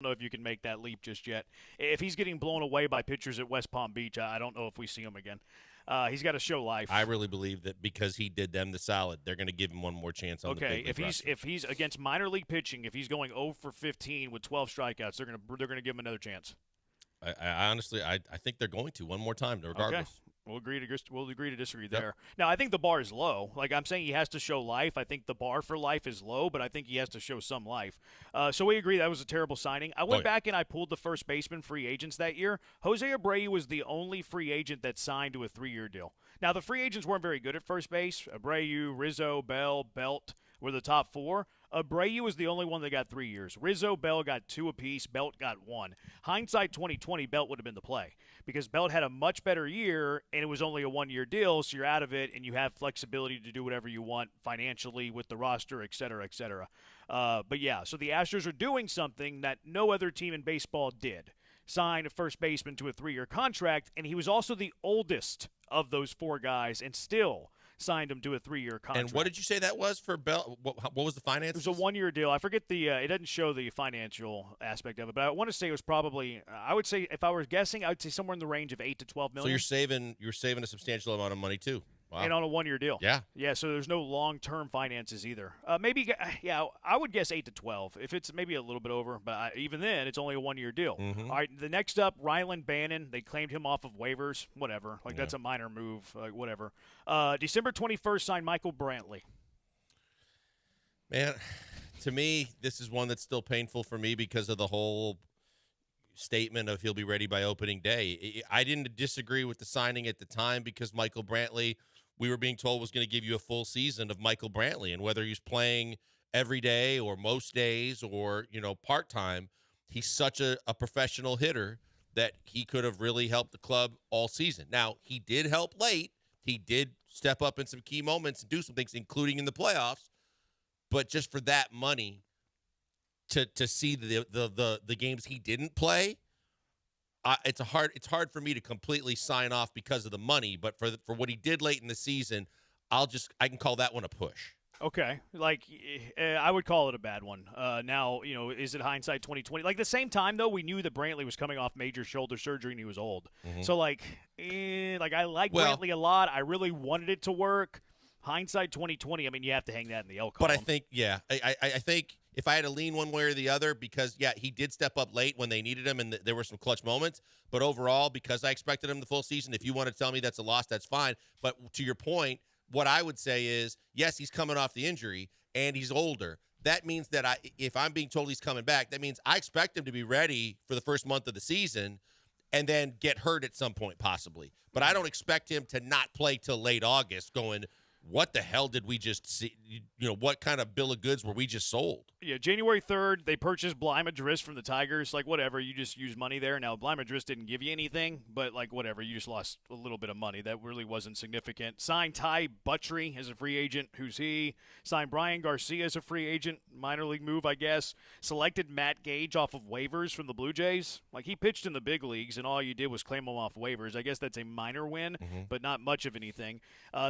know if you can make that leap just yet. If he's getting blown away by pitchers at West Palm Beach, I don't know if we see him again. He's got to show I life. really believe that because he did them the solid, they're going to give him one more chance on the Okay, big league roster. if he's against minor league pitching, if he's going 0 for 15 with 12 strikeouts, they're gonna give him another chance. I honestly, I think they're going to one more time, Okay. regardless. We'll agree to disagree Yep. there. Now, I think the bar is low. Like I'm saying, he has to show life. I think the bar for life is low, but I think he has to show some life. So we agree that was a terrible signing. I went yeah. back and I pulled the first baseman free agents that year. Jose Abreu was the only free agent that signed to a 3-year deal. Now, the free agents weren't very good at first base. Abreu, Rizzo, Bell, Belt were the top four. Abreu was the only one that got 3 years. Rizzo, Bell got 2 apiece. Belt got 1. Hindsight 2020, Belt would have been the play because Belt had a much better year and it was only a 1-year deal, so you're out of it and you have flexibility to do whatever you want financially with the roster, et cetera, et cetera. But yeah, so the Astros are doing something that no other team in baseball did. Signed a first baseman to a 3-year contract, and he was also the oldest of those 4 guys and still signed him to a 3-year contract. And what did you say that was for Bell? What was the finances? It was a 1-year deal. I forget it doesn't show the financial aspect of it, but I want to say it was probably. I would say if I was guessing, I would say somewhere in the range of 8 to 12 So million. you're saving a substantial amount of money too. Wow. And on a 1-year deal. Yeah. Yeah, so there's no long-term finances either. Maybe, yeah, I would guess 8 to 12. If it's maybe a little bit over, but even then, it's only a 1-year deal. Mm-hmm. All right, the next up, Rylan Bannon. They claimed him off of waivers. Whatever. That's a minor move. Whatever. December 21st, signed Michael Brantley. Man, to me, this is one that's still painful for me because of the whole statement of he'll be ready by opening day. I didn't disagree with the signing at the time because Michael Brantley, we were being told, was going to give you a full season of Michael Brantley, and whether he's playing every day or most days or part-time, he's such a professional hitter that he could have really helped the club all season. Now, he did help late. He did step up in some key moments and do some things, including in the playoffs. But just for that money, to see the games he didn't play, it's hard for me to completely sign off because of the money. But for what he did late in the season, I can call that one a push. Okay, I would call it a bad one. Now, is it hindsight 2020? Like the same time though, we knew that Brantley was coming off major shoulder surgery and he was old. Mm-hmm. So I like Brantley a lot. I really wanted it to work. Hindsight 2020. I mean, you have to hang that in the L column. But I think, I think if I had to lean one way or the other, because he did step up late when they needed him, and there were some clutch moments. But overall, because I expected him the full season, if you want to tell me that's a loss, that's fine. But to your point, what I would say is, yes, he's coming off the injury and he's older. That means that if I'm being told he's coming back, that means I expect him to be ready for the first month of the season and then get hurt at some point possibly. But I don't expect him to not play till late August going, what the hell did we just see? What kind of bill of goods were we just sold? Yeah, January 3rd, they purchased Bly Madris from the Tigers. Whatever, you just use money there. Now, Bly Madris didn't give you anything, but, whatever, you just lost a little bit of money. That really wasn't significant. Signed Ty Buttrey as a free agent. Who's he? Signed Brian Garcia as a free agent. Minor league move, I guess. Selected Matt Gage off of waivers from the Blue Jays. He pitched in the big leagues, and all you did was claim him off waivers. I guess that's a minor win, but not much of anything.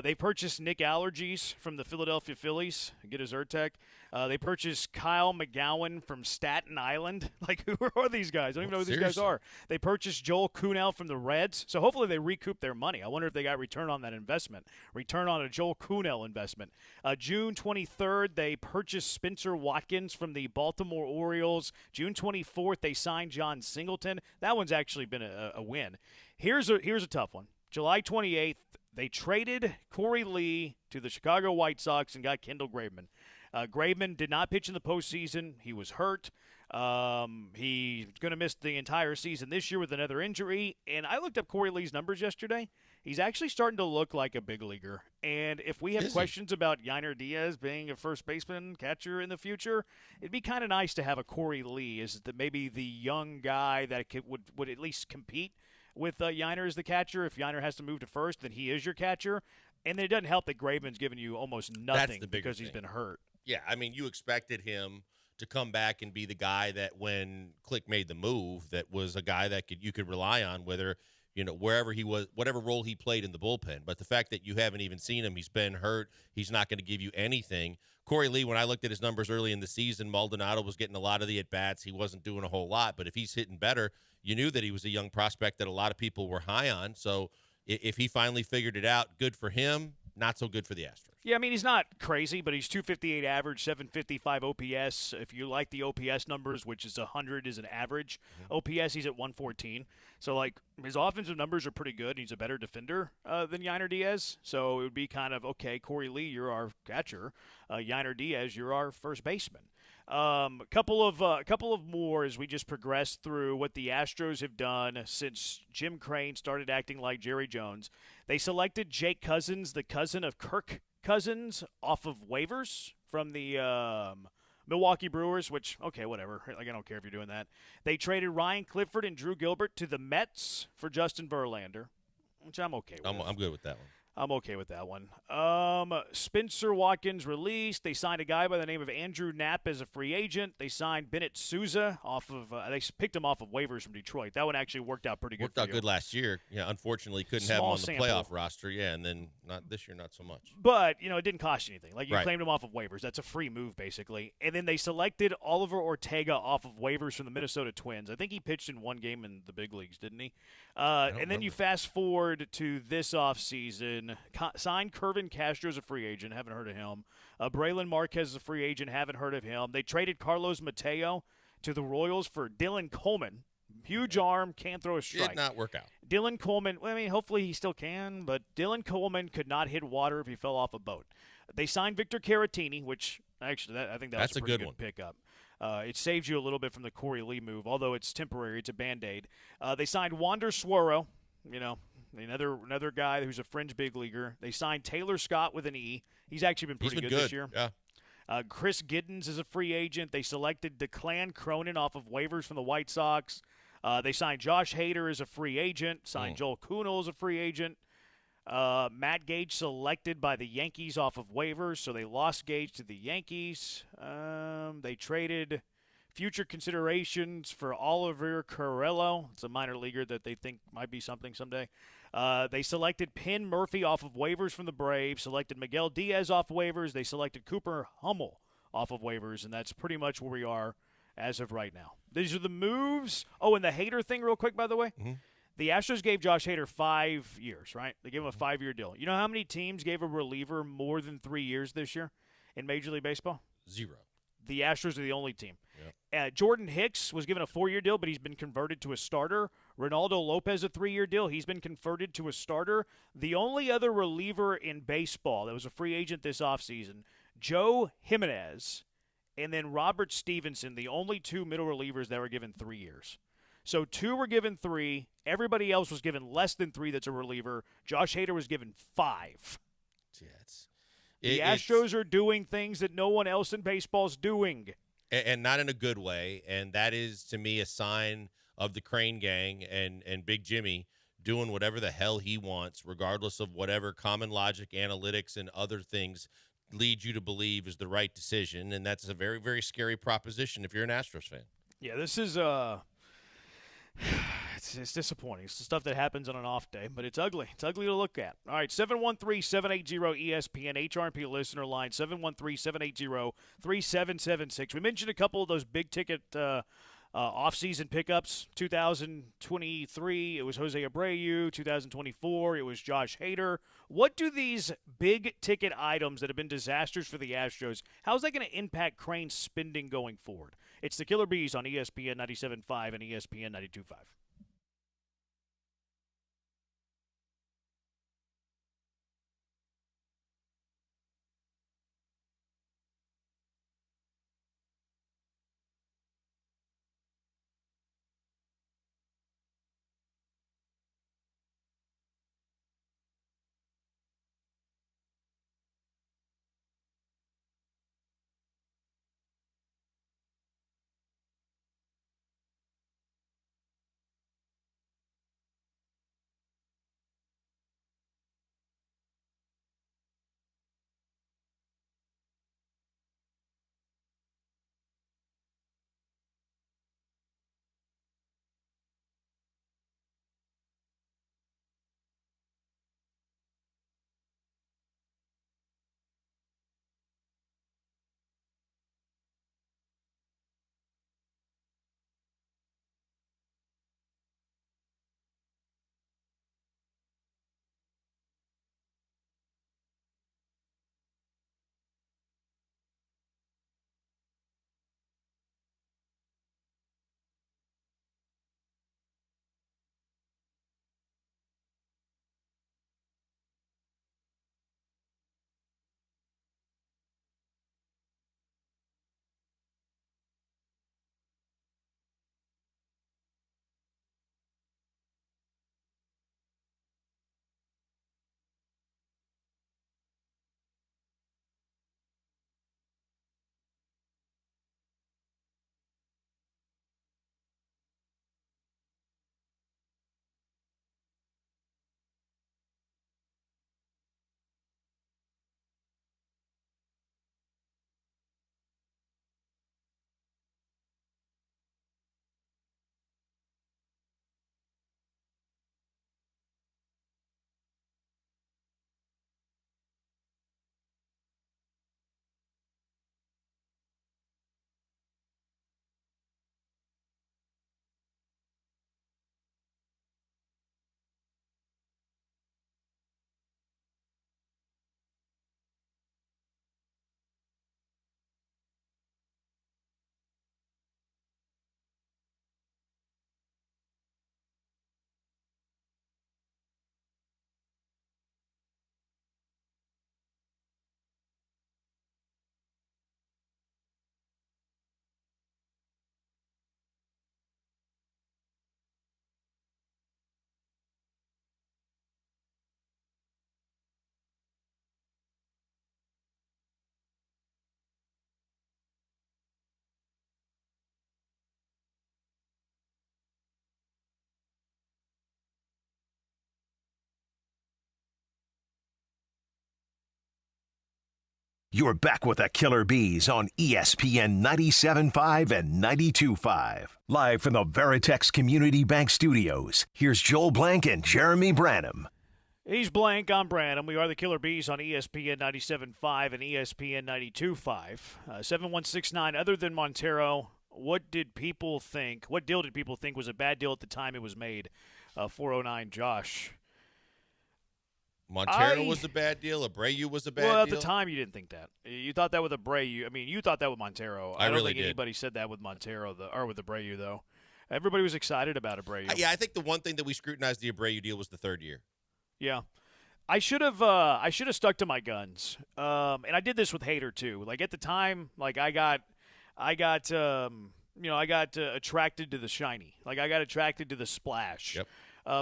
They purchased Nick Allergies from the Philadelphia Phillies. Get his Zyrtec. They purchased Kyle McGowan from Staten Island. Who are these guys? I don't even know who these guys are. They purchased Joel Kuhnel from the Reds. So hopefully they recoup their money. I wonder if they got return on that investment. Return on a Joel Kuhnel investment. June 23rd, they purchased Spencer Watkins from the Baltimore Orioles. June 24th, they signed John Singleton. That one's actually been a win. Here's a tough one. July 28th, they traded Corey Lee to the Chicago White Sox and got Kendall Graveman. Graveman did not pitch in the postseason. He was hurt. He's going to miss the entire season this year with another injury. And I looked up Corey Lee's numbers yesterday. He's actually starting to look like a big leaguer. And if we have questions about Yainer Diaz being a first baseman, catcher in the future, it'd be kind of nice to have a Corey Lee as maybe the young guy that would at least compete with Yainer as the catcher. If Yainer has to move to first, then he is your catcher. And it doesn't help that Graveman's given you almost nothing because he's been hurt. Yeah, I mean, you expected him to come back and be the guy that when Click made the move, that was a guy that you could rely on, whether wherever he was, whatever role he played in the bullpen. But the fact that you haven't even seen him, he's been hurt, he's not going to give you anything. Corey Lee, when I looked at his numbers early in the season, Maldonado was getting a lot of the at-bats. He wasn't doing a whole lot. But if he's hitting better, you knew that he was a young prospect that a lot of people were high on. So if he finally figured it out, good for him, not so good for the Astros. Yeah, I mean, he's not crazy, but he's 258 average, 755 OPS. If you like the OPS numbers, which is 100 is an average OPS, he's at 114. So, like, his offensive numbers are pretty good. He's a better defender than Yainer Diaz. So it would be kind of, okay, Corey Lee, you're our catcher. Yainer Diaz, you're our first baseman. Couple of more as we just progress through what the Astros have done since Jim Crane started acting like Jerry Jones. They selected Jake Cousins, the cousin of Kirk Cousins, off of waivers from the Milwaukee Brewers, which, okay, whatever. Like, I don't care if you're doing that. They traded Ryan Clifford and Drew Gilbert to the Mets for Justin Verlander, which I'm okay with. I'm good with that one. I'm okay with that one. Spencer Watkins released. They signed a guy by the name of Andrew Knapp as a free agent. They signed Bennett Souza off of they picked him off of waivers from Detroit. That one actually worked out pretty good. Worked out good last year. Yeah, unfortunately couldn't have him on the playoff roster. Yeah, and then not this year, not so much. But it didn't cost you anything. Like, you claimed him off of waivers. That's a free move basically. And then they selected Oliver Ortega off of waivers from the Minnesota Twins. I think he pitched in one game in the big leagues, didn't he? And then you fast forward to this offseason, signed Kervin Castro as a free agent. Haven't heard of him. Braylon Marquez is a free agent. Haven't heard of him. They traded Carlos Mateo to the Royals for Dylan Coleman. Huge arm, can't throw a strike. Did not work out. Dylan Coleman, I mean, hopefully he still can, but Dylan Coleman could not hit water if he fell off a boat. They signed Victor Caratini, which actually I think that's a pretty good pickup. It saves you a little bit from the Corey Lee move, although it's temporary. It's a Band-Aid. They signed Wander Suero, another guy who's a fringe big leaguer. They signed Taylor Scott with an E. He's actually been pretty good this year. Yeah. Chris Giddens is a free agent. They selected Declan Cronin off of waivers from the White Sox. They signed Josh Hader as a free agent. Signed Joel Kuhnel as a free agent. Matt Gage selected by the Yankees off of waivers, so they lost Gage to the Yankees. They traded future considerations for Oliver Carrello. It's a minor leaguer that they think might be something someday. They selected Penn Murphy off of waivers from the Braves, selected Miguel Diaz off waivers. They selected Cooper Hummel off of waivers, and that's pretty much where we are as of right now. These are the moves. Oh, and the Hader thing real quick, by the way. Mm-hmm. The Astros gave Josh Hader 5 years, right? They gave him a 5-year deal. You know how many teams gave a reliever more than 3 years this year in Major League Baseball? 0. The Astros are the only team. Yep. Jordan Hicks was given a 4-year deal, but he's been converted to a starter. Ronaldo Lopez, a 3-year deal. He's been converted to a starter. The only other reliever in baseball that was a free agent this offseason, Joe Jimenez, and then Robert Stevenson, the only two middle relievers that were given 3 years. So 2 were given 3. Everybody else was given less than 3 that's a reliever. Josh Hader was given 5. Yeah, the Astros are doing things that no one else in baseball is doing. And not in a good way. And that is, to me, a sign of the Crane gang and Big Jimmy doing whatever the hell he wants, regardless of whatever common logic, analytics, and other things lead you to believe is the right decision. And that's a very, very scary proposition if you're an Astros fan. Yeah, this is it's disappointing. It's the stuff that happens on an off day, but it's ugly. It's ugly to look at. All right, 713-780-ESPN, HRP listener line, 713-780-3776. We mentioned a couple of those big-ticket off-season pickups. 2023, it was Jose Abreu. 2024, it was Josh Hader. What do these big-ticket items that have been disasters for the Astros, how is that going to impact Crane's spending going forward? It's the Killer Bees on ESPN 97.5 and ESPN 92.5. You're back with the Killer Bees on ESPN 97.5 and 92.5. Live from the Veritex Community Bank Studios, here's Joel Blank and Jeremy Branham. He's Blank, I'm Branham. We are the Killer Bees on ESPN 97.5 and ESPN 92.5. 7169, other than Montero, what did people think? What deal did people think was a bad deal at the time it was made? 409 Josh. Montero was a bad deal. Abreu was a bad deal. Well, at the time, you didn't think that. You thought that with Abreu. I mean, you thought that with Montero. I don't really think anybody said that with Montero or with Abreu, though. Everybody was excited about Abreu. Yeah, I think the one thing that we scrutinized the Abreu deal was the third year. Yeah. I should have stuck to my guns. And I did this with Hader too. Like at the time, like I got attracted to the shiny. Like I got attracted to the splash. Yep.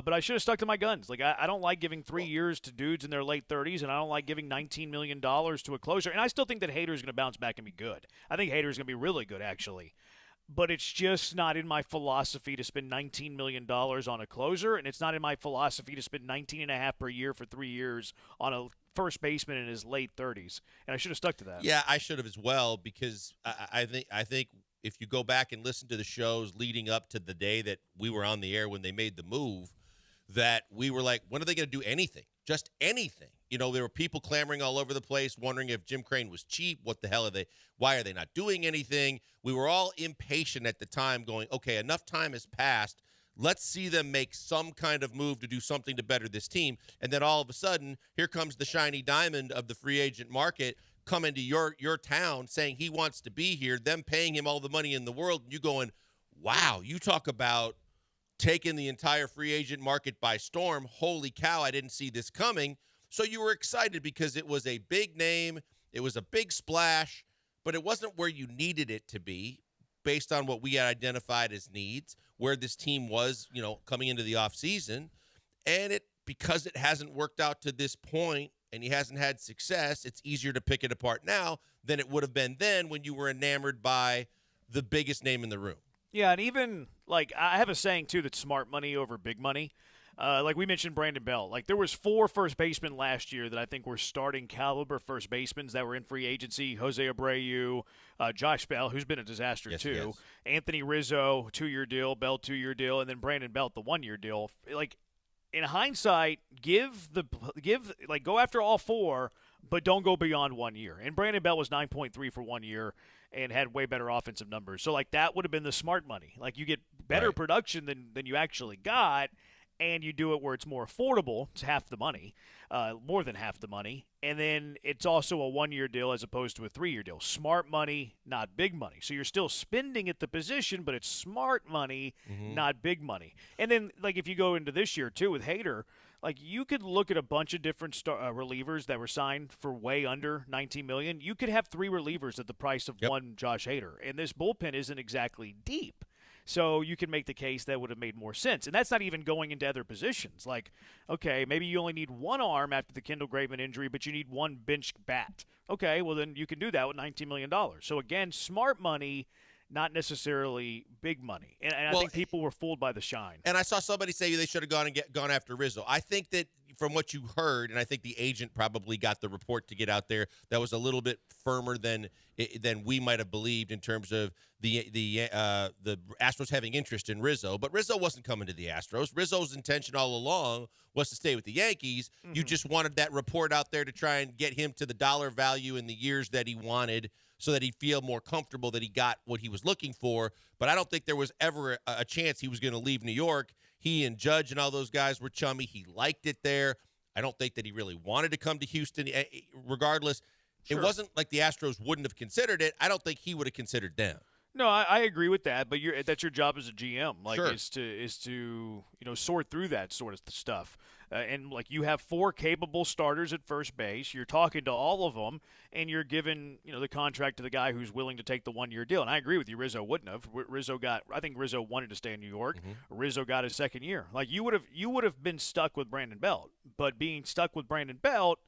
But I should have stuck to my guns. Like I don't like giving 3 years to dudes in their late 30s, and I don't like giving $19 million to a closer. And I still think that Hader is going to bounce back and be good. I think Hader is going to be really good, actually. But it's just not in my philosophy to spend $19 million on a closer, and it's not in my philosophy to spend $19.5 per year for 3 years on a first baseman in his late 30s. And I should have stuck to that. Yeah, I should have as well, because I think if you go back and listen to the shows leading up to the day that we were on the air when they made the move, that we were like, when are they going to do anything? Just anything. You know, there were people clamoring all over the place, wondering if Jim Crane was cheap. What the hell are they? Why are they not doing anything? We were all impatient at the time going, okay, enough time has passed. Let's see them make some kind of move to do something to better this team. And then all of a sudden, here comes the shiny diamond of the free agent market coming to your town saying he wants to be here, them paying him all the money in the world, and you going, wow, you talk about taking the entire free agent market by storm. Holy cow, I didn't see this coming. So you were excited because it was a big name, it was a big splash, but it wasn't where you needed it to be based on what we had identified as needs, where this team was, coming into the offseason. And because it hasn't worked out to this point and he hasn't had success, it's easier to pick it apart now than it would have been then when you were enamored by the biggest name in the room. Yeah, and even, like, I have a saying, too, that's smart money over big money. Like we mentioned Brandon Belt. Like, there was 4 first basemen last year that I think were starting caliber first basemen that were in free agency. Jose Abreu, Josh Bell, who's been a disaster, too. Anthony Rizzo, 2-year deal. Bell, 2-year deal. And then Brandon Belt, the 1-year deal. Like, in hindsight, go after all 4, but don't go beyond 1 year. And Brandon Belt was 9.3 for 1 year and had way better offensive numbers. So, like, that would have been the smart money. Like, you get better production than you actually got, and you do it where it's more affordable. It's half the money, more than half the money. And then it's also a 1-year deal as opposed to a 3-year deal. Smart money, not big money. So you're still spending at the position, but it's smart money, not big money. And then, like, if you go into this year, too, with Hader, like, you could look at a bunch of different relievers that were signed for way under $19 million. You could have 3 relievers at the price of one Josh Hader. And this bullpen isn't exactly deep. So you can make the case that would have made more sense. And that's not even going into other positions. Like, okay, maybe you only need 1 arm after the Kendall Graveman injury, but you need 1 bench bat. Okay, well, then you can do that with $19 million. So, again, smart money, not necessarily big money. And I think people were fooled by the shine. And I saw somebody say they should have gone after Rizzo. I think that from what you heard, and I think the agent probably got the report to get out there that was a little bit firmer than we might have believed in terms of the Astros having interest in Rizzo. But Rizzo wasn't coming to the Astros. Rizzo's intention all along was to stay with the Yankees. You just wanted that report out there to try and get him to the dollar value in the years that he wanted, so that he'd feel more comfortable that he got what he was looking for. But I don't think there was ever a chance he was going to leave New York. He and Judge and all those guys were chummy. He liked it there. I don't think that he really wanted to come to Houston. Regardless, It wasn't like the Astros wouldn't have considered it. I don't think he would have considered them. No, I agree with that, but that's your job as a GM, like Sure. is to sort through that sort of stuff. And like you have 4 capable starters at first base, you're talking to all of them, and you're giving the contract to the guy who's willing to take the 1-year deal. And I agree with you, Rizzo wouldn't have. I think Rizzo wanted to stay in New York. Mm-hmm. Rizzo got his 2nd year. Like you would have been stuck with Brandon Belt, but being stuck with Brandon Belt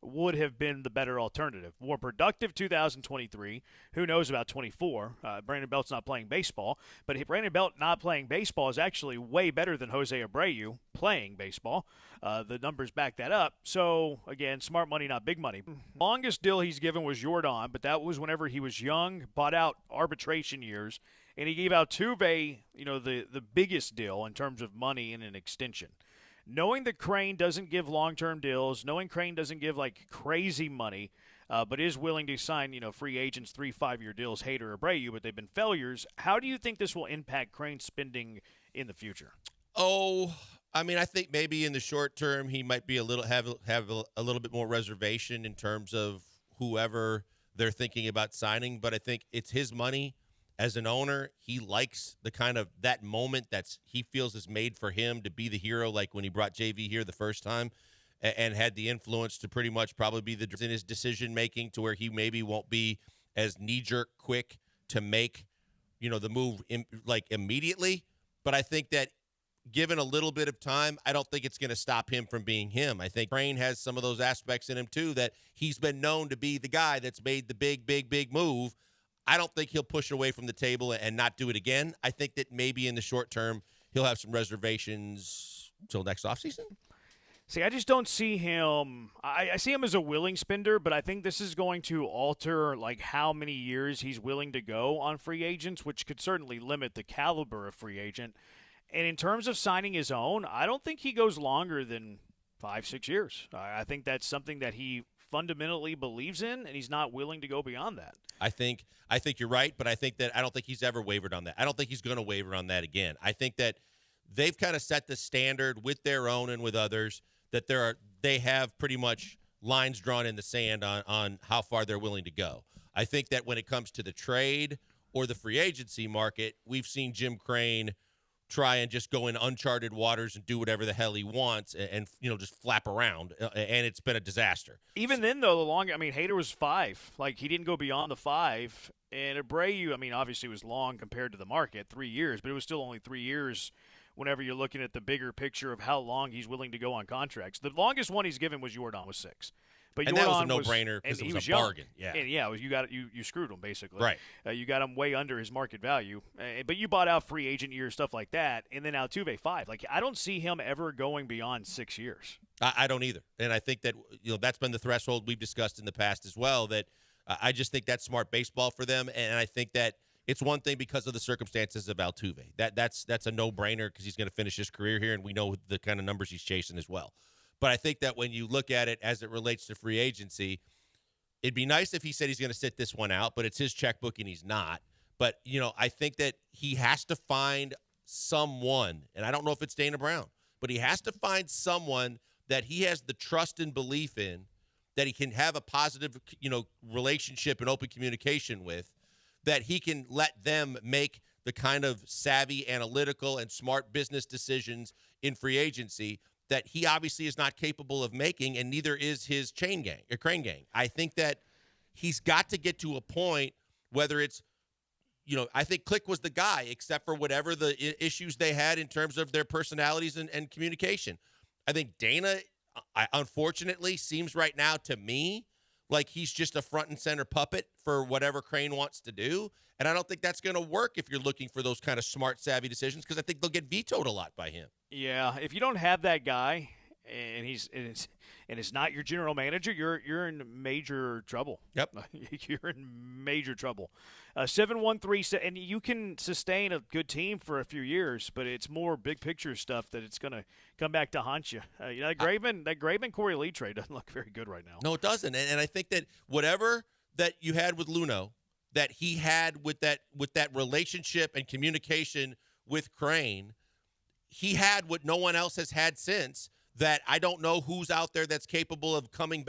would have been the better alternative. More productive 2023. Who knows about 24? Brandon Belt's not playing baseball, but Brandon Belt not playing baseball is actually way better than Jose Abreu playing baseball. The numbers back that up. So, again, smart money, not big money. Longest deal he's given was Jordan, but that was whenever he was young, bought out arbitration years, and he gave out Tuve, the biggest deal in terms of money in an extension. Knowing that Crane doesn't give long-term deals, knowing Crane doesn't give crazy money, but is willing to sign free agents 3-5-year deals, Hader or Abreu, but they've been failures. How do you think this will impact Crane's spending in the future? I think maybe in the short term he might be have a little bit more reservation in terms of whoever they're thinking about signing, but I think it's his money. As an owner, he likes the kind of that moment he feels is made for him to be the hero, like when he brought JV here the first time and had the influence to pretty much probably be in his decision-making to where he maybe won't be as knee-jerk quick to make, the move immediately. But I think that given a little bit of time, I don't think it's going to stop him from being him. I think Crane has some of those aspects in him, too, that he's been known to be the guy that's made the big move. I don't think he'll push away from the table and not do it again. I think that maybe in the short term he'll have some reservations until next offseason. See, I just don't see him. I see him as a willing spender, but I think this is going to alter how many years he's willing to go on free agents, which could certainly limit the caliber of free agent. And in terms of signing his own, I don't think he goes longer than 5-6 years. I think that's something that he fundamentally believes in, and he's not willing to go beyond that. I think you're right, but I don't think he's ever wavered on that. I don't think he's going to waver on that again. I think that they've kind of set the standard with their own and with others that they have pretty much lines drawn in the sand on how far they're willing to go. I think that when it comes to the trade or the free agency market, we've seen Jim Crane try and just go in uncharted waters and do whatever the hell he wants and just flap around, and it's been a disaster. Even then, though, Hader was 5. He didn't go beyond the 5. And Abreu, obviously was long compared to the market, 3 years, but it was still only 3 years whenever you're looking at the bigger picture of how long he's willing to go on contracts. The longest one he's given was Jordan, was 6. But and Jordan that was a no-brainer because it was a bargain. Yeah, and you screwed him basically. Right. You got him way under his market value. But you bought out free agent years, stuff like that, and then Altuve 5. I don't see him ever going beyond 6 years. I don't either, and I think that that's been the threshold we've discussed in the past as well. That I just think that's smart baseball for them, and I think that it's one thing because of the circumstances of Altuve. That's a no-brainer because he's going to finish his career here, and we know the kind of numbers he's chasing as well. But I think that when you look at it as it relates to free agency, it'd be nice if he said he's going to sit this one out, but it's his checkbook and he's not. But, I think that he has to find someone, and I don't know if it's Dana Brown, but he has to find someone that he has the trust and belief in, that he can have a positive, relationship and open communication with, that he can let them make the kind of savvy, analytical, and smart business decisions in free agency that he obviously is not capable of making, and neither is his Crane gang. I think that he's got to get to a point, whether it's, I think Click was the guy, except for whatever the issues they had in terms of their personalities and communication. I think Dana, unfortunately, seems right now to me like he's just a front and center puppet for whatever Crane wants to do. And I don't think that's going to work if you're looking for those kind of smart, savvy decisions, because I think they'll get vetoed a lot by him. Yeah, if you don't have that guy and it's not your general manager, you're in major trouble. Yep. You're in major trouble. 7-1-3, and you can sustain a good team for a few years, but it's more big picture stuff that it's going to come back to haunt you. That Graveman Corey Lee trade doesn't look very good right now. No, it doesn't. And I think that whatever that you had with Luno, that he had with that relationship and communication with Crane, he had what no one else has had since. That I don't know who's out there that's capable of coming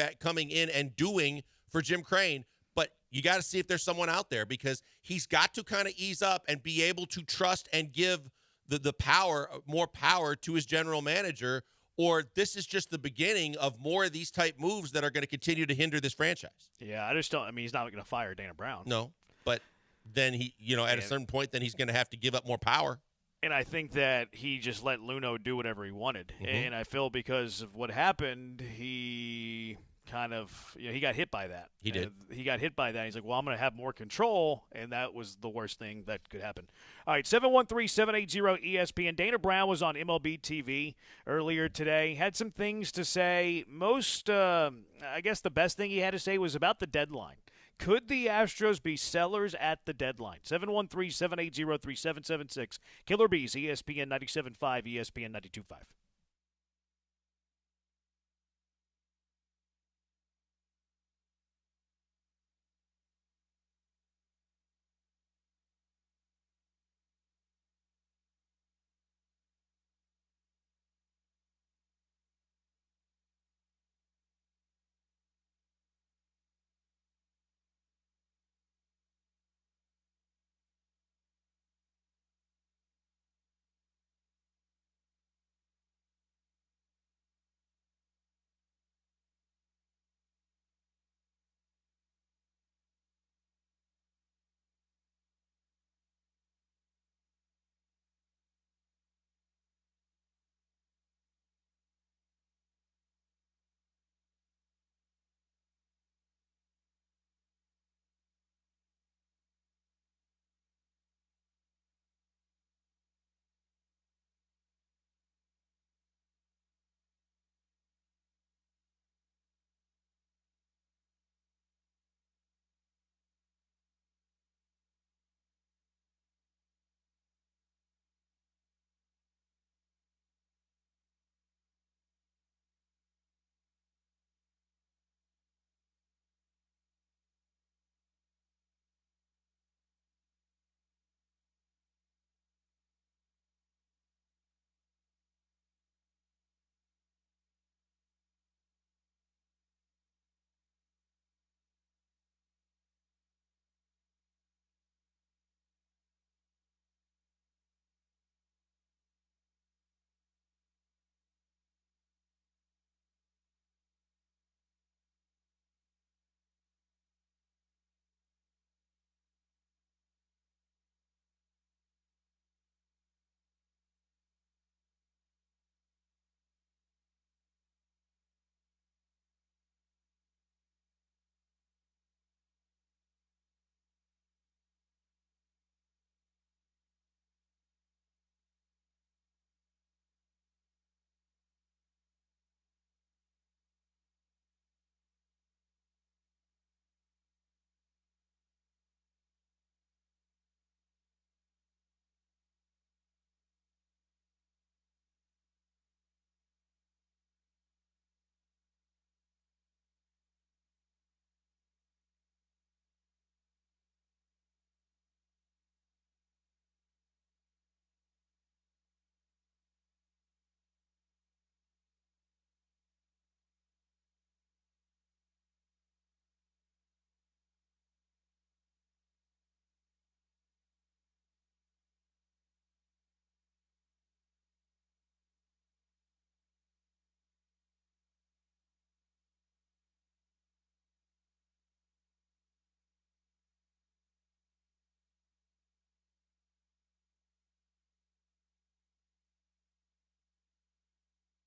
in and doing for Jim Crane, but you got to see if there's someone out there, because he's got to kind of ease up and be able to trust and give the more power to his general manager, or this is just the beginning of more of these type moves that are going to continue to hinder this franchise. Yeah, I just don't. He's not going to fire Dana Brown. No, but then he, at a certain point, then he's going to have to give up more power. And I think that he just let Luno do whatever he wanted. Mm-hmm. And I feel because of what happened, he kind of, he got hit by that. He did. He got hit by that. He's like, well, I'm going to have more control, and that was the worst thing that could happen. All right, 713-780-ESPN. Dana Brown was on MLB TV earlier today. Had some things to say. I guess the best thing he had to say was about the deadline. Could the Astros be sellers at the deadline? 713-780-3776. Killer Bees, ESPN 97.5, ESPN 92.5.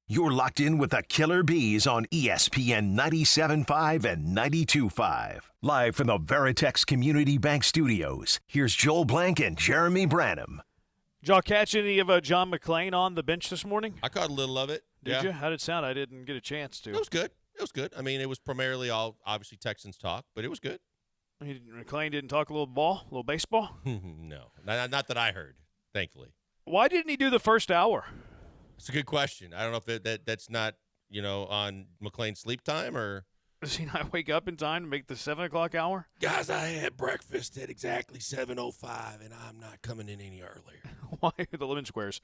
You're locked in with the Killer Bees on ESPN 97.5 and 92.5. Live from the Veritex Community Bank Studios, here's Joel Blank and Jeremy Branham. Did y'all catch any of John McClain on the bench this morning? I caught a little of it. Did you? How did it sound? I didn't get a chance to. It was good. It was good. I mean, it was primarily all, obviously, Texans talk, but it was good. McClain didn't talk a little baseball? No. Not that I heard, thankfully. Why didn't he do the first hour? It's a good question. I don't know if that's not, on McClain's sleep time or. Does he not wake up in time to make the 7 o'clock hour? Guys, I had breakfast at exactly 7:05, and I'm not coming in any earlier. Why the lemon squares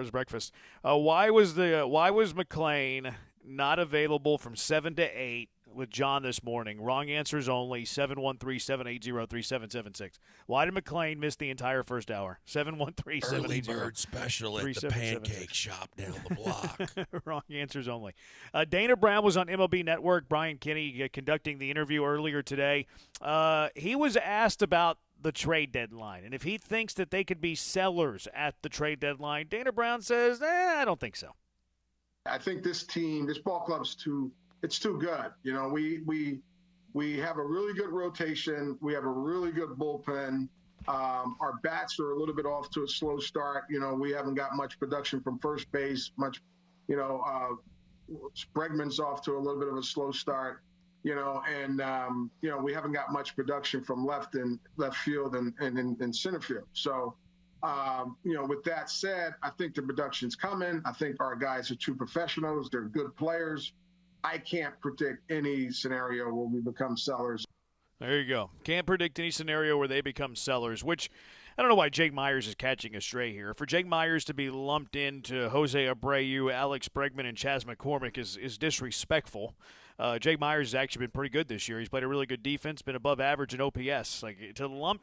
breakfast? Why was McClain not available from 7 to 8 with John this morning? Wrong answers only. 713-780-3776. Why did McClain miss the entire first hour? 713-780. Early bird special at the pancake shop down the block. Wrong answers only. Dana Brown was on MLB Network. Brian Kinney conducting the interview earlier today. He was asked about the trade deadline, and if he thinks that they could be sellers at the trade deadline. Dana Brown says, I don't think so. I think this ball club's too it's too good. You know, we have a really good rotation. We have a really good bullpen. Our bats are a little bit off to a slow start. You know, we haven't got much production from first base, Bregman's off to a little bit of a slow start, and we haven't got much production from left field and in center field. So, with that said, I think the production's coming. I think our guys are true professionals. They're good players. I can't predict any scenario where we become sellers. There you go. Can't predict any scenario where they become sellers, which I don't know why Jake Myers is catching a stray here. For Jake Myers to be lumped into Jose Abreu, Alex Bregman, and Chas McCormick is disrespectful. Jake Myers has actually been pretty good this year. He's played a really good defense, been above average in OPS. Like to lump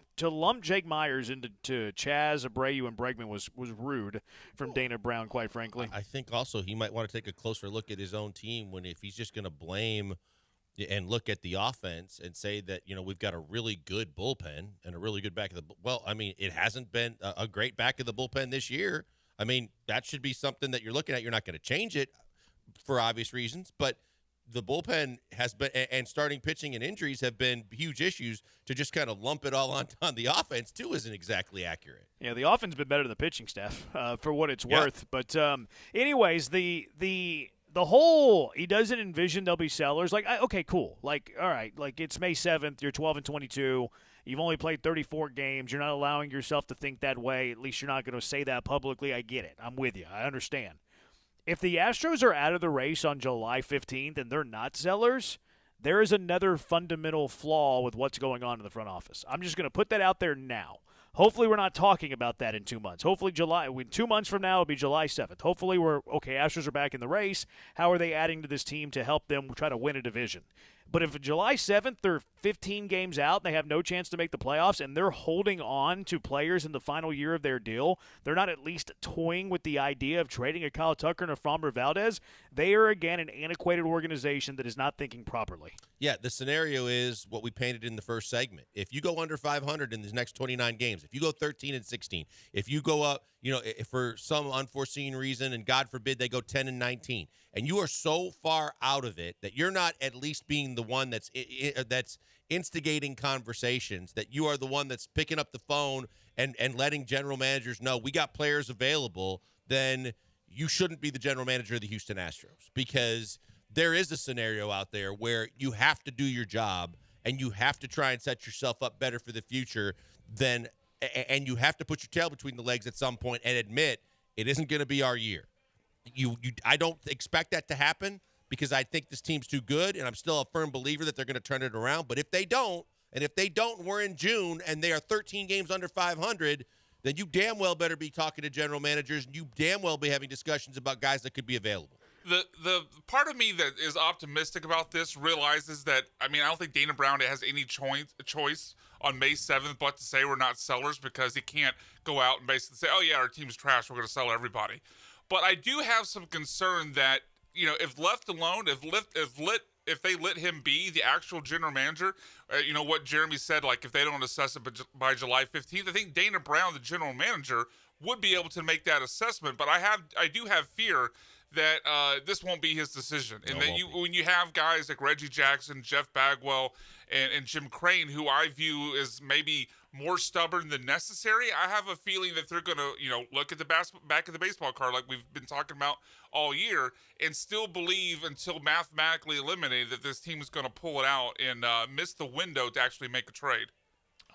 Jake Myers into Chas, Abreu, and Bregman was rude from Dana Brown, quite frankly. I think also he might want to take a closer look at his own team if he's just going to blame and look at the offense and say that, we've got a really good bullpen and a really good back of the – well, I mean, it hasn't been a great back of the bullpen this year. I mean, that should be something that you're looking at. You're not going to change it for obvious reasons, but the bullpen has been – and starting pitching and injuries have been huge issues. To just kind of lump it all on the offense, too, isn't exactly accurate. Yeah, the offense has been better than the pitching staff for what it's worth. But anyways, the whole, he doesn't envision there'll be sellers. Like, okay, cool. Like, all right, like it's May 7th. You're 12-22. You've only played 34 games. You're not allowing yourself to think that way. At least you're not going to say that publicly. I get it. I'm with you. I understand. If the Astros are out of the race on July 15th and they're not sellers, there is another fundamental flaw with what's going on in the front office. I'm just going to put that out there now. Hopefully we're not talking about that in 2 months. Hopefully 2 months from now it'll be July 7th. Hopefully we're, okay, Astros are back in the race. How are they adding to this team to help them try to win a division? But if July 7th they're 15 games out and they have no chance to make the playoffs and they're holding on to players in the final year of their deal, they're not at least toying with the idea of trading a Kyle Tucker and a Framber Valdez, they are, again, an antiquated organization that is not thinking properly. Yeah, the scenario is what we painted in the first segment. If you go under 500 in these next 29 games, if you go 13-16, if you go up, if for some unforeseen reason, and God forbid they go 10-19, and you are so far out of it that you're not at least being the one that's instigating conversations, that you are the one that's picking up the phone and letting general managers know we got players available, then you shouldn't be the general manager of the Houston Astros, because there is a scenario out there where you have to do your job and you have to try and set yourself up better for the future and you have to put your tail between the legs at some point and admit it isn't going to be our year. I don't expect that to happen because I think this team's too good, and I'm still a firm believer that they're going to turn it around. But if they don't, and we're in June and they are 13 games under 500, then you damn well better be talking to general managers, and you damn well be having discussions about guys that could be available. The part of me that is optimistic about this realizes that, I don't think Dana Brown has any choice on May 7th but to say we're not sellers, because he can't go out and basically say, oh, yeah, our team's trash, we're going to sell everybody. But I do have some concern that, if left alone, if they let him be the actual general manager, what Jeremy said, like if they don't assess it by July 15th, I think Dana Brown, the general manager, would be able to make that assessment. But I do have fear that this won't be his decision. And that when you have guys like Reggie Jackson, Jeff Bagwell, and Jim Crane, who I view as maybe more stubborn than necessary, I have a feeling that they're going to, look at the back of the baseball card like we've been talking about all year and still believe until mathematically eliminated that this team is going to pull it out and miss the window to actually make a trade.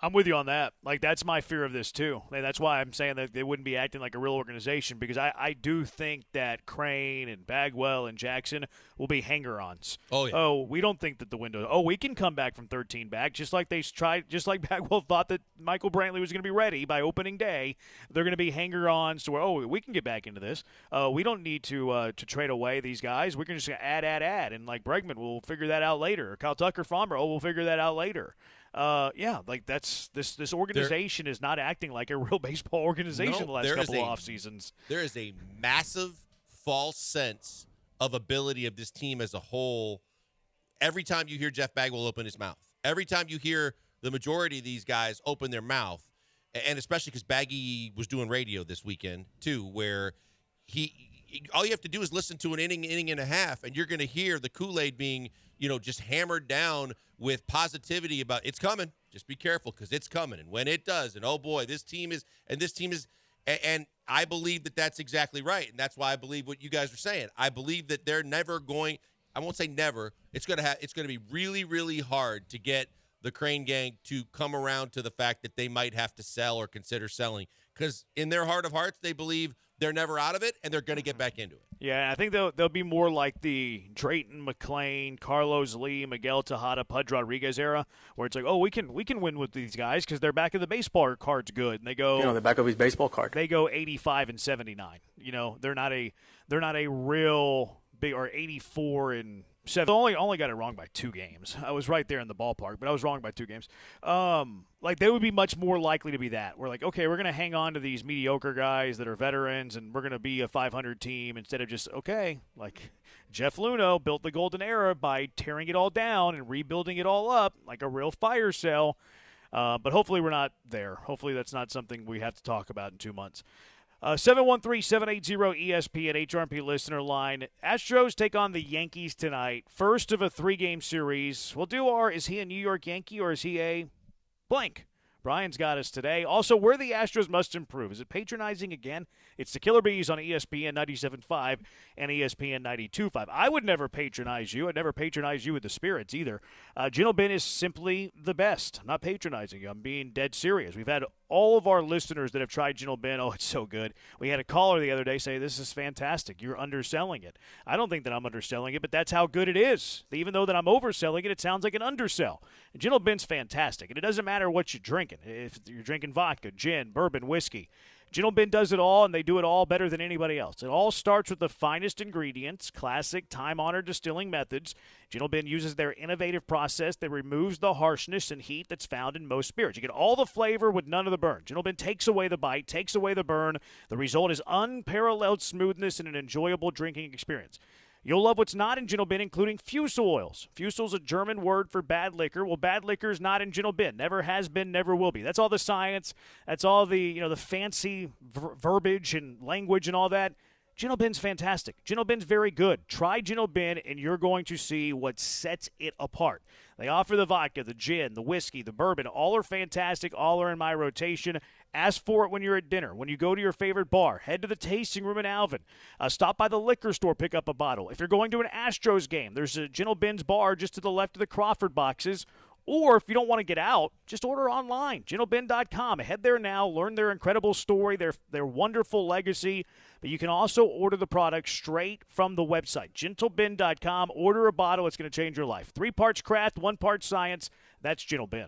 I'm with you on that. Like, that's my fear of this, too. And that's why I'm saying that they wouldn't be acting like a real organization, because I do think that Crane and Bagwell and Jackson will be hanger-ons. Oh, yeah. Oh, we don't think that the window – we can come back from 13 back, just like Bagwell thought that Michael Brantley was going to be ready by opening day. They're going to be hanger-ons to where, we can get back into this. We don't need to trade away these guys. We're going to just add. And, like, Bregman, we'll figure that out later. Kyle Tucker, Framber, we'll figure that out later. That's this organization is not acting like a real baseball organization the last couple of off seasons. There is a massive false sense of ability of this team as a whole. Every time you hear Jeff Bagwell open his mouth, every time you hear the majority of these guys open their mouth, and especially because Baggy was doing radio this weekend too, where all you have to do is listen to an inning and a half, and you're going to hear the Kool-Aid being, just hammered down with positivity about it's coming. Just be careful because it's coming. And when it does, and oh boy, this team is, and I believe that that's exactly right. And that's why I believe what you guys are saying. I believe that they're never going, I won't say never. It's going to be really, really hard to get the Crane Gang to come around to the fact that they might have to sell or consider selling, because in their heart of hearts, they believe they're never out of it and they're going to get back into it. Yeah, I think they'll be more like the Drayton McClain, Carlos Lee, Miguel Tejada, Pudge Rodriguez era, where it's like, oh, we can win with these guys because their back of the baseball card's good, and they go the back of his baseball card. They go 85 and 79. They're not a real big, or 84 and 7. Only got it wrong by 2 games. I was right there in the ballpark, but I was wrong by 2 games. They would be much more likely to be that. We're like, okay, we're going to hang on to these mediocre guys that are veterans, and we're going to be a 500 team instead of just, okay, like Jeff Luhnow built the golden era by tearing it all down and rebuilding it all up like a real fire sale. But hopefully we're not there. Hopefully that's not something we have to talk about in 2 months. 713-780-ESPN HRP listener line. Astros take on the Yankees tonight. First of a 3-game series. We'll do our, is he a New York Yankee or is he a blank? Brian's got us today. Also, where the Astros must improve. Is it patronizing again? It's the Killer Bees on ESPN 97.5 and ESPN 92.5. I would never patronize you. I'd never patronize you with the Spirits either. Gino Ben is simply the best. I'm not patronizing you. I'm being dead serious. We've had all of our listeners that have tried Gino Ben. Oh, it's so good. We had a caller the other day say, this is fantastic. You're underselling it. I don't think that I'm underselling it, but that's how good it is. Even though that I'm overselling it, it sounds like an undersell. And Gino Ben's fantastic. And it doesn't matter what you're drinking. If you're drinking vodka, gin, bourbon, whiskey, Gino Ben does it all, and they do it all better than anybody else. It all starts with the finest ingredients, classic, time-honored distilling methods. Gino Ben uses their innovative process that removes the harshness and heat that's found in most spirits. You get all the flavor with none of the burn. Gino Ben takes away the bite, takes away the burn. The result is unparalleled smoothness and an enjoyable drinking experience. You'll love what's not in Gino Ben, including fusel oils. Fusel's a German word for bad liquor. Well, bad liquor is not in Gino Ben. Never has been, never will be. That's all the science. That's all the the fancy verbiage and language and all that. Gino Ben's fantastic. Gino Ben's very good. Try Gino Ben, and you're going to see what sets it apart. They offer the vodka, the gin, the whiskey, the bourbon. All are fantastic. All are in my rotation. Ask for it when you're at dinner. When you go to your favorite bar, head to the tasting room in Alvin. Stop by the liquor store, pick up a bottle. If you're going to an Astros game, there's a Gino Ben's bar just to the left of the Crawford boxes. Or if you don't want to get out, just order online, GinoBen.com. Head there now, learn their incredible story, their wonderful legacy. But you can also order the product straight from the website, GentleBen.com. Order a bottle. It's going to change your life. 3 parts craft, 1 part science. That's Gino Ben.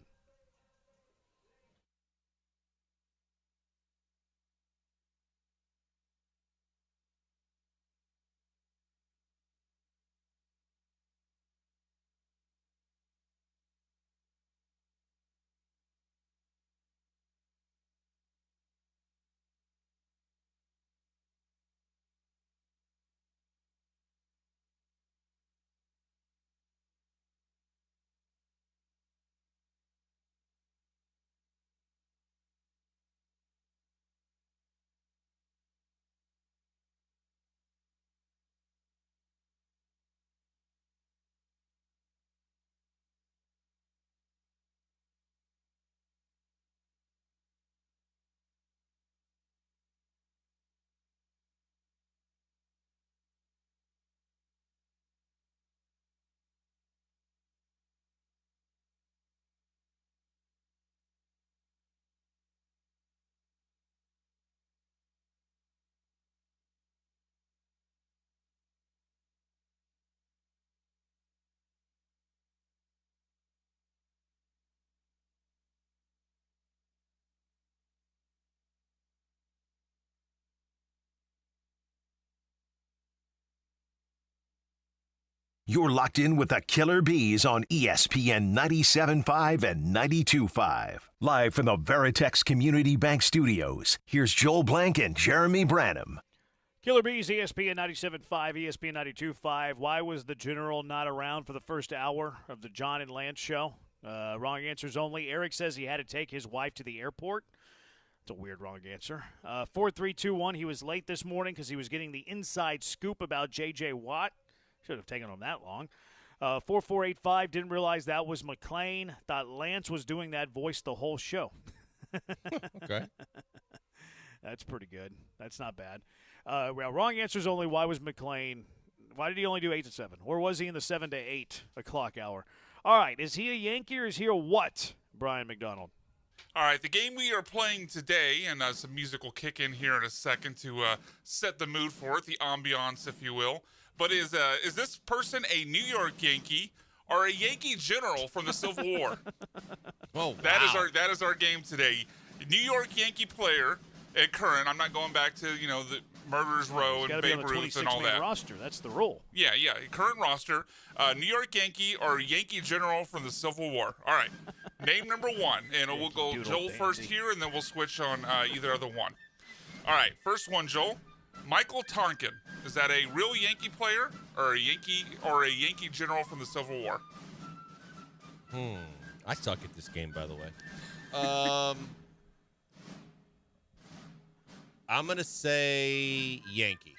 You're locked in with the Killer Bees on ESPN 97.5 and 92.5. Live from the Veritex Community Bank Studios, here's Joel Blank and Jeremy Branham. Killer Bees, ESPN 97.5, ESPN 92.5. Why was the General not around for the first hour of the John and Lance show? Wrong answers only. Eric says he had to take his wife to the airport. It's a weird wrong answer. 4-3-2-1. He was late this morning because he was getting the inside scoop about J.J. Watt. Should have taken him that long. 4485. Didn't realize that was McClain. Thought Lance was doing that voice the whole show. Okay. That's pretty good. That's not bad. Well, wrong answer is only why was McClain. Why did he only do 8 to 7? Or was he in the 7 to 8 o'clock hour? All right. Is he a Yankee or is he a what, Brian McDonald? All right, the game we are playing today, and some music will kick in here in a second to set the mood for it, the ambiance, if you will. But is this person a New York Yankee or a Yankee general from the Civil War? Oh, wow. That is our game today. New York Yankee player at current. I'm not going back to the Murderers Row and Babe Ruth and all that. Roster. That's the rule. Yeah. Current roster. New York Yankee or Yankee general from the Civil War. All right. Name number one, and we'll go Joel first here, and then we'll switch on either other one. All right, first one, Joel. Michael Tonkin. Is that a real Yankee player or a Yankee general from the Civil War? I suck at this game, by the way. I'm gonna say Yankee.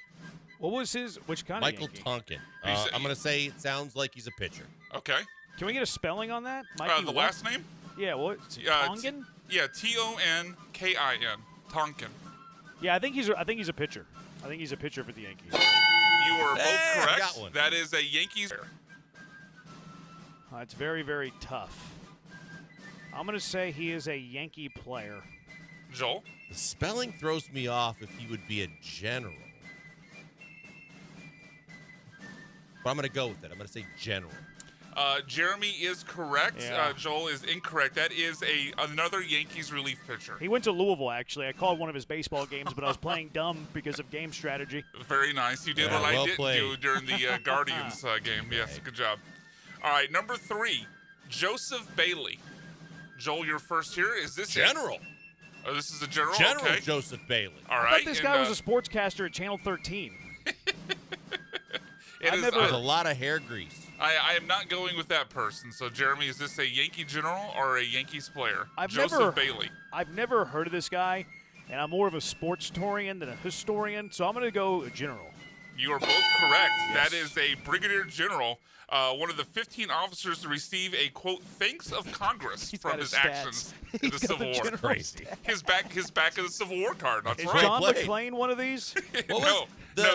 What was which kind Michael of Yankee? Tonkin. I'm gonna say it sounds like he's a pitcher. Okay. Can we get a spelling on that? The last name? Yeah, what? Tonkin? Tonkin. Tonkin. Yeah, I think he's a pitcher. I think he's a pitcher for the Yankees. You are both correct. Got one. That is a Yankees. It's very, very tough. I'm going to say he is a Yankee player. Joel? The spelling throws me off if he would be a general. But I'm going to go with it. I'm going to say general. Jeremy is correct. Yeah. Joel is incorrect. That is another Yankees relief pitcher. He went to Louisville, actually. I called one of his baseball games, but I was playing dumb because of game strategy. Very nice. You did what I didn't do during the Guardians game. Yes, good job. All right, number 3, Joseph Bailey. Joel, you're first here. Is this general? Oh, this is a general? General Okay. Joseph Bailey. All right. I thought this guy was a sportscaster at Channel 13. There's a lot of hair grease. I am not going with that person. So, Jeremy, is this a Yankee general or a Yankees player? Bailey. I've never heard of this guy, and I'm more of a sports historian than a historian, so I'm going to go general. You are both correct. Yes. That is a brigadier general, one of the 15 officers to receive a, quote, thanks of Congress from his actions in the Civil War. Crazy. His back of the Civil War card. That's Is right. John McClain one of these? No,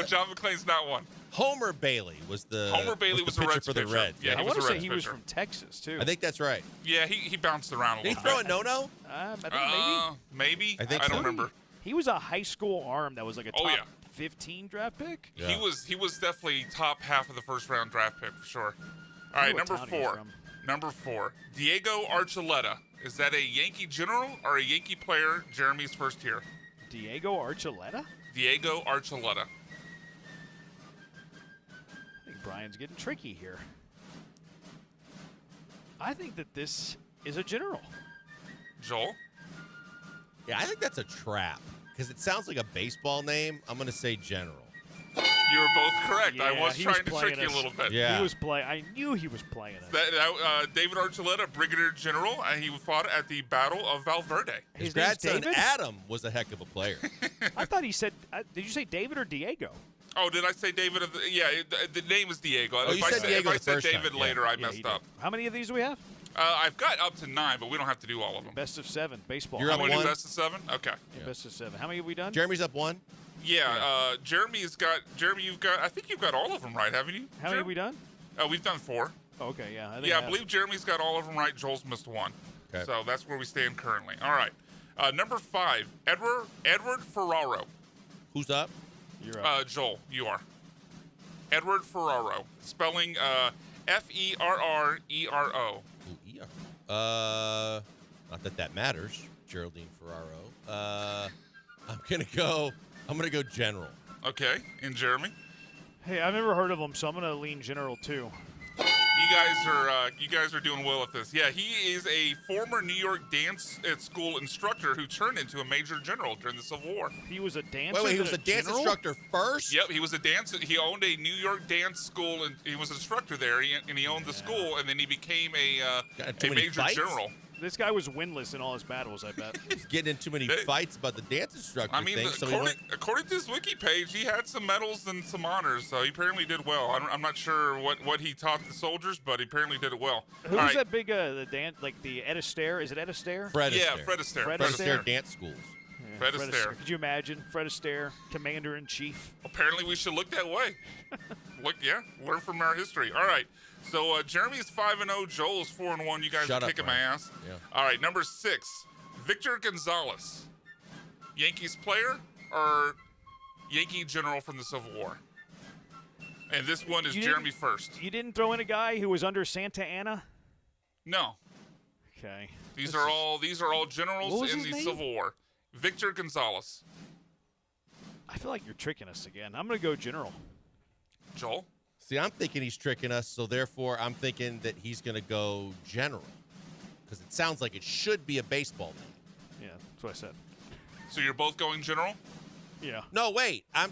John McClain's not one. Homer Bailey was the pitcher Reds for the Reds. Yeah, I want to say he pitcher. was from Texas, too. I think that's right. Yeah, he bounced around a Did he little bit. throw a no-no? I think Maybe. I think I so. don't remember. He was a high school arm that was like a top 15 draft pick. Yeah. He was definitely top half of the first round draft pick for sure. All right, number 4. Number 4, Diego Archuleta. Is that a Yankee general or a Yankee player? Jeremy's first here. Diego Archuleta? Diego Archuleta. I think Brian's getting tricky here. I think that this is a general. Joel? Yeah, I think that's a trap because it sounds like a baseball name. I'm going to say general. You were both correct. Yeah, I was trying to trick you a little bit. Yeah. He was playing. I knew he was playing us. David Archuleta, brigadier general, he fought at the Battle of Valverde. His His name's grandson David? Adam was a heck of a player. I thought he said. Did you say David or Diego? Oh, did I say David? The name is Diego. Oh, you said Diego if I the said first David time. later, I Yeah, messed you did. up. How many of these do we have? I've got up to 9, but we don't have to do all of them. Best of 7 baseball. You're I up want to do one. best of 7? Okay. Yeah, best of 7. How many have we done? Jeremy's up 1. Yeah, Jeremy, you've got, I think you've got all of them right, haven't you? How many have we done? We've done 4. Oh, okay, yeah. I believe Jeremy's got all of them right. Joel's missed 1. Okay. So that's where we stand currently. All right. Number 5, Edward Ferraro. Who's up? You're up. Joel, you are. Edward Ferraro. Spelling Ferrero. Ooh, ER. Not that matters. Geraldine Ferraro. I'm gonna go general. Okay, and Jeremy? Hey, I've never heard of him, so I'm going to lean general, too. You guys are doing well at this. Yeah, he is a former New York dance at school instructor who turned into a major general during the Civil War. He was a dancer. Wait, he was a dance general? instructor first? Yep, he was a dancer. He owned a New York dance school, and he was an instructor there. And he owned the school, and then he became a Too many major fights? general. This guy was winless in all his battles, I bet. He's getting in too many fights about the dance instructor I mean, thing. according to his wiki page, he had some medals and some honors, so he apparently did well. I'm not sure what he taught the soldiers, but he apparently did it well. Who was that big the dance, like the Ed Astaire? Is it Ed Astaire? Fred Astaire. Yeah, Fred Astaire. Fred Astaire dance schools. Yeah, Fred Astaire. Could you imagine Fred Astaire, Commander-in-Chief? Apparently, we should look that way. Learn from our history. All right. So Jeremy's 5-0, Joel's 4-1. You guys are kicking my ass. Yeah. All right, number 6, Victor Gonzalez, Yankees player or Yankee general from the Civil War. And this one is Jeremy first. You didn't throw in a guy who was under Santa Anna? No. Okay. These are all generals in the Civil War. Victor Gonzalez. I feel like you're tricking us again. I'm going to go general. Joel? See, I'm thinking he's tricking us, so therefore I'm thinking that he's going to go general. Because it sounds like it should be a baseball name. Yeah, that's what I said. So you're both going general? Yeah. No, wait. I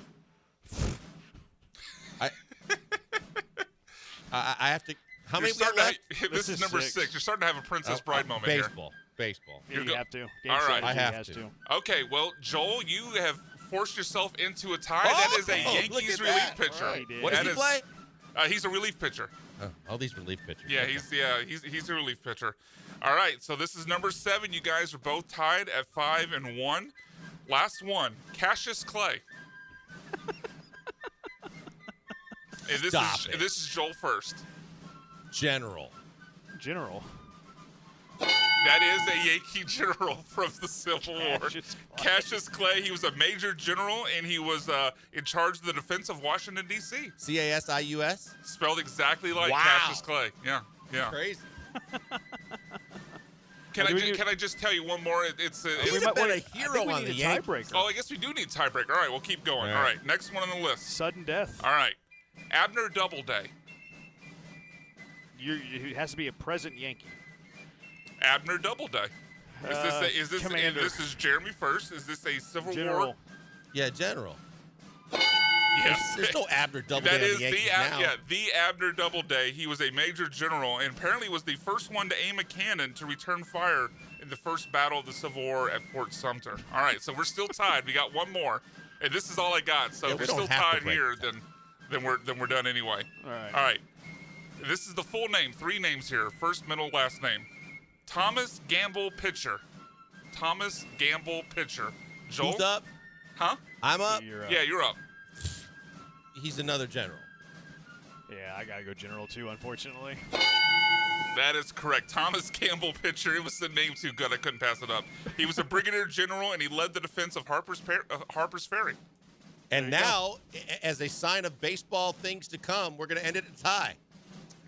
have to. How many we got left? This is number 6. You're starting to have a Princess Bride moment baseball. here. Baseball. Yeah, you have to. Game all right. I have to. Okay, well, Joel, you have forced yourself into a tie. That is a Yankees relief pitcher. Right, what does he play? He's a relief pitcher. All these relief pitchers. Yeah, he's a relief pitcher. All right, so this is number 7. You guys are both tied at 5-1. Last one, Cassius Clay. And this is Joel first. General. That is a Yankee general from the Civil War. Cassius Clay. He was a major general, and he was in charge of the defense of Washington, D.C. C-A-S-I-U-S? Spelled exactly like wow. Cassius Clay. Yeah. Crazy. Can I just tell you one more? He's been a hero on the Yankees. Oh, I guess we do need a tiebreaker. All right, we'll keep going. All right, next one on the list. Sudden death. All right, Abner Doubleday. It has to be a present Yankee. Abner Doubleday. Is this Commander. This is Jeremy first. Is this a Civil General. War? Yeah, general. Yes. There's no Abner Doubleday That is on the Yankees now. the Abner Doubleday. He was a major general and apparently was the first one to aim a cannon to return fire in the first battle of the Civil War at Fort Sumter. All right, so we're still tied. We got one more, and this is all I got. So if we're still tied here, then we're done anyway. All right. All right. This is the full name. 3 names here. First, middle, last name. Thomas Gamble pitcher. Thomas Gamble pitcher. Joel? Who's up? Huh? I'm up. Yeah, you're up. He's another general. Yeah, I gotta go general too, unfortunately. That is correct. Thomas Campbell pitcher. It was the name too good. I couldn't pass it up. He was a brigadier general, and he led the defense of Harper's Ferry. And now, as a sign of baseball things to come, we're going to end it at a tie.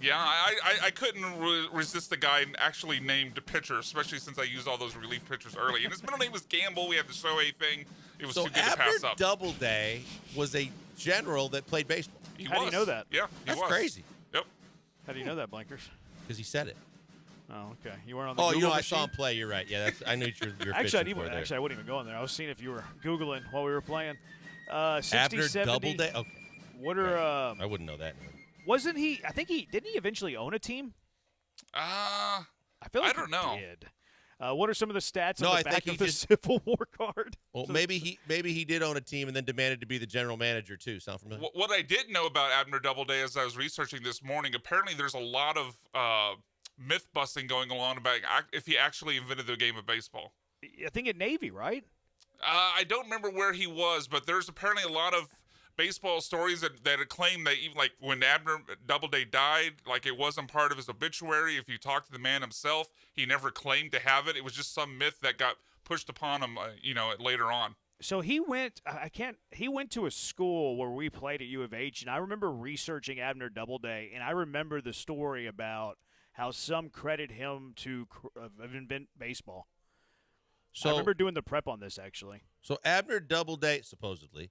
Yeah, I couldn't resist the guy actually named pitcher, especially since I used all those relief pitchers early. And his middle name was Gamble. We had the Shohei thing. It was too good to pass up. Doubleday was a general that played baseball. How do you know that? Yeah, That's crazy. Yep. How do you know that, Blankers? Because he said it. Oh, okay. You weren't on the Oh, Google you know, I machine? saw him play. You're right. Yeah, I knew you were actually, there. I wouldn't even go in there. I was seeing if you were Googling while we were playing. 60, Abner 70. Doubleday? Okay. What are I wouldn't know that. Wasn't he? I think didn't he eventually own a team? I feel like I don't know. Did. What are some of the stats No, on I the back think of he the just- Civil War card? Well, maybe he did own a team and then demanded to be the general manager too. Sound familiar? What I did know about Abner Doubleday as I was researching this morning, apparently there's a lot of myth busting going along about if he actually invented the game of baseball. I think at Navy, right? I don't remember where he was, but there's apparently a lot of baseball stories that claim that even like when Abner Doubleday died, like it wasn't part of his obituary. If you talk to the man himself, he never claimed to have it. It was just some myth that got pushed upon him, later on. So he went. He went to a school where we played at U of H, and I remember researching Abner Doubleday, and I remember the story about how some credit him to invent baseball. So I remember doing the prep on this actually. So Abner Doubleday supposedly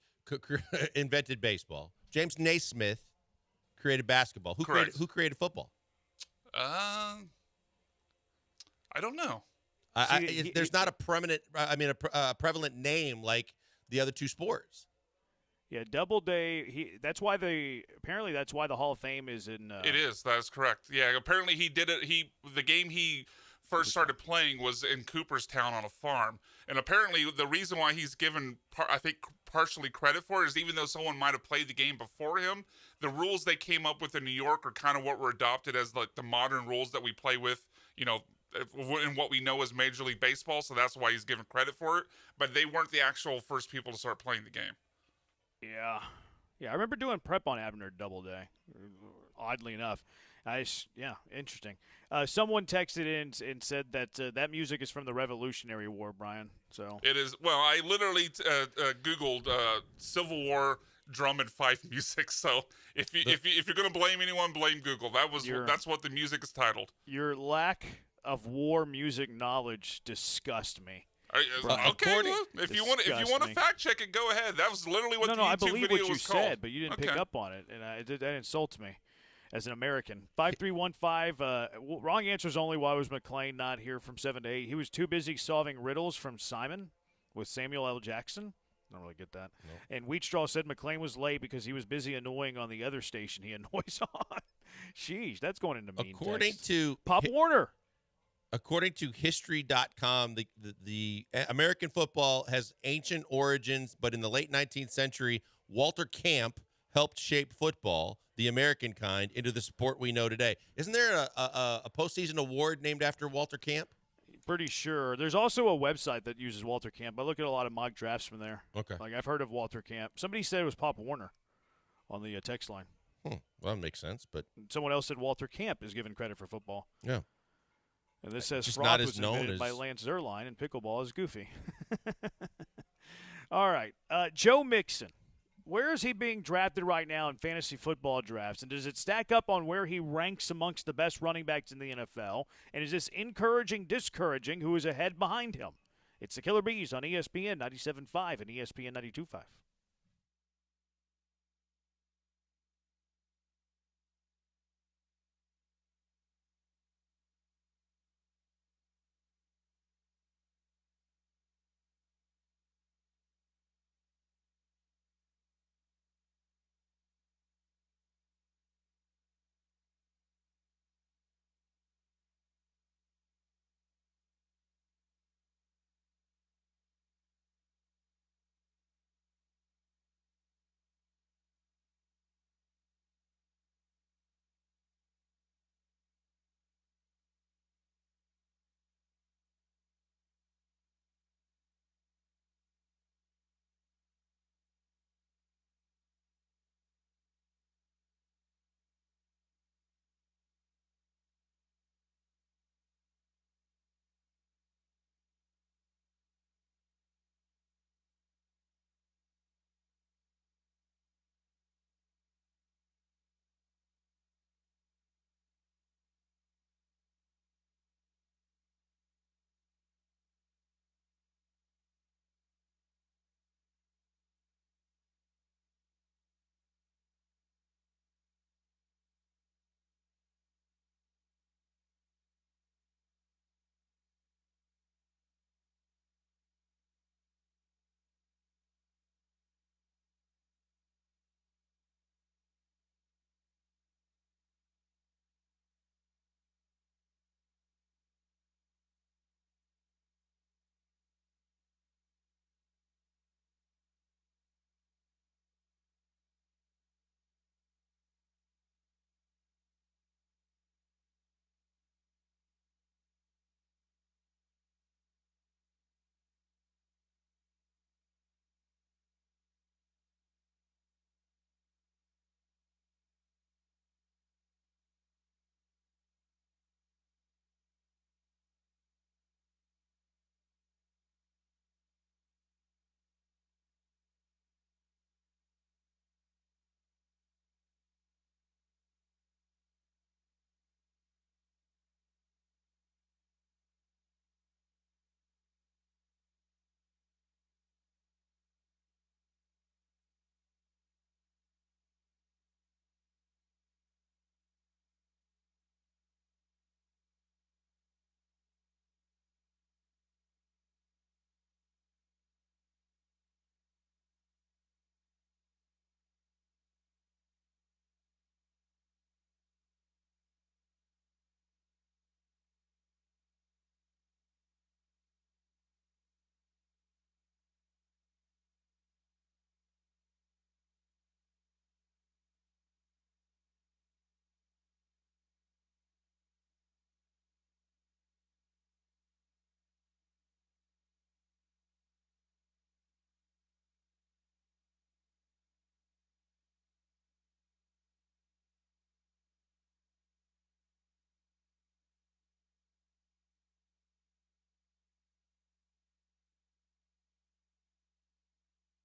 invented baseball. James Naismith created basketball. Who created football? I don't know. There's not a prevalent name like the other two sports. Yeah, Doubleday. That's why the Hall of Fame is in. It is. That is correct. Yeah, apparently he did it. The game he first started playing was in Cooperstown on a farm. And apparently the reason why he's given, I think, partially credit for it is even though someone might have played the game before him, the rules they came up with in New York are kind of what were adopted as like the modern rules that we play with, in what we know as Major League Baseball. So that's why he's given credit for it. But they weren't the actual first people to start playing the game. Yeah. Yeah, I remember doing prep on Abner Doubleday, oddly enough. Interesting. Someone texted in and said that that music is from the Revolutionary War, Brian. So it is. Well, I literally Googled Civil War drum and fife music. So if you're gonna blame anyone, blame Google. That's what the music is titled. Your lack of war music knowledge disgusts me. Okay, well, if you want to fact check it, go ahead. That was literally what the YouTube I believe video what you was said, called. but you didn't pick up on it, and that insults me as an American. 5315. Wrong answer is only why was McClain not here from 7 to 8. He was too busy solving riddles from Simon with Samuel L. Jackson. I don't really get that. Nope. And Wheatstraw said McClain was late because he was busy annoying on the other station he annoys on. Sheesh, that's going into mean According text. to Pop Warner. According to History.com, the American football has ancient origins, but in the late 19th century, Walter Camp helped shape football, the American kind, into the sport we know today. Isn't there a postseason award named after Walter Camp? Pretty sure. There's also a website that uses Walter Camp. I look at a lot of mock drafts from there. Okay. Like, I've heard of Walter Camp. Somebody said it was Pop Warner on the text line. Well, that makes sense. But someone else said Walter Camp is given credit for football. Yeah. And this says just Frog not was as known invented as by Lance Zierlein, and pickleball is goofy. All right. Joe Mixon. Where is he being drafted right now in fantasy football drafts? And does it stack up on where he ranks amongst the best running backs in the NFL? And is this encouraging, discouraging who is ahead behind him? It's the Killer Bees on ESPN 97.5 and ESPN 92.5.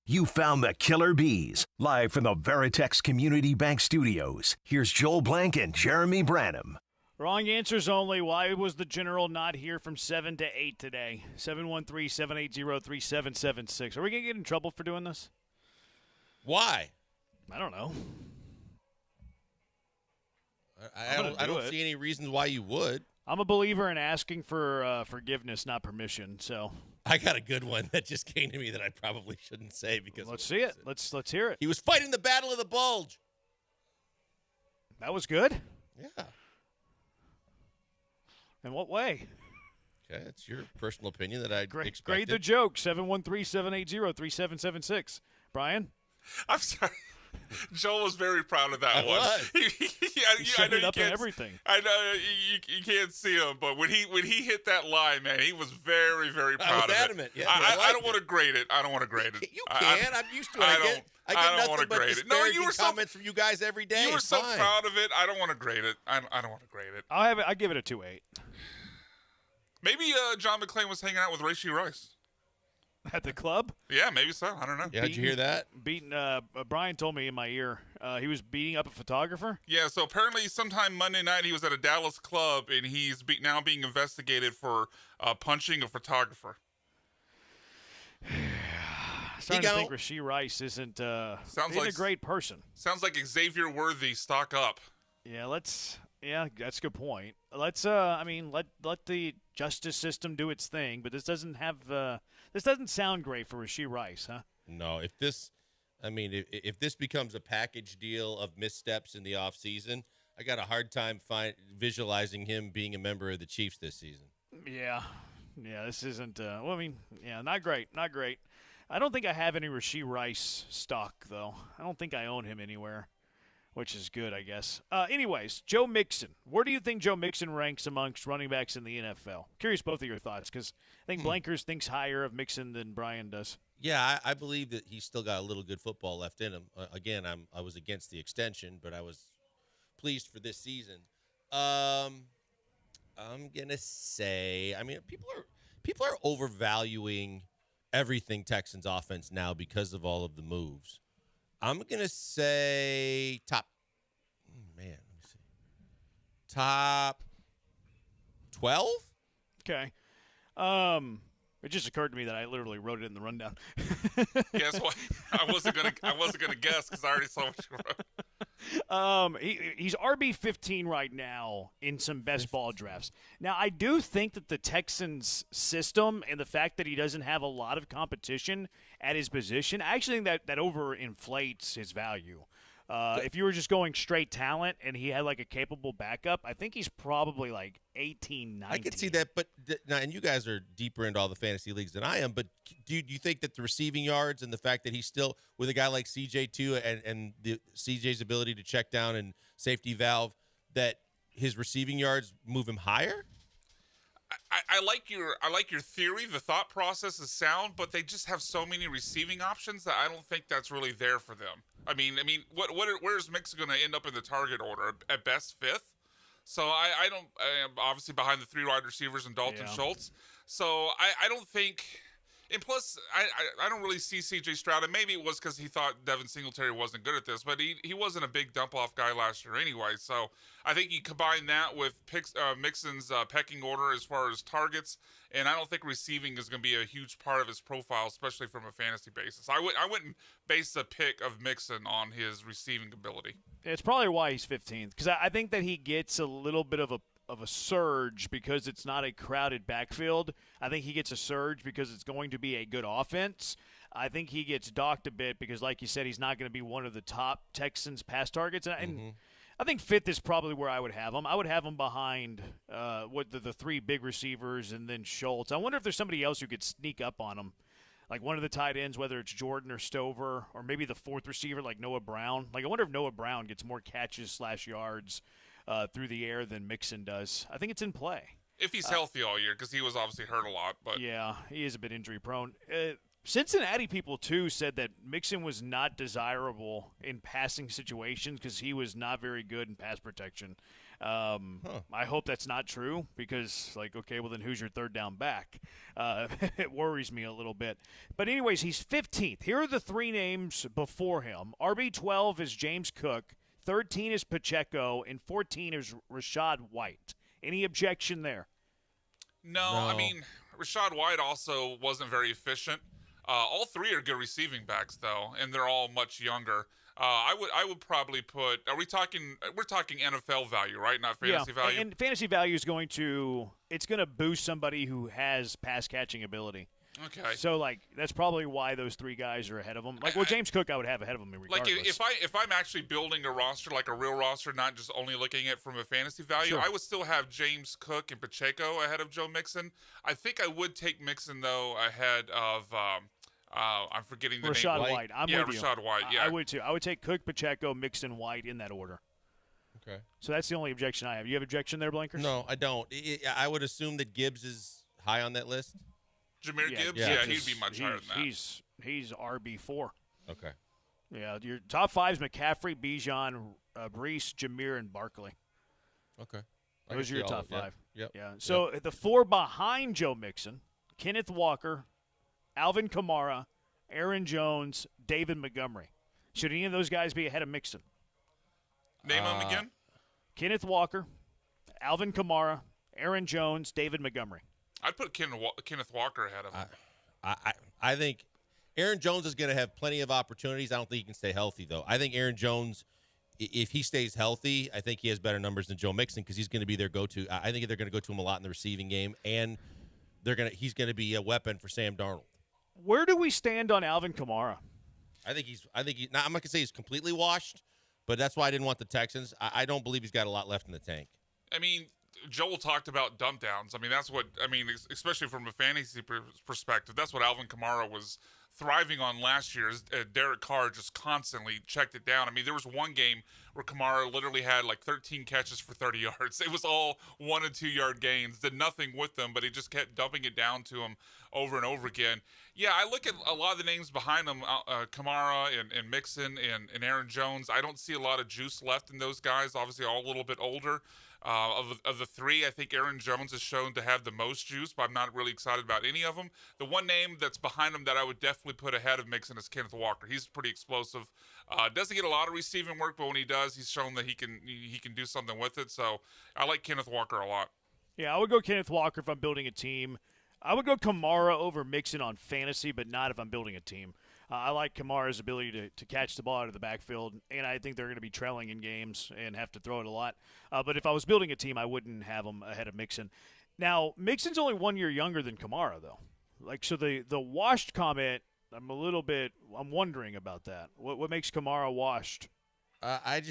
You found the Killer Bees. Live from the Veritex Community Bank Studios, here's Joel Blank and Jeremy Branham. Wrong answers only. Why was the general not here from 7 to 8 today? 713-780-3776. Are we going to get in trouble for doing this? Why? I don't know. I don't see any reasons why you would. I'm a believer in asking for forgiveness, not permission. So I got a good one that just came to me that I probably shouldn't say because let's see it. Let's hear it. He was fighting the Battle of the Bulge. That was good. Yeah. In what way? Okay, it's your personal opinion that I expected. Grade the joke. 713-780-3776. Brian? I'm sorry. Joel was very proud of that I one. was. I know you up in can't. everything. I know you can't see him, but when he hit that line, man, he was very, very proud of adamant. it. Yeah, I don't want to grade it. I don't want to grade it. You can. I'm used to it. I get don't nothing wanna but grade it. disparaging No, you were comments from you guys every day. You were It's so fine. proud of it. I don't want to grade it. I don't want to grade it. I give it a 2.8. Maybe John McClane was hanging out with Rashee Rice. At the club? Yeah, maybe so. I don't know. Yeah, did you hear that? Brian told me in my ear he was beating up a photographer. Yeah, so apparently sometime Monday night he was at a Dallas club and he's now being investigated for punching a photographer. Starting to think Rashee Rice isn't a great person. Sounds like Xavier Worthy stock up. Yeah, that's a good point. Let's let the justice system do its thing, but this doesn't sound great for Rashee Rice, huh? No, if this becomes a package deal of missteps in the offseason, I got a hard time visualizing him being a member of the Chiefs this season. Yeah, this isn't not great. I don't think I have any Rashee Rice stock, though. I don't think I own him anywhere, which is good, I guess. Anyways, Joe Mixon. Where do you think Joe Mixon ranks amongst running backs in the NFL? Curious both of your thoughts, because I think Blankers thinks higher of Mixon than Brian does. Yeah, I believe that he's still got a little good football left in him. Again, I was against the extension, but I was pleased for this season. I'm gonna say, people are overvaluing everything Texans offense now because of all of the moves. I'm going to say top 12? Okay. It just occurred to me that I literally wrote it in the rundown. Guess what? I wasn't gonna guess because I already saw what you wrote. He's RB15 right now in some best ball drafts. Now, I do think that the Texans' system and the fact that he doesn't have a lot of competition at his position, I actually think that overinflates his value. If you were just going straight talent and he had like a capable backup, I think he's probably like 18, 19. I could see that, but and you guys are deeper into all the fantasy leagues than I am, but do you think that the receiving yards and the fact that he's still with a guy like CJ too and the CJ's ability to check down and safety valve, that his receiving yards move him higher? I like your theory. The thought process is sound, but they just have so many receiving options that I don't think that's really there for them. I mean, where's Mixon going to end up in the target order? At best, fifth. So I don't. Obviously behind the three wide receivers and Dalton Schultz. So I don't think. And plus, I don't really see C.J. Stroud, and maybe it was because he thought Devin Singletary wasn't good at this, but he wasn't a big dump-off guy last year anyway. So I think you combine that with Mixon's pecking order as far as targets, and I don't think receiving is going to be a huge part of his profile, especially from a fantasy basis. I wouldn't base the pick of Mixon on his receiving ability. It's probably why he's 15th, because I think that he gets a little bit of a surge because it's not a crowded backfield. I think he gets a surge because it's going to be a good offense. I think he gets docked a bit because, like you said, he's not going to be one of the top Texans pass targets. And I think fifth is probably where I would have him. I would have him behind the three big receivers and then Schultz. I wonder if there's somebody else who could sneak up on him, like one of the tight ends, whether it's Jordan or Stover, or maybe the fourth receiver like Noah Brown. Like I wonder if Noah Brown gets more catches / yards through the air than Mixon does. I think it's in play. If he's healthy all year, because he was obviously hurt a lot. But yeah, he is a bit injury prone. Cincinnati people, too, said that Mixon was not desirable in passing situations because he was not very good in pass protection. I hope that's not true because, okay, well, then who's your third down back? It worries me a little bit. But anyways, he's 15th. Here are the three names before him. RB12 is James Cook, 13 is Pacheco, and 14 is Rashad White. Any objection there? No. I mean, Rashad White also wasn't very efficient. All three are good receiving backs, though, and they're all much younger. I would probably put. We're talking NFL value, right? Not fantasy value. And fantasy value is going to boost somebody who has pass catching ability. Okay. So that's probably why those three guys are ahead of him. James Cook I would have ahead of him regardless. If I'm actually building a roster, like a real roster, not just only looking at it from a fantasy value, Sure. I would still have James Cook and Pacheco ahead of Joe Mixon. I think I would take Mixon though ahead of. I'm forgetting the Rashad name. White. I'm yeah, with you. Rashad White. Yeah, I would too. I would take Cook, Pacheco, Mixon, White in that order. Okay. So that's the only objection I have. You have objection there, Blankers? No, I don't. I would assume that Gibbs is high on that list. Jahmyr Gibbs? Yeah, he'd be much higher than that. He's RB4. Okay. Yeah, your top five is McCaffrey, Bijan, Brees, Jahmyr, and Barkley. Okay. Those are your top five. Yep. Yeah. So the four behind Joe Mixon, Kenneth Walker, Alvin Kamara, Aaron Jones, David Montgomery. Should any of those guys be ahead of Mixon? Name them again? Kenneth Walker, Alvin Kamara, Aaron Jones, David Montgomery. I'd put Kenneth Walker ahead of him. I think Aaron Jones is going to have plenty of opportunities. I don't think he can stay healthy, though. I think Aaron Jones, if he stays healthy, I think he has better numbers than Joe Mixon because he's going to be their go-to. I think they're going to go to him a lot in the receiving game, and he's going to be a weapon for Sam Darnold. Where do we stand on Alvin Kamara? I'm not going to say he's completely washed, but that's why I didn't want the Texans. I don't believe he's got a lot left in the tank. I mean, Joel talked about dump downs. Especially from a fantasy perspective, that's what Alvin Kamara was thriving on last year. Derek Carr just constantly checked it down. I mean, there was one game where Kamara literally had 13 catches for 30 yards. It was all 1 and 2 yard gains. Did nothing with them, but he just kept dumping it down to him over and over again. Yeah, I look at a lot of the names behind them, Kamara and Mixon and Aaron Jones. I don't see a lot of juice left in those guys. Obviously, all a little bit older. Of the three, I think Aaron Jones is shown to have the most juice, but I'm not really excited about any of them. The one name that's behind him that I would definitely put ahead of Mixon is Kenneth Walker. He's pretty explosive. Doesn't get a lot of receiving work, but when he does, he's shown that he can do something with it. So I like Kenneth Walker a lot. Yeah, I would go Kenneth Walker if I'm building a team. I would go Kamara over Mixon on fantasy, but not if I'm building a team. I like Kamara's ability to catch the ball out of the backfield, and I think they're going to be trailing in games and have to throw it a lot. But if I was building a team, I wouldn't have him ahead of Mixon. Now, Mixon's only 1 year younger than Kamara, though. So the washed comment, I'm wondering about that. What makes Kamara washed? I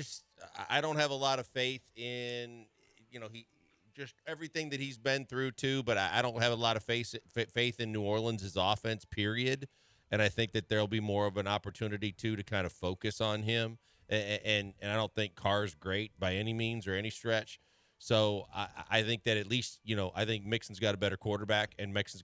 don't have a lot of faith in, he just everything that he's been through too, but I don't have a lot of faith in New Orleans' offense, period. And I think that there'll be more of an opportunity, too, to kind of focus on him. And I don't think Carr's great by any means or any stretch. So I think that at least, I think Mixon's got a better quarterback, and Mixon's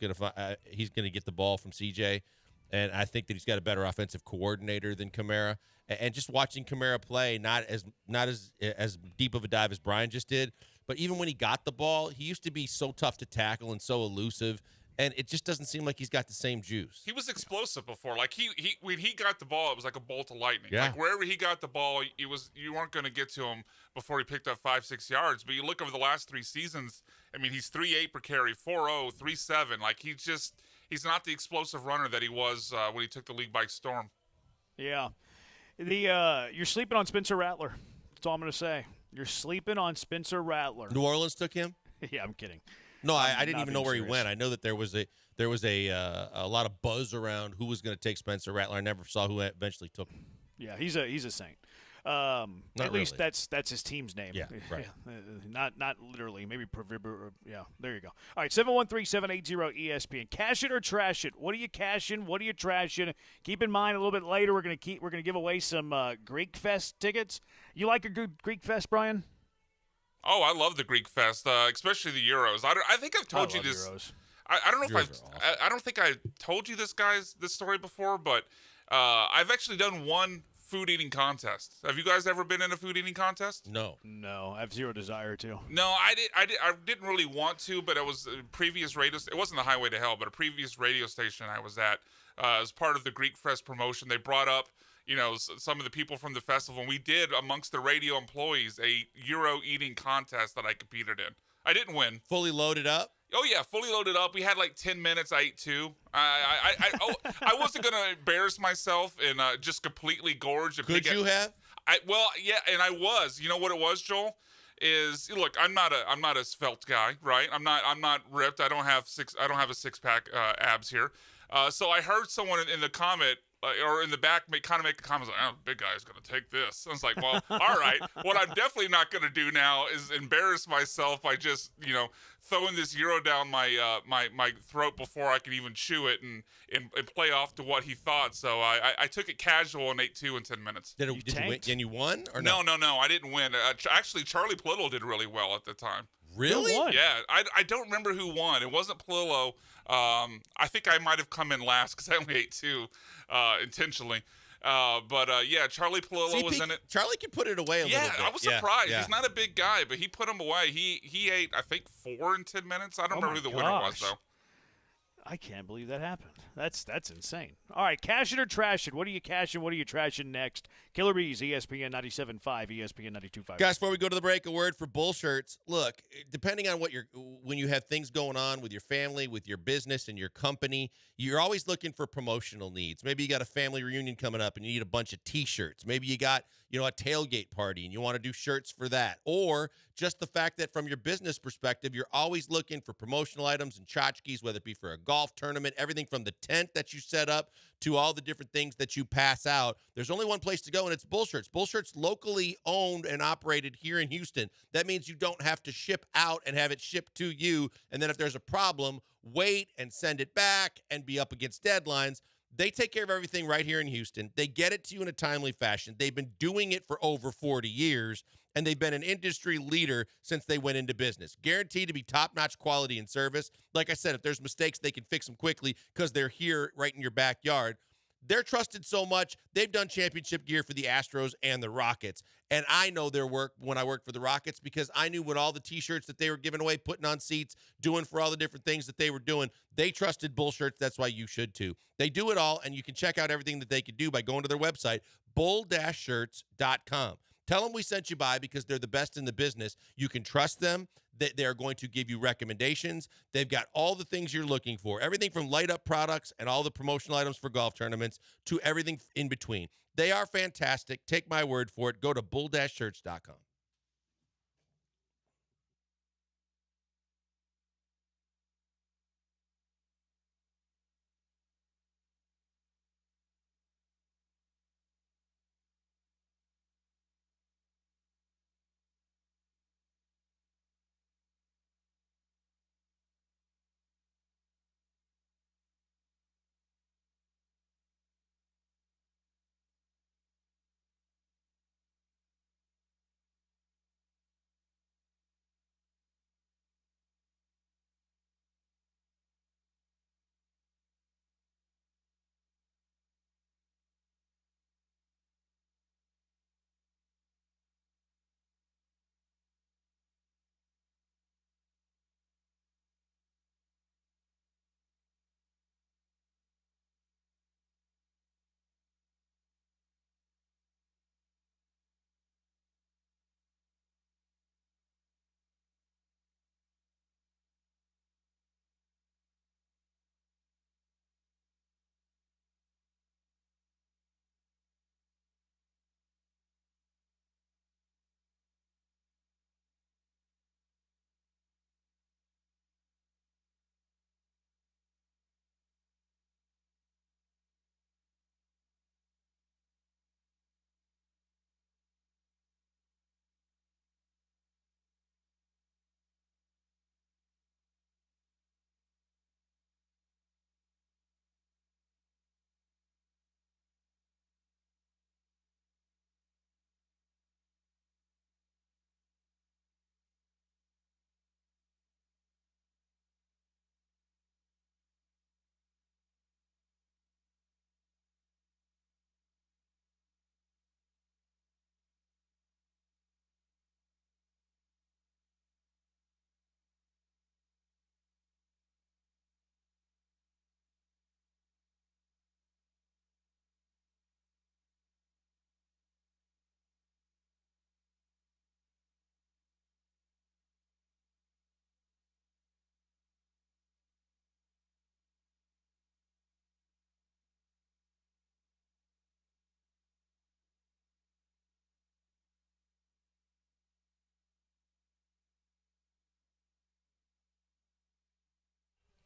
he's going to get the ball from CJ. And I think that he's got a better offensive coordinator than Kamara. And just watching Kamara play, not as deep of a dive as Brian just did, but even when he got the ball, he used to be so tough to tackle and so elusive. And it just doesn't seem like he's got the same juice. He was explosive before. He when he got the ball, it was like a bolt of lightning. Yeah. Wherever he got the ball, you weren't going to get to him before he picked up 5-6 yards. But you look over the last 3 seasons, I mean, he's 3.8 per carry, 4.0, 3.7. He's not the explosive runner that he was when he took the league by storm. Yeah. You're sleeping on Spencer Rattler. That's all I'm going to say. You're sleeping on Spencer Rattler. New Orleans took him? Yeah, I'm kidding. No, I didn't even know where serious. he went. I know that there was a lot of buzz around who was going to take Spencer Rattler. I never saw who eventually took him. Yeah, he's a Saint. At least that's his team's name. Yeah, right. Not literally. Maybe yeah. There you go. All right, 713-780-ESPN. Cash it or trash it. What are you cashing? What are you trashing? Keep in mind a little bit later we're gonna give away some Greek Fest tickets. You like a good Greek Fest, Brian? Oh, I love the Greek Fest, especially the Euros. I think I've told you this. Euros. I don't know Yours if are awesome. I don't think I told you this story before, but I've actually done one food eating contest. Have you guys ever been in a food eating contest? No. No, I have zero desire to. No, I didn't really want to, but it was a previous radio. It wasn't the Highway to Hell, but a previous radio station I was at as part of the Greek Fest promotion. They brought up, some of the people from the festival, and we did amongst the radio employees a Euro eating contest that I competed in. I didn't win. Fully loaded up? Oh yeah, fully loaded up. We had like 10 minutes. I ate two. I wasn't gonna embarrass myself and just completely gorge. And Could you have? Yeah, and I was. You know what it was, Joel? Is look, I'm not a svelte guy, right? I'm not ripped. I don't have a six pack abs here. So I heard someone in the comment. Or in the back, make the comments like, "Oh, big guy's gonna take this." I was like, "Well, all right. What I'm definitely not gonna do now is embarrass myself by just, throwing this Euro down my my throat before I can even chew it and play off to what he thought." So I took it casual and ate two in 10 minutes. Did you win? And you won or no? No, I didn't win. Actually, Charlie Polillo did really well at the time. Really? Who won? Yeah, I don't remember who won. It wasn't Polillo. I think I might have come in last because I only ate two intentionally. But Charlie Polillo was in it. Charlie can put it away a little bit. Yeah, I was surprised. Yeah. He's not a big guy, but he put him away. He ate, I think, 4 in 10 minutes. I don't remember who the winner was, though. I can't believe that happened. That's insane. All right, cash it or trash it. What are you cashing? What are you trashing next? Killer Bees, ESPN 97.5, ESPN 92.5. Guys, before we go to the break, a word for bull shirts. Look, depending on when you have things going on with your family, with your business and your company, you're always looking for promotional needs. Maybe you got a family reunion coming up and you need a bunch of T-shirts. Maybe you got, a tailgate party and you want to do shirts for that. Or just the fact that from your business perspective, you're always looking for promotional items and tchotchkes, whether it be for a golf tournament, everything from the tent that you set up to all the different things that you pass out. There's only one place to go, and it's Bull Shirts. Bull Shirts locally owned and operated here in Houston. That means you don't have to ship out and have it shipped to you. And then if there's a problem, wait and send it back and be up against deadlines. They take care of everything right here in Houston. They get it to you in a timely fashion. They've been doing it for over 40 years, and they've been an industry leader since they went into business. Guaranteed to be top-notch quality and service. Like I said, if there's mistakes, they can fix them quickly because they're here right in your backyard. They're trusted so much, they've done championship gear for the Astros and the Rockets. And I know their work when I worked for the Rockets because I knew what all the T-shirts that they were giving away, putting on seats, doing for all the different things that they were doing. They trusted Bull Shirts. That's why you should too. They do it all, and you can check out everything that they can do by going to their website, bull-shirts.com. Tell them we sent you by because they're the best in the business. You can trust them. They're going to give you recommendations. They've got all the things you're looking for, everything from light-up products and all the promotional items for golf tournaments to everything in between. They are fantastic. Take my word for it. Go to bull-shirts.com.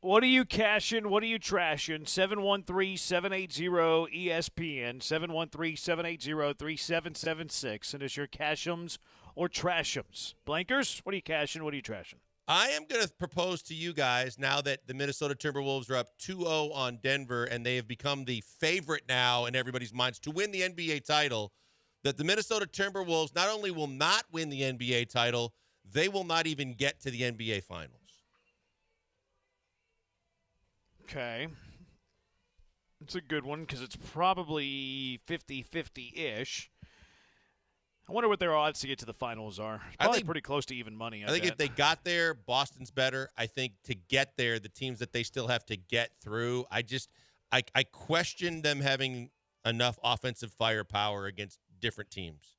What are you cashing? What are you trashing? 713-780-ESPN, 713-780-3776. And it's your cash'ems or trash'ems. Blankers, what are you cashing? What are you trashing? I am going to propose to you guys, now that the Minnesota Timberwolves are up 2-0 on Denver and they have become the favorite now in everybody's minds to win the NBA title, that the Minnesota Timberwolves not only will not win the NBA title, they will not even get to the NBA Finals. Okay. It's a good one because it's probably 50-50-ish. I wonder what their odds to get to the finals are. Probably pretty close to even money. I think if they got there, Boston's better. I think to get there, the teams that they still have to get through, I question them having enough offensive firepower against different teams.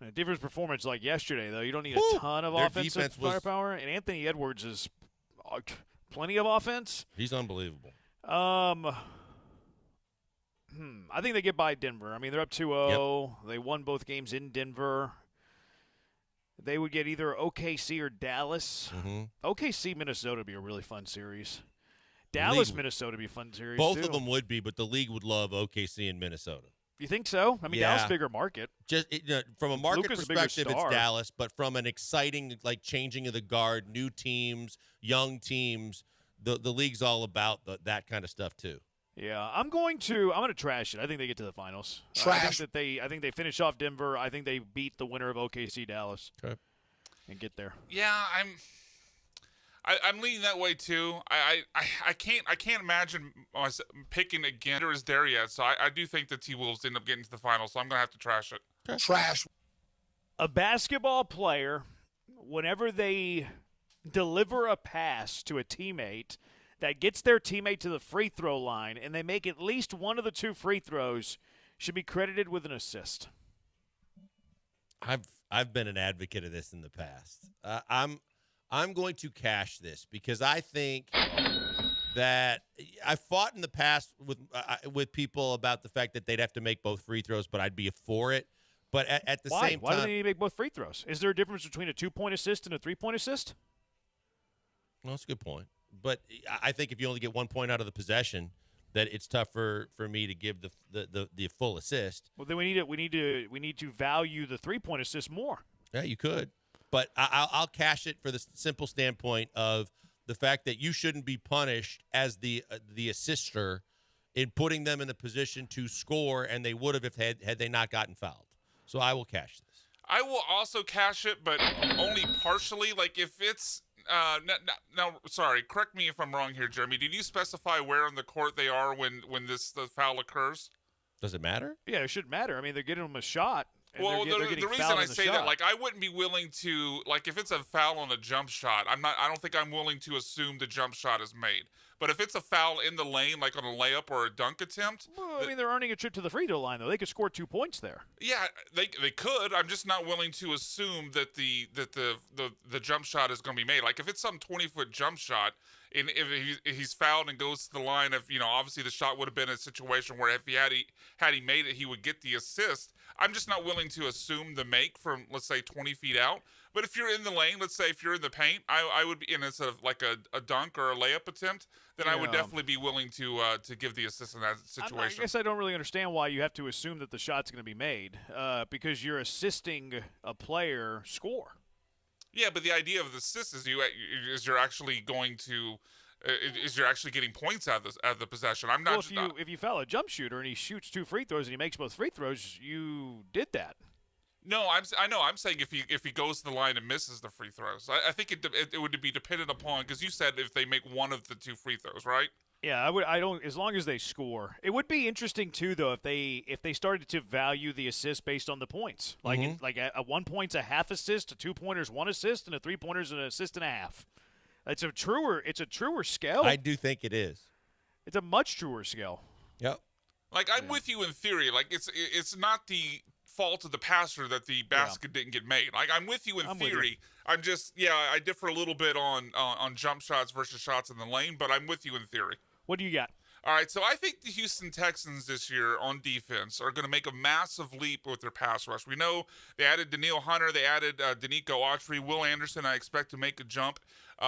A different performance like yesterday, though. You don't need a ton of offensive firepower. And Anthony Edwards is plenty of offense. He's unbelievable. I think they get by Denver. I mean, they're up 2-0. Yep. They won both games in Denver. They would get either OKC or Dallas. Mm-hmm. OKC, Minnesota would be a really fun series. Dallas, Minnesota would be a fun series, Both too. of them would be, but the league would love OKC and Minnesota. You think so? I mean, Dallas, bigger market. Just from a market Luka's perspective, a it's Dallas, but from an exciting, changing of the guard, new teams, young teams, the league's all about that kind of stuff, too. Yeah, I'm going to trash it. I think they get to the finals. Trash. I think they finish off Denver. I think they beat the winner of OKC Dallas. Okay. And get there. Yeah, I'm leaning that way too. I can't imagine picking again or is there yet. So I do think the T-Wolves end up getting to the finals. So I'm gonna have to trash it. Okay. Trash. A basketball player, whenever they deliver a pass to a teammate that gets their teammate to the free throw line and they make at least one of the two free throws, should be credited with an assist. I've been an advocate of this in the past. I'm going to cash this because I think that I fought in the past with people about the fact that they'd have to make both free throws, but I'd be for it. But at the same time, why do they need to make both free throws? Is there a difference between a 2-point assist and a 3-point assist? Well, that's a good point. But I think if you only get 1 point out of the possession, that it's tough for me to give the full assist. Well, then we need to value the 3-point assist more. Yeah, you could, but I'll cash it for the simple standpoint of the fact that you shouldn't be punished as the assister in putting them in the position to score, and they would have had they not gotten fouled. So I will cash this. I will also cash it, but only partially. Like if it's now, sorry, correct me if I'm wrong here, Jeremy. Did you specify where on the court they are when the foul occurs? Does it matter? Yeah, it shouldn't matter. I mean, they're getting them a shot. Well, the reason I say that, I wouldn't be willing to, if it's a foul on a jump shot, I don't think I'm willing to assume the jump shot is made. But if it's a foul in the lane, like on a layup or a dunk attempt, well, I mean, they're earning a trip to the free throw line, though. They could score 2 points there. Yeah, they could. I'm just not willing to assume that the jump shot is going to be made. Like if it's some 20-foot jump shot, and if he's fouled and goes to the line, obviously the shot would have been a situation where if he had he made it, he would get the assist. I'm just not willing to assume the make from, let's say, 20 feet out. But if you're in the lane, let's say if you're in the paint, I would be in a sort of like a dunk or a layup attempt, then I would definitely be willing to give the assist in that situation. I guess I don't really understand why you have to assume that the shot's going to be made because you're assisting a player score. Yeah, but the idea of the assist is you're actually going to you're actually getting points out of the possession. I'm not. Well, if you foul a jump shooter and he shoots 2 free throws and he makes both free throws, you did that. No, I know. I'm saying if he goes to the line and misses the free throws, I think it would be dependent upon, because you said if they make one of the 2 free throws, right? Yeah, I don't. As long as they score, it would be interesting too, though, if they started to value the assist based on the points. Like a 1 point's a half assist, a 2-pointer's 1 assist, and a 3-pointer's an assist and a half. It's a truer scale. I do think it is. It's a much truer scale. Yep. I'm with you in theory. It's not the fault of the passer that the basket didn't get made. I'm with you in theory. I'm just I differ a little bit on jump shots versus shots in the lane, but I'm with you in theory. What do you got? All right, so I think the Houston Texans this year on defense are going to make a massive leap with their pass rush. We know they added Danielle Hunter, they added Danico Autry, Will Anderson. I expect to make a jump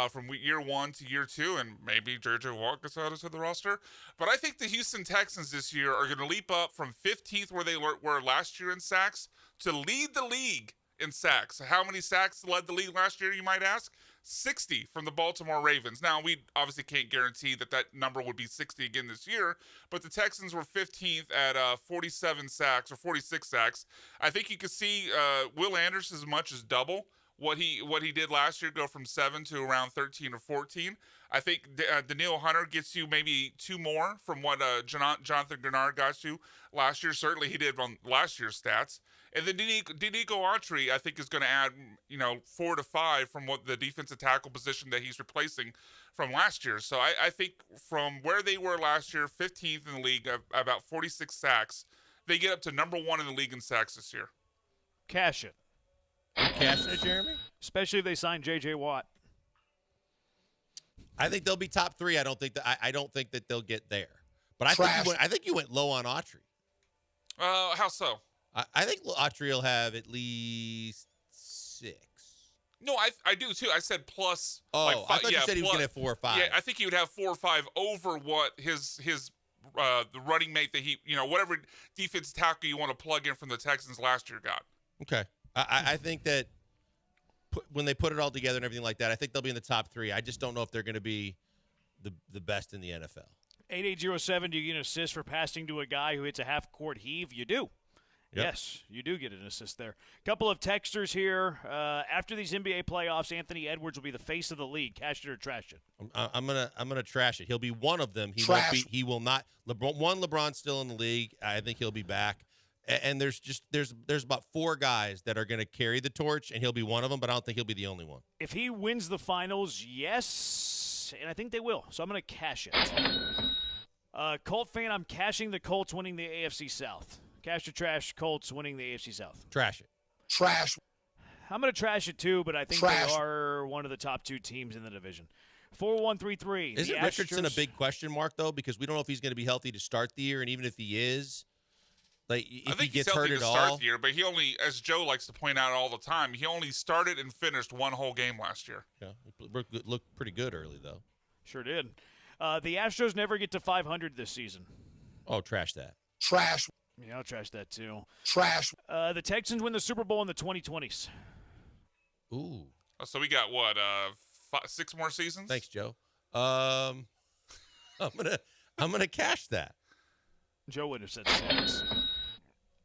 from year 1 to year 2, and maybe J.J. Watt gets added to the roster. But I think the Houston Texans this year are going to leap up from 15th, where they were last year in sacks, to lead the league in sacks. How many sacks led the league last year, you might ask? 60 from the Baltimore Ravens. Now, we obviously can't guarantee that number would be 60 again this year, but the Texans were 15th at 47 sacks or 46 sacks. I think you could see Will Anderson as much as double what he did last year, go from 7 to around 13 or 14. I think Danielle Hunter gets you maybe 2 more from what Jonathan Grenard got you last year. Certainly he did on last year's stats. And then Danico Autry, I think, is going to add, 4 to 5 from what the defensive tackle position that he's replacing from last year. So I think from where they were last year, 15th in the league, about 46 sacks, they get up to number 1 in the league in sacks this year. Cash it. You cashing it, Jeremy? Especially if they sign J.J. Watt. I think they'll be top 3. I don't think that they'll get there. But I think you went low on Autry. How so? I think Autry will have at least 6. No, I do too. I said plus. Oh, like I thought you said he was going to have 4 or 5. Yeah, I think he would have 4 or 5 over what his the running mate that he, whatever defensive tackle you want to plug in from the Texans last year got. Okay. I think that when they put it all together and everything like that, I think they'll be in the top 3. I just don't know if they're going to be the best in the NFL. 8807, do you get an assist for passing to a guy who hits a half-court heave? You do. Yep. Yes, you do get an assist there. Couple of texters here. After these NBA playoffs, Anthony Edwards will be the face of the league. Cash it or trash it? I'm gonna trash it. He'll be one of them. He will not. LeBron's still in the league. I think he'll be back. And there's about 4 guys that are going to carry the torch, and he'll be one of them. But I don't think he'll be the only one. If he wins the finals, yes, and I think they will. So I'm going to cash it. Colt fan, I'm cashing the Colts winning the AFC South. Cash or trash, Colts winning the AFC South. Trash it. Trash. I'm going to trash it too, but I think they are one of the top 2 teams in the division. 4133. Isn't Richardson a big question mark, though? Because we don't know if he's going to be healthy to start the year, and even if he is, like, if he gets hurt at all. Start the year, but he only, as Joe likes to point out all the time, he only started and finished 1 whole game last year. Yeah, looked pretty good early, though. Sure did. The Astros never get to 500 this season. Oh, trash that. Trash. Yeah, I'll trash that too. Trash. The Texans win the Super Bowl in the 2020s. Ooh. So we got what? 6 more seasons? Thanks, Joe. I'm gonna cash that. Joe would have said 6.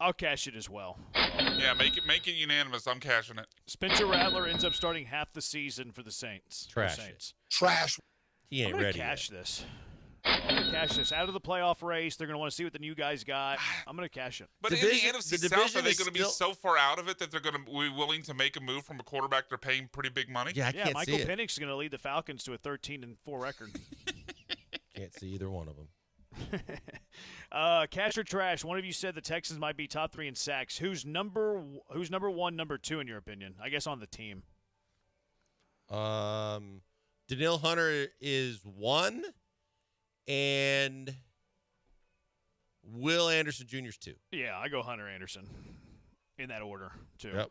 I'll cash it as well. Yeah, make it unanimous. I'm cashing it. Spencer Rattler ends up starting half the season for the Saints. Trash. Trash. He ain't ready. Cash this. I'm going to cash this. Out of the playoff race, they're going to want to see what the new guys got. I'm going to cash it. But in the NFC South, are they going to be so far out of it that they're going to be willing to make a move from a quarterback they're paying pretty big money? Yeah, I can't Michael see it. Penix is going to lead the Falcons to a 13-4 record. Can't see either one of them. Cash or trash? One of you said the Texans might be top 3 in sacks. Who's number 1, number 2 in your opinion? I guess on the team. Danielle Hunter is 1, and Will Anderson Jr. is 2. Yeah, I go Hunter Anderson in that order too. Yep.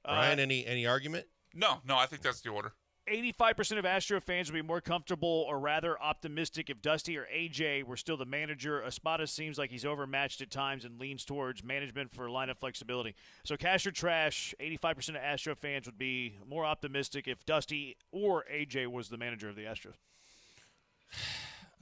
Ryan, any argument? No, I think that's the order. 85% of Astro fans would be more comfortable or rather optimistic if Dusty or AJ were still the manager. Espada seems like he's overmatched at times and leans towards management for lineup flexibility. So cash or trash, 85% of Astro fans would be more optimistic if Dusty or AJ was the manager of the Astros.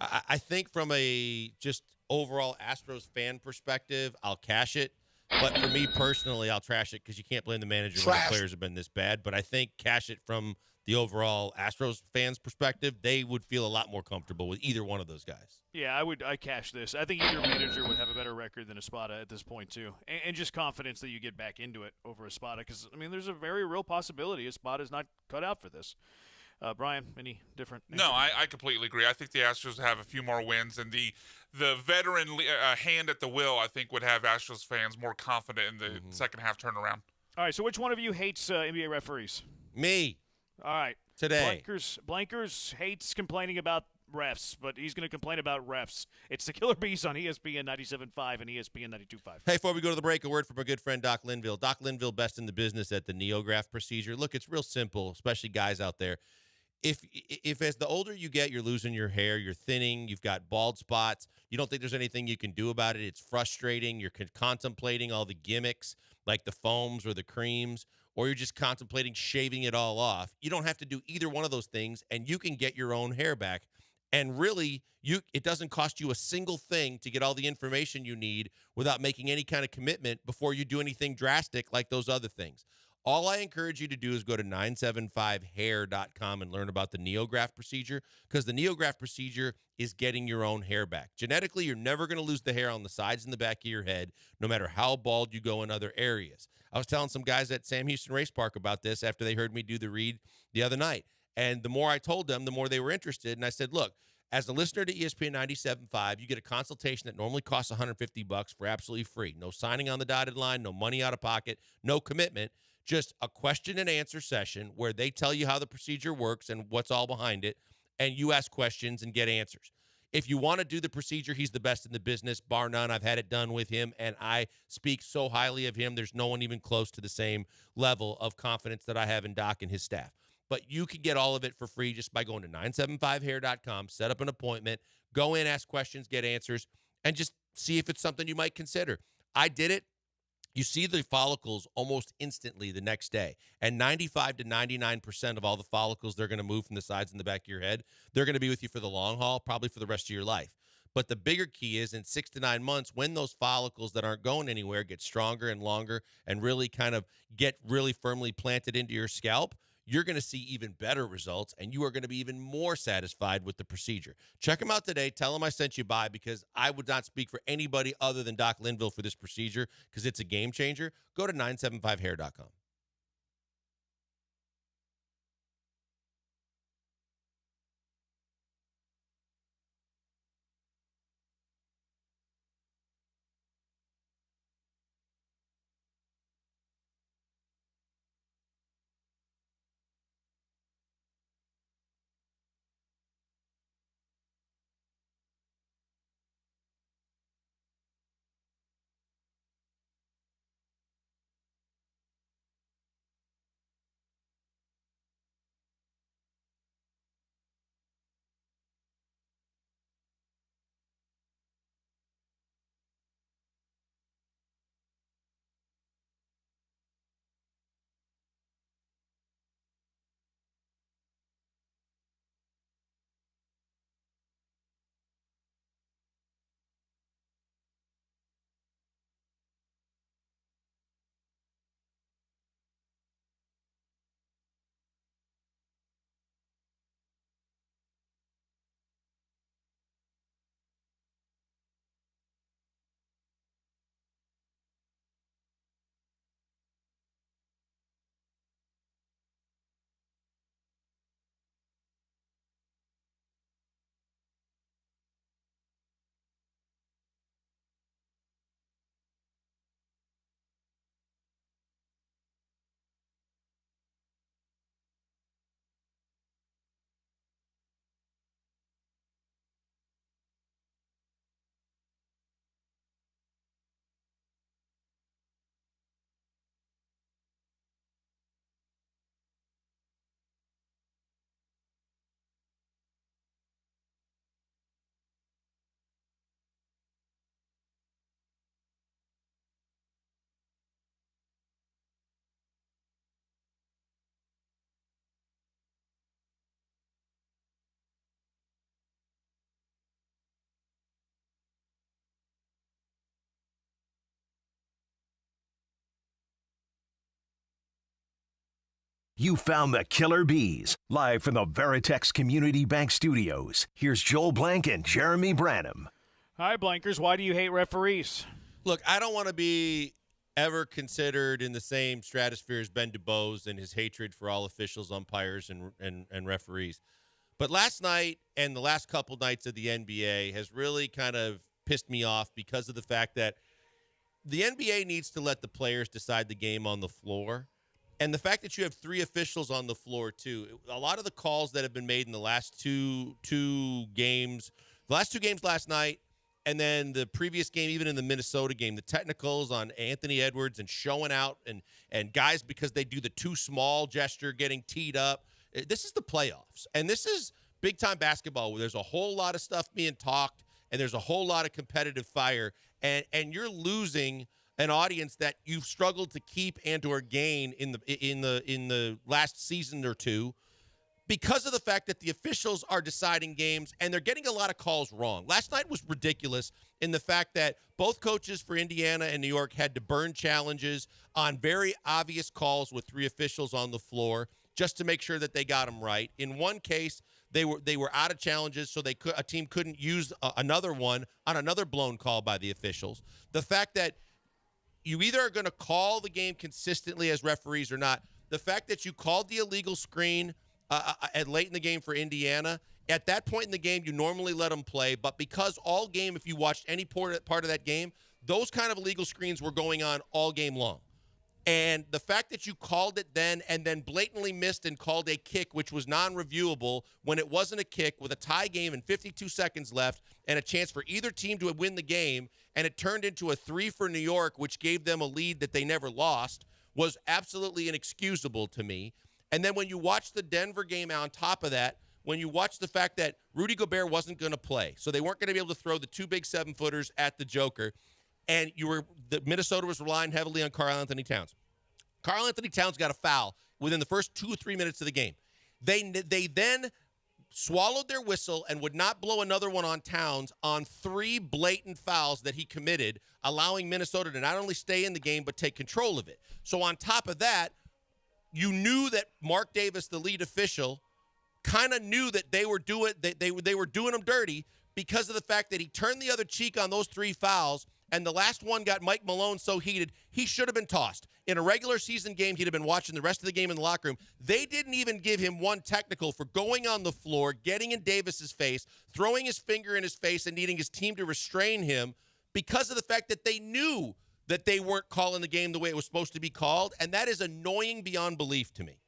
I think from a just overall Astros fan perspective, I'll cash it. But for me personally, I'll trash it because you can't blame the manager when the players have been this bad. But I think cash it from the overall Astros fans' perspective, they would feel a lot more comfortable with either one of those guys. Yeah, I cash this. I think either manager would have a better record than Espada at this point, too. And just confidence that you get back into it over Espada. Because, I mean, there's a very real possibility Espada's not cut out for this. Brian, any different? No, I completely agree. I think the Astros have a few more wins, and the veteran hand at the wheel, I think, would have Astros fans more confident in the second half turnaround. All right, so which one of you hates NBA referees? Me. All right. Today. Blankers hates complaining about refs, but he's going to complain about refs. It's the Killer Bees on ESPN 97.5 and ESPN 92.5. Hey, before we go to the break, a word from our good friend Doc Linville. Doc Linville, best in the business at the NeoGraft procedure. Look, it's real simple, especially guys out there. If as the older you get, you're losing your hair, you're thinning, you've got bald spots, you don't think there's anything you can do about it, it's frustrating, you're contemplating all the gimmicks like the foams or the creams, or you're just contemplating shaving it all off, you don't have to do either one of those things, and you can get your own hair back. And really, it doesn't cost you a single thing to get all the information you need without making any kind of commitment before you do anything drastic like those other things. All I encourage you to do is go to 975hair.com and learn about the NeoGraft procedure, because the NeoGraft procedure is getting your own hair back. Genetically, you're never going to lose the hair on the sides and the back of your head, no matter how bald you go in other areas. I was telling some guys at Sam Houston Race Park about this after they heard me do the read the other night. And the more I told them, the more they were interested. And I said, look, as a listener to ESPN 97.5, you get a consultation that normally costs $150 for absolutely free. No signing on the dotted line, no money out of pocket, no commitment. Just a question and answer session where they tell you how the procedure works and what's all behind it, and you ask questions and get answers. If you want to do the procedure, he's the best in the business, bar none. I've had it done with him, and I speak so highly of him. There's no one even close to the same level of confidence that I have in Doc and his staff. But you can get all of it for free just by going to 975hair.com, set up an appointment, go in, ask questions, get answers, and just see if it's something you might consider. I did it. You see the follicles almost instantly the next day. And 95 to 99% of all the follicles they're going to move from the sides and the back of your head, they're going to be with you for the long haul, probably for the rest of your life. But the bigger key is in 6 to 9 months, when those follicles that aren't going anywhere get stronger and longer and really kind of get really firmly planted into your scalp, you're going to see even better results, and you are going to be even more satisfied with the procedure. Check them out today. Tell them I sent you by, because I would not speak for anybody other than Doc Linville for this procedure, because it's a game changer. Go to 975hair.com. You found the Killer Bees. Live from the Veritex Community Bank Studios, here's Joel Blank and Jeremy Branham. Hi, Blankers. Why do you hate referees? Look, I don't want to be ever considered in the same stratosphere as Ben DuBose and his hatred for all officials, umpires, and referees. But last night and the last couple nights of the NBA has really kind of pissed me off because of the fact that the NBA needs to let the players decide the game on the floor. And the fact that you have 3 officials on the floor, too, a lot of the calls that have been made in the last two games, the last 2 games last night, and then the previous game, even in the Minnesota game, the technicals on Anthony Edwards and showing out and guys because they do the too small gesture getting teed up. This is the playoffs. And this is big-time basketball where there's a whole lot of stuff being talked and there's a whole lot of competitive fire. And you're losing an audience that you've struggled to keep and or gain in the last season or two because of the fact that the officials are deciding games and they're getting a lot of calls wrong. Last night was ridiculous in the fact that both coaches for Indiana and New York had to burn challenges on very obvious calls with 3 officials on the floor just to make sure that they got them right. In one case, they were out of challenges, so a team couldn't use another one on another blown call by the officials. The fact that you either are going to call the game consistently as referees or not. The fact that you called the illegal screen at late in the game for Indiana, at that point in the game, you normally let them play. But because all game, if you watched any part of that game, those kind of illegal screens were going on all game long. And the fact that you called it then and then blatantly missed and called a kick, which was non-reviewable when it wasn't a kick, with a tie game and 52 seconds left and a chance for either team to win the game, and it turned into a 3 for New York, which gave them a lead that they never lost, was absolutely inexcusable to me. And then when you watch the Denver game on top of that, when you watch the fact that Rudy Gobert wasn't going to play, so they weren't going to be able to throw the 2 big 7-footers at the Joker, and Minnesota was relying heavily on Karl Anthony Towns. Karl Anthony Towns got a foul within the first 2 or 3 minutes of the game. They then swallowed their whistle and would not blow another one on Towns on 3 blatant fouls that he committed, allowing Minnesota to not only stay in the game but take control of it. So on top of that, you knew that Mark Davis, the lead official, kind of knew that they were doing him dirty because of the fact that he turned the other cheek on those 3 fouls. And the last one got Mike Malone so heated, he should have been tossed. In a regular season game, he'd have been watching the rest of the game in the locker room. They didn't even give him 1 technical for going on the floor, getting in Davis's face, throwing his finger in his face, and needing his team to restrain him because of the fact that they knew that they weren't calling the game the way it was supposed to be called. And that is annoying beyond belief to me.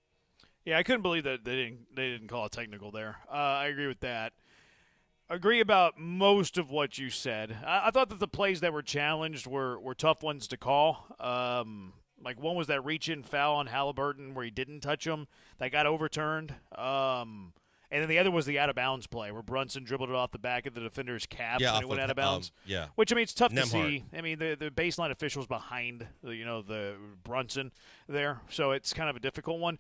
Yeah, I couldn't believe that they didn't call a technical there. I agree with that. Agree about most of what you said. I thought that the plays that were challenged were tough ones to call. Like one was that reach-in foul on Halliburton where he didn't touch him. That got overturned. And then the other was the out-of-bounds play where Brunson dribbled it off the back of the defender's calf when it went out of bounds. Which, I mean, it's tough to see. I mean, the baseline official's behind, the Brunson there. So it's kind of a difficult one.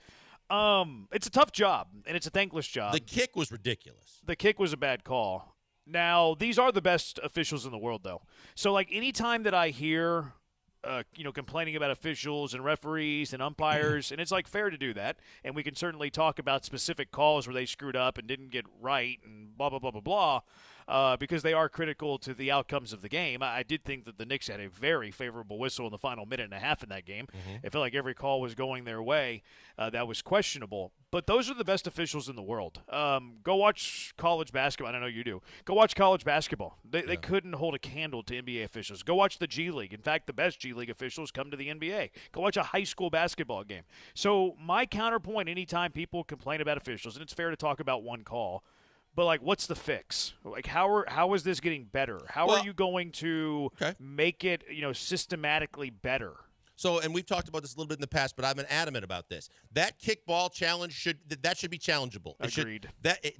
It's a tough job, and it's a thankless job. The kick was ridiculous. The kick was a bad call. Now, these are the best officials in the world, though. So, like, anytime that I hear, complaining about officials and referees and umpires, and it's, like, fair to do that, and we can certainly talk about specific calls where they screwed up and didn't get right and blah, blah, blah, blah, blah. Because they are critical to the outcomes of the game. I did think that the Knicks had a very favorable whistle in the final minute and a half in that game. Mm-hmm. It felt like every call was going their way. That was questionable. But those are the best officials in the world. Go watch college basketball. I know you do. Go watch college basketball. They couldn't hold a candle to NBA officials. Go watch the G League. In fact, the best G League officials come to the NBA. Go watch a high school basketball game. So my counterpoint, anytime people complain about officials, and it's fair to talk about one call, but, like, what's the fix? Like, how is this getting better? How are you going to make it, systematically better? So, and we've talked about this a little bit in the past, but I've been adamant about this. That kickball challenge should be challengeable. Agreed.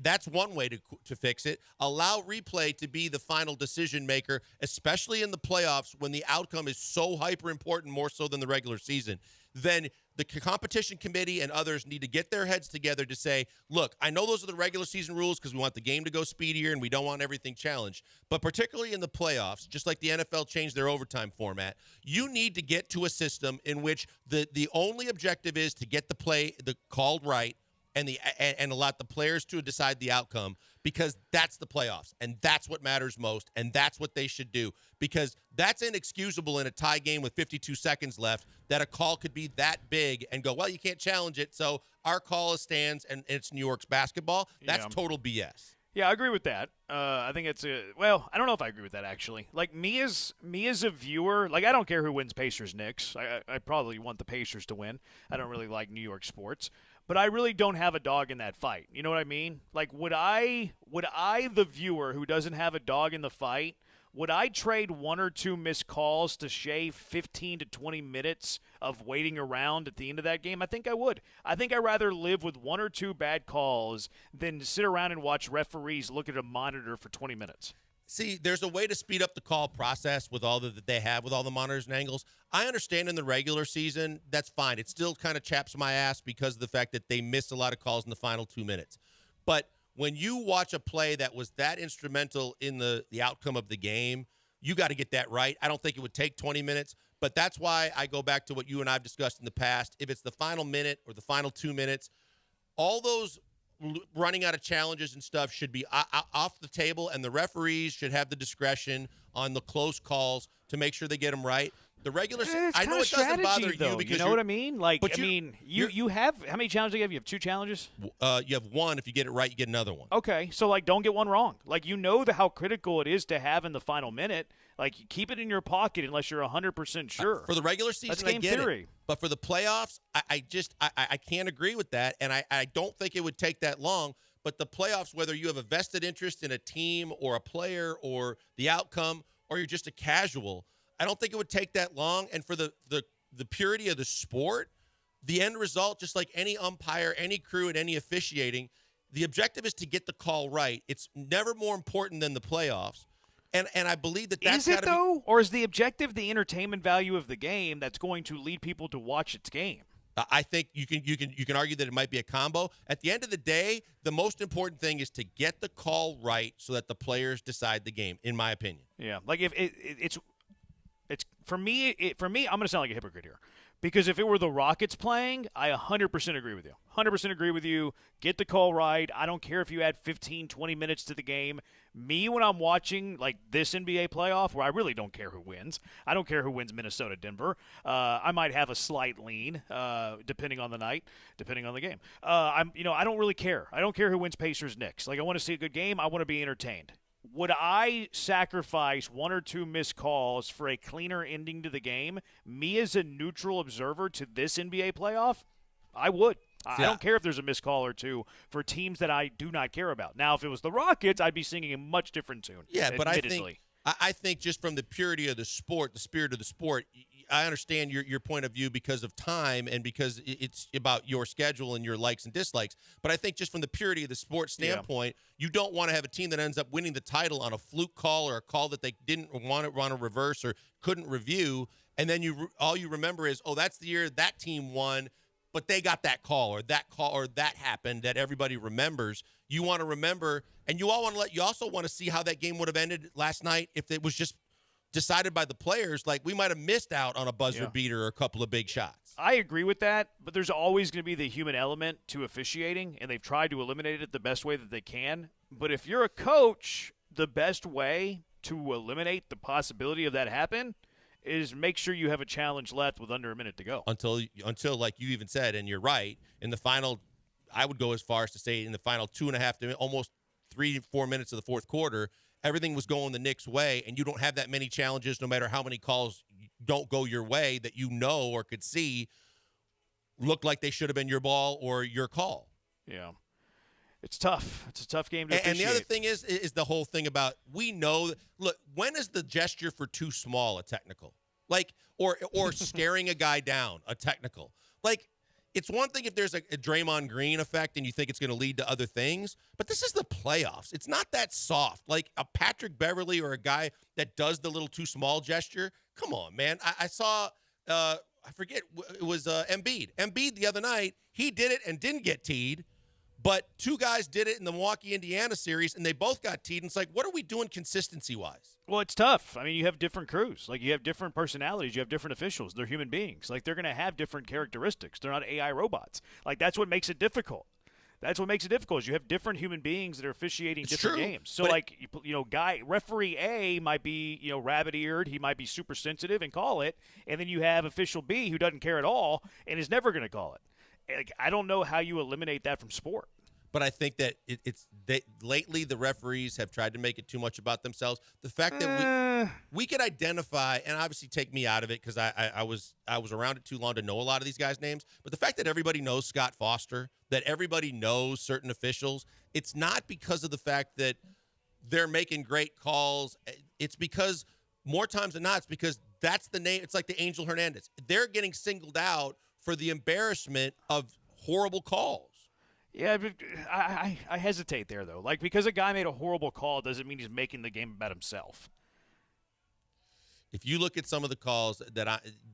That's one way to fix it. Allow replay to be the final decision maker, especially in the playoffs when the outcome is so hyper important, more so than the regular season. Then the competition committee and others need to get their heads together to say, look, I know those are the regular season rules because we want the game to go speedier and we don't want everything challenged. But particularly in the playoffs, just like the NFL changed their overtime format, you need to get to a system in which the only objective is to get the called right and allow the players to decide the outcome, because that's the playoffs and that's what matters most, and that's what they should do, because that's inexcusable in a tie game with 52 seconds left that a call could be that big and go, well, you can't challenge it, so our call stands and it's New York's basketball. That's total BS. Yeah, I agree with that. I think it's I don't know if I agree with that actually. Like me as a viewer, like I don't care who wins Pacers Knicks. I probably want the Pacers to win. I don't really like New York sports, but I really don't have a dog in that fight. You know what I mean? Like would I the viewer who doesn't have a dog in the fight, would I trade one or two missed calls to shave 15 to 20 minutes of waiting around at the end of that game? I think I would. I think I'd rather live with one or two bad calls than sit around and watch referees look at a monitor for 20 minutes. See, there's a way to speed up the call process with all that they have with all the monitors and angles. I understand in the regular season, that's fine. It still kind of chaps my ass because of the fact that they missed a lot of calls in the final 2 minutes. But when you watch a play that was that instrumental in the outcome of the game, you got to get that right. I don't think it would take 20 minutes, but that's why I go back to what you and I have discussed in the past. If it's the final minute or the final 2 minutes, all those running out of challenges and stuff should be off the table, and the referees should have the discretion on the close calls to make sure they get them right. The regular season, I know it doesn't bother though, you because you know what I mean. Like, but you have how many challenges do you have? You have 2 challenges. You have one. If you get it right, you get another one. Okay, so like, don't get one wrong. Like, you know how critical it is to have in the final minute. Like, you keep it in your pocket unless you're 100% sure. For the regular season, that's game I get theory. it. But for the playoffs, I can't agree with that, and I don't think it would take that long. But the playoffs, whether you have a vested interest in a team or a player or the outcome, or you're just a casual, I don't think it would take that long. And for the purity of the sport, the end result, just like any umpire, any crew, and any officiating, the objective is to get the call right. It's never more important than the playoffs. And I believe that's is it though, or is the objective the entertainment value of the game that's going to lead people to watch its game? I think you can argue that it might be a combo. At the end of the day, the most important thing is to get the call right so that the players decide the game. In my opinion. Yeah, like if it's for me, I'm going to sound like a hypocrite here. Because if it were the Rockets playing, I 100% agree with you. 100% agree with you. Get the call right. I don't care if you add 15, 20 minutes to the game. Me, when I'm watching like this NBA playoff, where I really don't care who wins. I don't care who wins Minnesota, Denver. I might have a slight lean, depending on the night, depending on the game. I don't really care. I don't care who wins Pacers Knicks. Like, I want to see a good game. I want to be entertained. Would I sacrifice one or two missed calls for a cleaner ending to the game? Me as a neutral observer to this NBA playoff, I would. I don't care if there's a missed call or two for teams that I do not care about. Now, if it was the Rockets, I'd be singing a much different tune. Yeah, but I think just from the purity of the sport, the spirit of the sport, I understand your point of view because of time and because it's about your schedule and your likes and dislikes. But I think just from the purity of the sport standpoint, you don't want to have a team that ends up winning the title on a fluke call or a call that they didn't want to reverse or couldn't review, and then all you remember is, oh, that's the year that team won, but they got that call or that happened that everybody remembers. You want to remember, and you also want to see how that game would have ended last night if it was just decided by the players. Like, we might have missed out on a buzzer beater or a couple of big shots. I agree with that, but there's always going to be the human element to officiating, and they've tried to eliminate it the best way that they can. But if you're a coach, the best way to eliminate the possibility of that happen is make sure you have a challenge left with under a minute to go. Until like you even said, and you're right, in the final, I would go as far as to say in the final 2.5 to almost 3-4 minutes of the fourth quarter, everything was going the Knicks' way, and you don't have that many challenges no matter how many calls don't go your way that you know or could see look like they should have been your ball or your call. Yeah. It's tough. It's a tough game to appreciate. And the other thing is the whole thing about, we know, look, when is the gesture for too small a technical? Like, or staring a guy down a technical? Like, it's one thing if there's a Draymond Green effect and you think it's going to lead to other things, but this is the playoffs. It's not that soft. Like a Patrick Beverly or a guy that does the little too small gesture. Come on, man. I saw, I forget, it was Embiid. Embiid the other night, he did it and didn't get teed, but two guys did it in the Milwaukee, Indiana series, and they both got teed. And it's like, what are we doing consistency-wise? Well, it's tough. I mean, you have different crews. Like, you have different personalities. You have different officials. They're human beings. Like, they're going to have different characteristics. They're not AI robots. Like, that's what makes it difficult. That's what makes it difficult is you have different human beings that are officiating different games. So, like, referee A might be, rabbit-eared. He might be super sensitive and call it. And then you have official B who doesn't care at all and is never going to call it. Like, I don't know how you eliminate that from sport. But I think that lately the referees have tried to make it too much about themselves. The fact that we could identify, and obviously take me out of it because I was around it too long to know a lot of these guys' names. But the fact that everybody knows Scott Foster, that everybody knows certain officials, it's not because of the fact that they're making great calls. It's because more times than not, it's because that's the name. It's like the Angel Hernandez. They're getting singled out for the embarrassment of horrible calls. Yeah, but I hesitate there, though. Like, because a guy made a horrible call doesn't mean he's making the game about himself. If you look at some of the calls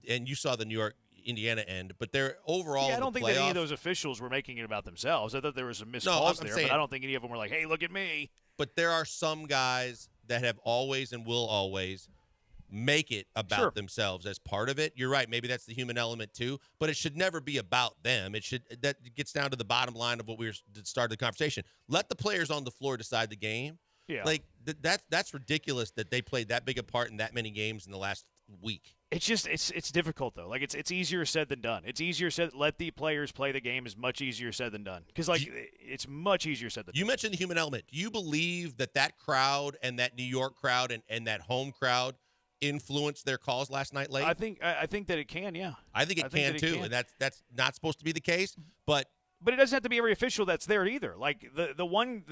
and you saw the New York, Indiana end, but they're overall. Yeah, I don't think that any of those officials were making it about themselves. I thought there was some missed calls there, but I don't think any of them were like, hey, look at me. But there are some guys that have always and will always make it about themselves as part of it. You're right. Maybe that's the human element too, but it should never be about them. That gets down to the bottom line of what we started the conversation. Let the players on the floor decide the game. Yeah. Like that's ridiculous that they played that big a part in that many games in the last week. It's just it's difficult though. Like it's easier said than done. It's easier said. Let the players play the game is much easier said than done. Because it's much easier said than done. You mentioned the human element. Do you believe that crowd and that New York crowd and that home crowd influenced their calls last night late? I think that it can. Yeah. I think it can too, and that's not supposed to be the case, but. But it doesn't have to be every official that's there either. Like the one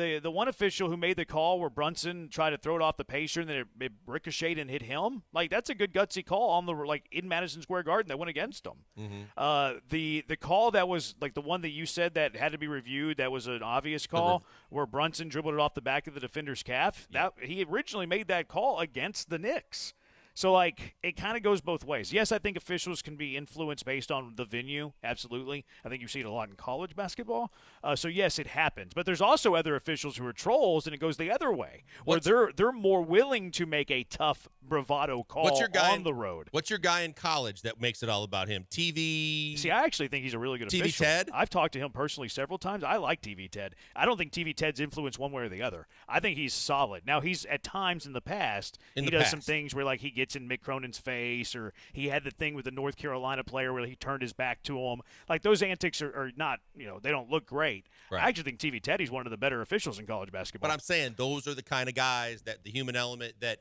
official who made the call where Brunson tried to throw it off the pacer and then it ricocheted and hit him. Like that's a good gutsy call on the in Madison Square Garden that went against him. Mm-hmm. The call that was like the one that you said that had to be reviewed, that was an obvious call where Brunson dribbled it off the back of the defender's calf. Yeah. That he originally made that call against the Knicks. So, like, it kind of goes both ways. Yes, I think officials can be influenced based on the venue. Absolutely. I think you see it a lot in college basketball. So, yes, it happens. But there's also other officials who are trolls, and it goes the other way, where they're more willing to make a tough bravado call on the road. What's your guy in college that makes it all about him? TV? See, I actually think he's a really good official. TV Ted? I've talked to him personally several times. I like TV Ted. I don't think TV Ted's influenced one way or the other. I think he's solid. Now, he's at times in the past, he does some things where, like, he gets in Mick Cronin's face, or he had the thing with the North Carolina player where he turned his back to him. Like, those antics are not, they don't look great. Right. I actually think TV Teddy's one of the better officials in college basketball. But I'm saying those are the kind of guys that the human element, that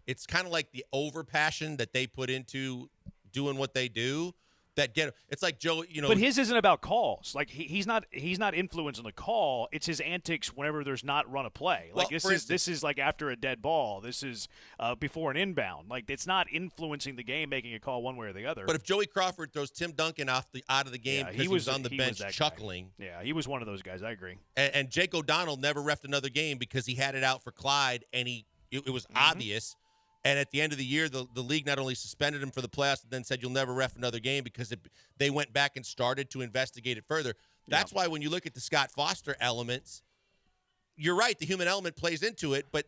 it's kind of like the over passion that they put into doing what they do. It's like Joe, But his isn't about calls. Like he's not influencing the call. It's his antics whenever there's not run a play. Like this is like after a dead ball. This is before an inbound. Like it's not influencing the game, making a call one way or the other. But if Joey Crawford throws Tim Duncan out of the game because he was on the bench chuckling. Yeah, he was one of those guys. I agree. And Jake O'Donnell never reffed another game because he had it out for Clyde, and it was obvious. And at the end of the year, the league not only suspended him for the playoffs, but then said you'll never ref another game because they went back and started to investigate it further. That's why when you look at the Scott Foster elements, you're right, the human element plays into it, but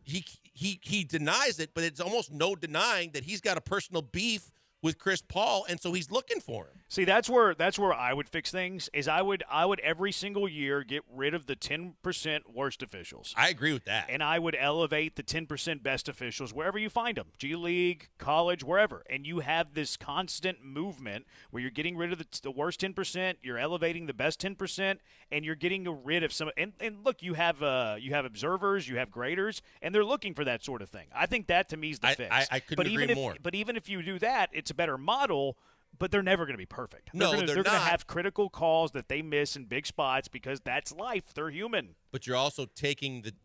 he denies it, but it's almost no denying that he's got a personal beef with Chris Paul, and so he's looking for him. See, that's where I would fix things. Is I would every single year get rid of the 10% worst officials. I agree with that. And I would elevate the 10% best officials wherever you find them, G League, college, wherever. And you have this constant movement where you're getting rid of the worst 10%, you're elevating the best 10%, and you're getting rid of some. And look, you have observers, you have graders, and they're looking for that sort of thing. I think that to me is the fix. I couldn't agree more. But even if you do that, it's a better model. But they're never going to be perfect. They're going to have critical calls that they miss in big spots because that's life. They're human. But you're also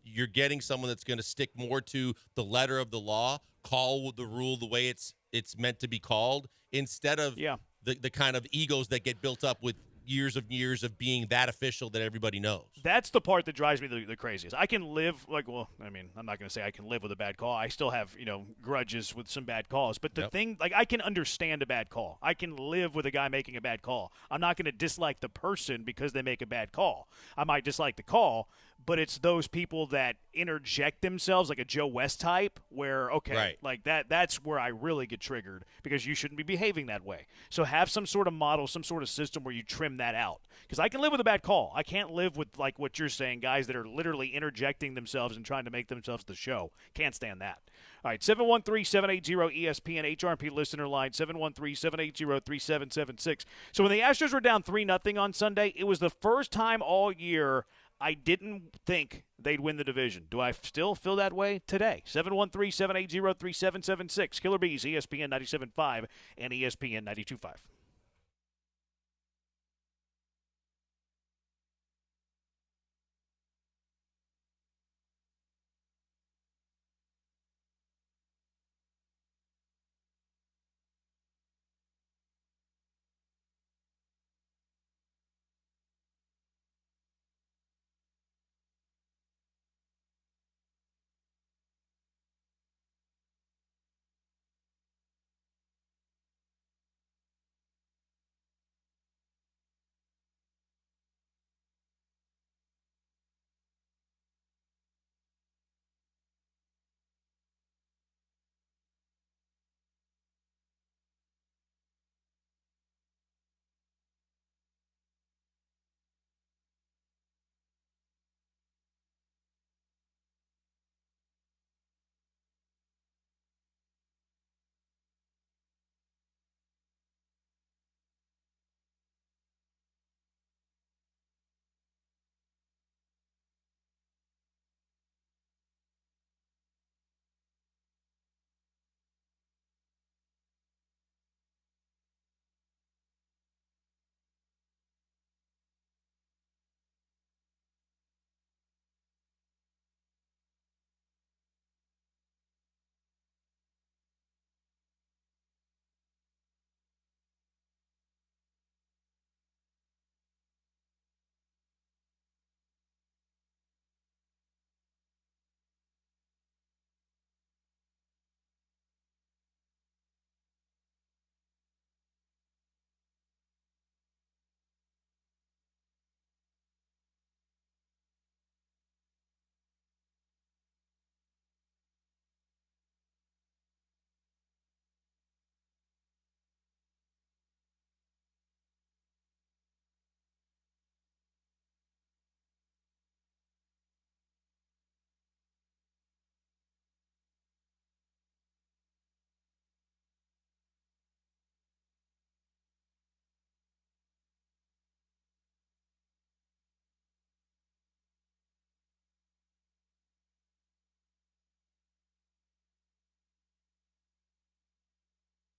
you're getting someone that's going to stick more to the letter of the law, call the rule the way it's meant to be called, instead of the kind of egos that get built up with years of being that official that everybody knows. That's the part that drives me the craziest. I can live I'm not going to say I can live with a bad call. I still have, grudges with some bad calls. But the thing, I can understand a bad call. I can live with a guy making a bad call. I'm not going to dislike the person because they make a bad call. I might dislike the call, but it's those people that interject themselves like a Joe West type where, okay, Right. like that's where I really get triggered because you shouldn't be behaving that way. So have some sort of model, some sort of system where you trim that out. Because I can live with a bad call. I can't live with, like what you're saying, guys that are literally interjecting themselves and trying to make themselves the show. Can't stand that. All right, 713-780-ESPN, HRP listener line, 713-780-3776. So when the Astros were down 3-0 on Sunday, it was the first time all year I didn't think they'd win the division. Do I still feel that way today? 713-780-3776. Killer Bees, ESPN 97.5 and ESPN 92.5.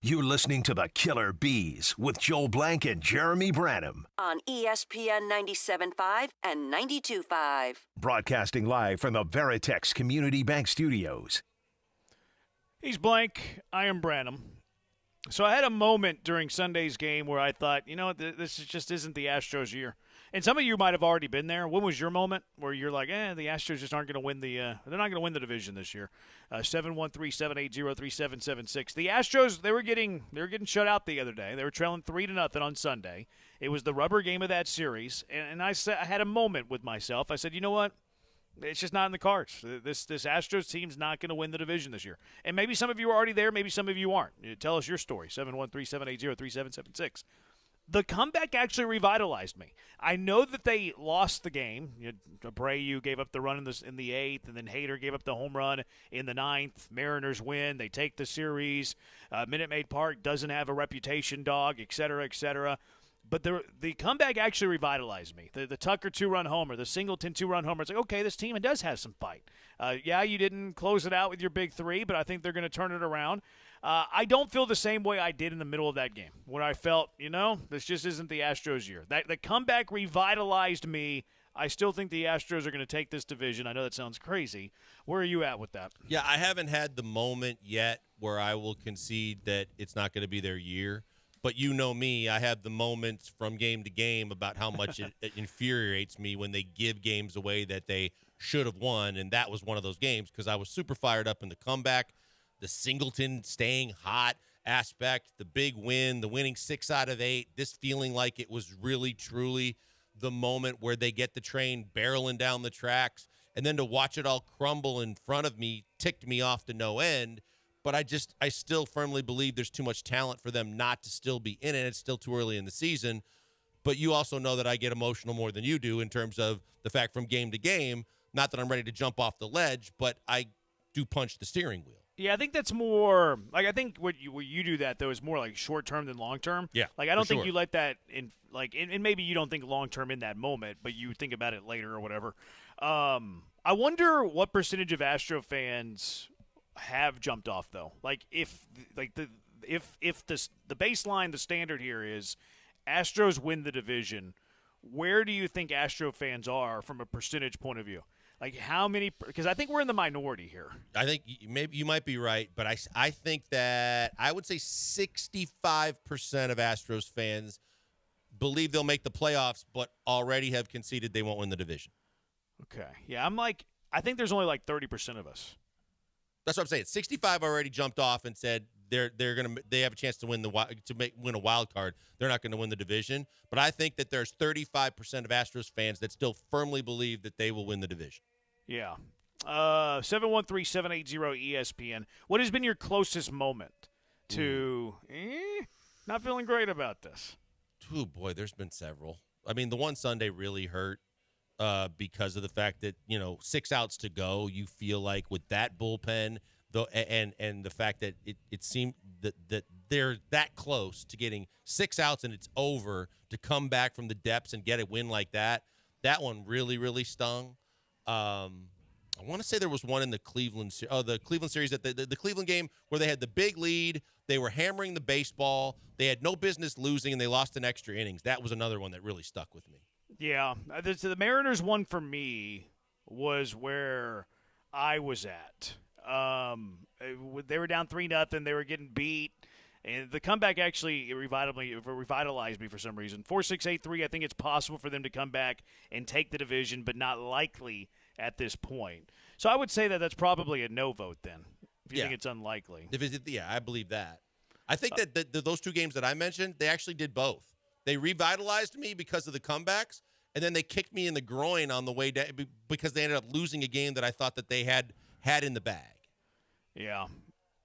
You're listening to the Killer Bees with Joel Blank and Jeremy Branham. On ESPN 97.5 and 92.5. Broadcasting live from the Veritex Community Bank Studios. He's Blank. I am Branham. So I had a moment during Sunday's game where I thought, you know what, just isn't the Astros' year. And some of you might have already been there. When was your moment where you're like, the Astros just aren't going to win they're not going to win the division this year? 713-780-3776. The Astros, they were getting shut out the other day. They were trailing 3-0 on Sunday. It was the rubber game of that series, and I had a moment with myself. I said, you know what? It's just not in the cards. This Astros team's not going to win the division this year. And maybe some of you are already there. Maybe some of you aren't. Tell us your story, 713-780-3776. The comeback actually revitalized me. I know that they lost the game. Abreu gave up the run in the 8th, and then Hader gave up the home run in the 9th. Mariners win. They take the series. Minute Maid Park doesn't have a reputation dog, et cetera, et cetera. But the comeback actually revitalized me. The Tucker 2-run homer, the Singleton 2-run homer. It's like, okay, this team does have some fight. Yeah, you didn't close it out with your big three, but I think they're going to turn it around. I don't feel the same way I did in the middle of that game, where I felt, this just isn't the Astros' year. The comeback revitalized me. I still think the Astros are going to take this division. I know that sounds crazy. Where are you at with that? Yeah, I haven't had the moment yet where I will concede that it's not going to be their year. But you know me, I have the moments from game to game about how much it infuriates me when they give games away that they should have won, and that was one of those games because I was super fired up in the comeback, the Singleton staying hot aspect, the big win, the winning 6 out of 8, this feeling like it was really, truly the moment where they get the train barreling down the tracks, and then to watch it all crumble in front of me ticked me off to no end. But I still firmly believe there's too much talent for them not to still be in it. It's still too early in the season. But you also know that I get emotional more than you do in terms of the fact from game to game, not that I'm ready to jump off the ledge, but I do punch the steering wheel. Yeah, I think that's more like I think what you do that though is more like short term than long term. Yeah, like I don't think sure. you let that in like and maybe you don't think long term in that moment, but you think about it later or whatever. I wonder what percentage of Astro fans have jumped off though. Like if the baseline, the standard here is Astros win the division. Where do you think Astro fans are from a percentage point of view? Like how many? Because I think we're in the minority here. I think maybe you might be right, but I think that I would say 65% of Astros fans believe they'll make the playoffs, but already have conceded they won't win the division. Okay. Yeah, I think there's only like 30% of us. That's what I'm saying. 65 already jumped off and said they have a chance to win win a wild card. They're not going to win the division, but I think that there's 35% of Astros fans that still firmly believe that they will win the division. Yeah. 713-780-ESPN. What has been your closest moment to not feeling great about this? Oh boy, there's been several. I mean, the one Sunday really hurt because of the fact that 6 outs to go. You feel like with that bullpen, and the fact that it seemed that they're that close to getting 6 outs and it's over, to come back from the depths and get a win like that. That one really, really stung. I want to say there was one in the Cleveland series, that the Cleveland game where they had the big lead. They were hammering the baseball. They had no business losing, and they lost in extra innings. That was another one that really stuck with me. Yeah. The Mariners one for me was where I was at. They were down 3-0. They were getting beat. And the comeback actually revitalized me for some reason. 4-6-8-3, I think it's possible for them to come back and take the division, but not likely at this point. So I would say that that's probably a no vote then, if you think it's unlikely. I believe that. I think that those two games that I mentioned, they actually did both. They revitalized me because of the comebacks, and then they kicked me in the groin on the way down because they ended up losing a game that I thought that they had in the bag. Yeah.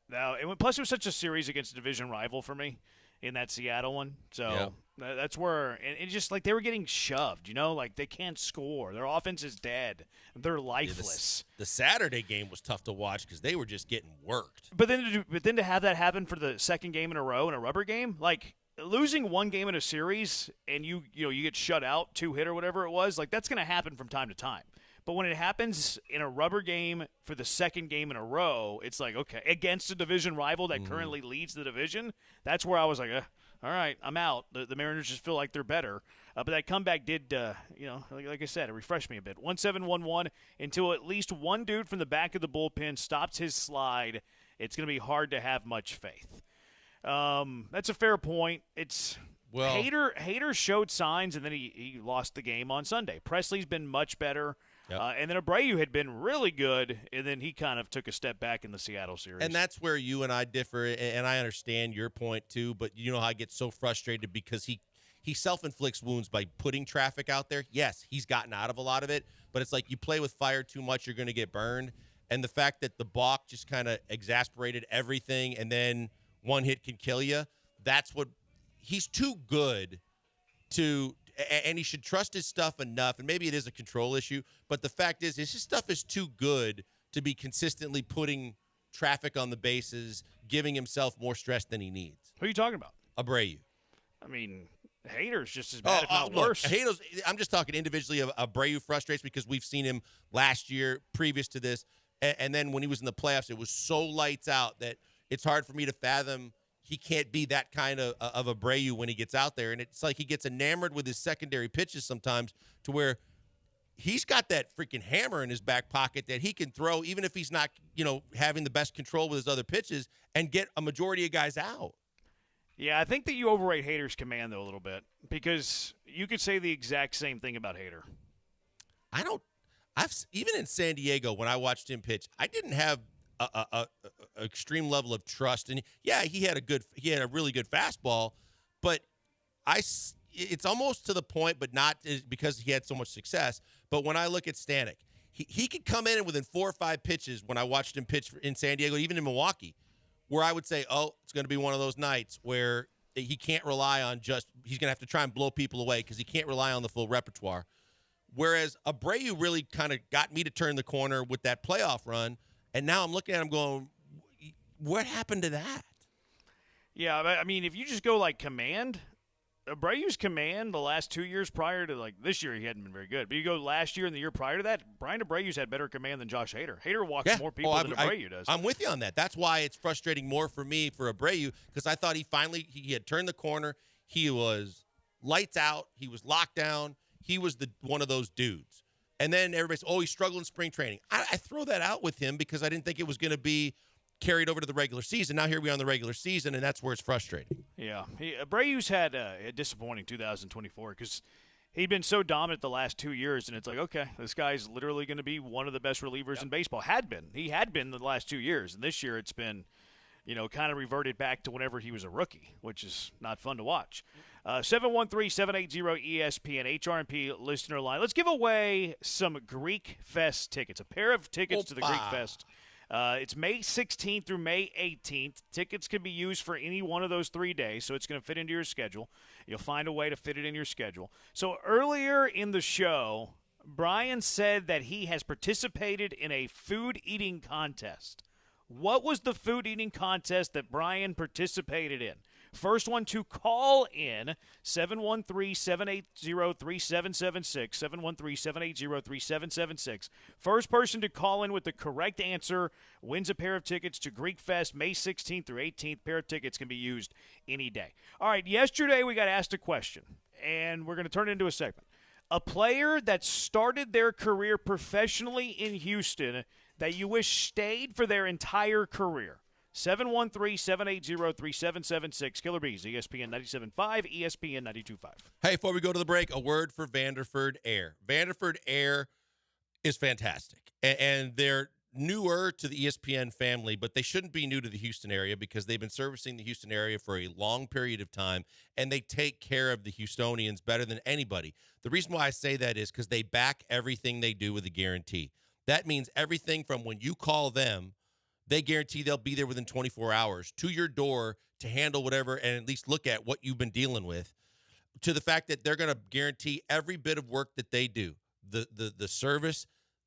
Now, plus it was such a series against a division rival for me in that Seattle one. So that's where – and it's just like they were getting shoved, like they can't score. Their offense is dead. They're lifeless. Yeah, the Saturday game was tough to watch because they were just getting worked. But then to have that happen for the second game in a row in a rubber game, like losing one game in a series and you get shut out, 2-hit or whatever it was, like that's going to happen from time to time. But when it happens in a rubber game for the second game in a row, it's like, okay, against a division rival that currently leads the division, that's where I was like, all right, I'm out. The Mariners just feel like they're better. But that comeback did, like I said, it refreshed me a bit. 1-7-1-1 until at least one dude from the back of the bullpen stops his slide. It's going to be hard to have much faith. That's a fair point. Hader showed signs, and then he lost the game on Sunday. Presley's been much better. Yep. And then Abreu had been really good, and then he kind of took a step back in the Seattle series. And that's where you and I differ, and I understand your point too, but you know how I get so frustrated because he self-inflicts wounds by putting traffic out there. Yes, he's gotten out of a lot of it, but it's like you play with fire too much, you're going to get burned. And the fact that the balk just kind of exasperated everything, and then one hit can kill you, that's what – he's too good to – and he should trust his stuff enough, and maybe it is a control issue, but the fact is his stuff is too good to be consistently putting traffic on the bases, giving himself more stress than he needs. Who are you talking about? Abreu. I mean, Hader's just as bad, if not worse. I'm just talking individually of Abreu frustrates because we've seen him last year, previous to this, and then when he was in the playoffs, it was so lights out that it's hard for me to fathom he can't be that kind of Abreu when he gets out there. And it's like he gets enamored with his secondary pitches sometimes to where he's got that freaking hammer in his back pocket that he can throw even if he's not, having the best control with his other pitches and get a majority of guys out. Yeah, I think that you overrate Hader's command, though, a little bit because you could say the exact same thing about Hader. Even in San Diego, when I watched him pitch, I didn't have a extreme level of trust, and he had a really good fastball, but it's almost to the point, but not because he had so much success. But when I look at Stanek, he could come in and within 4 or 5 pitches when I watched him pitch in San Diego, even in Milwaukee, where I would say, oh, it's going to be one of those nights where he can't rely on he's going to have to try and blow people away because he can't rely on the full repertoire. Whereas Abreu really kind of got me to turn the corner with that playoff run, and now I'm looking at him going, what happened to that? Yeah, I mean, if you just go like command, Abreu's command the last 2 years prior to like this year, he hadn't been very good. But you go last year and the year prior to that, Brian Abreu's had better command than Josh Hader. Hader walks more people than Abreu does. I'm with you on that. That's why it's frustrating more for me for Abreu because I thought he had turned the corner. He was lights out. He was locked down. He was one of those dudes. And then everybody says, he's struggling in spring training. I throw that out with him because I didn't think it was going to be carried over to the regular season. Now here we are in the regular season, and that's where it's frustrating. Yeah. Abreu's had a disappointing 2024 because he'd been so dominant the last 2 years, and it's like, okay, this guy's literally going to be one of the best relievers in baseball. He had been the last 2 years, and this year it's been – kind of reverted back to whenever he was a rookie, which is not fun to watch. 713-780-ESPN, HRMP listener line. Let's give away some Greek Fest tickets, a pair of tickets to the Greek Fest. It's May 16th through May 18th. Tickets can be used for any one of those 3 days, so it's going to fit into your schedule. You'll find a way to fit it in your schedule. So earlier in the show, Brian said that he has participated in a food eating contest. What was the food eating contest that Brian participated in? First one to call in, 713-780-3776, 713-780-3776. First person to call in with the correct answer wins a pair of tickets to Greek Fest, May 16th through 18th. Pair of tickets can be used any day. All right, yesterday we got asked a question, and we're going to turn it into a segment. A player that started their career professionally in Houston that you wish stayed for their entire career. 713-780-3776. Killer Bees, ESPN 97.5, ESPN 92.5. Hey, before we go to the break, a word for Vanderford Air. Vanderford Air is fantastic, and they're newer to the ESPN family, but they shouldn't be new to the Houston area because they've been servicing the Houston area for a long period of time, and they take care of the Houstonians better than anybody. The reason why I say that is because they back everything they do with a guarantee. That means everything from when you call them, they guarantee they'll be there within 24 hours to your door to handle whatever and at least look at what you've been dealing with, to the fact that they're going to guarantee every bit of work that they do, the service,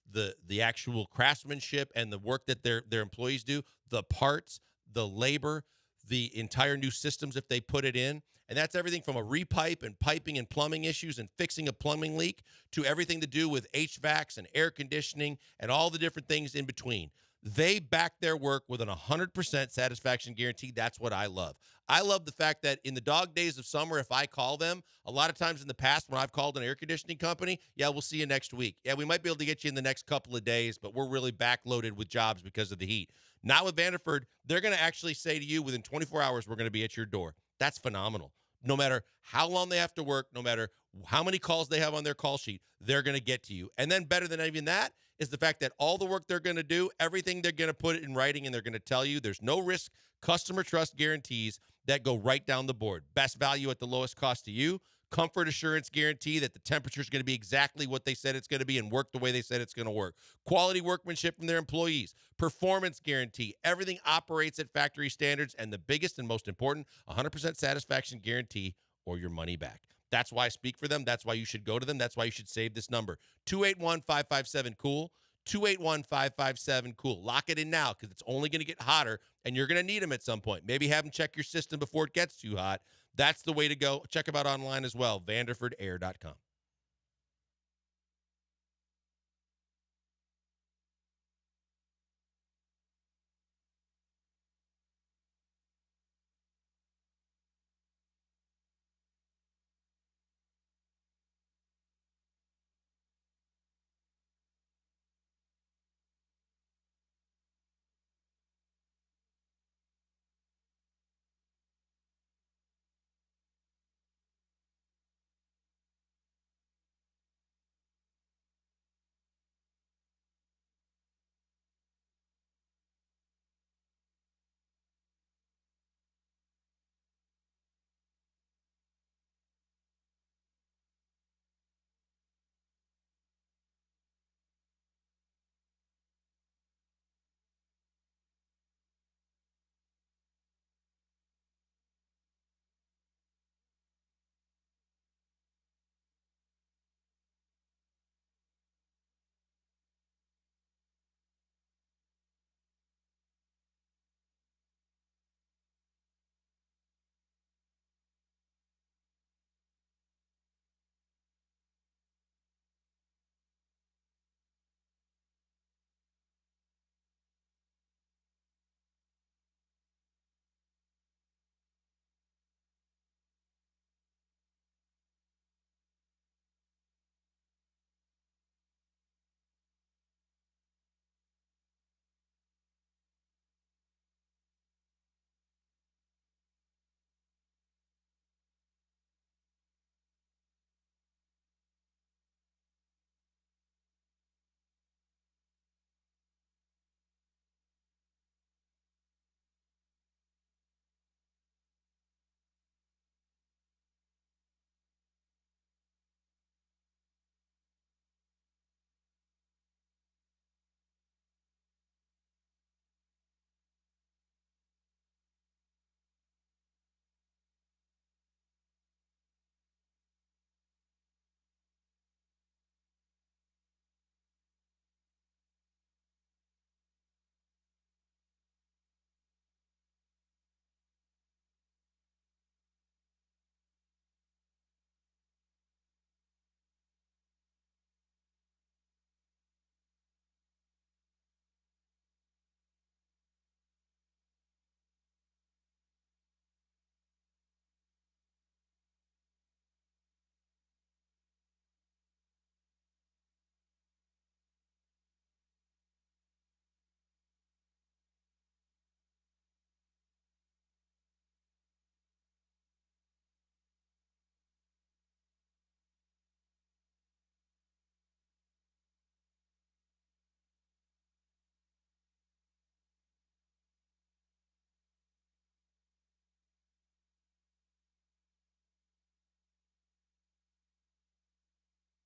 the actual craftsmanship and the work that their employees do, the parts, the labor, the entire new systems if they put it in. And that's everything from a repipe and piping and plumbing issues and fixing a plumbing leak to everything to do with HVACs and air conditioning and all the different things in between. They back their work with an 100% satisfaction guarantee. That's what I love. I love the fact that in the dog days of summer, if I call them, a lot of times in the past when I've called an air conditioning company, we'll see you next week. Yeah, we might be able to get you in the next couple of days, but we're really backloaded with jobs because of the heat. Not with Vanderford. They're going to actually say to you within 24 hours, we're going to be at your door. That's phenomenal. No matter how long they have to work, no matter how many calls they have on their call sheet, they're going to get to you. And then better than even that is the fact that all the work they're going to do, everything they're going to put it in writing, and they're going to tell you there's no risk, customer trust guarantees that go right down the board. Best value at the lowest cost to you. Comfort assurance guarantee that the temperature is going to be exactly what they said it's going to be and work the way they said it's going to work. Quality workmanship from their employees. Performance guarantee. Everything operates at factory standards. And the biggest and most important, 100% satisfaction guarantee or your money back. That's why I speak for them. That's why you should go to them. That's why you should save this number. 281-557-COOL. 281-557-COOL. Lock it in now because it's only going to get hotter, and you're going to need them at some point. Maybe have them check your system before it gets too hot. That's the way to go. Check them out online as well, vanderfordair.com.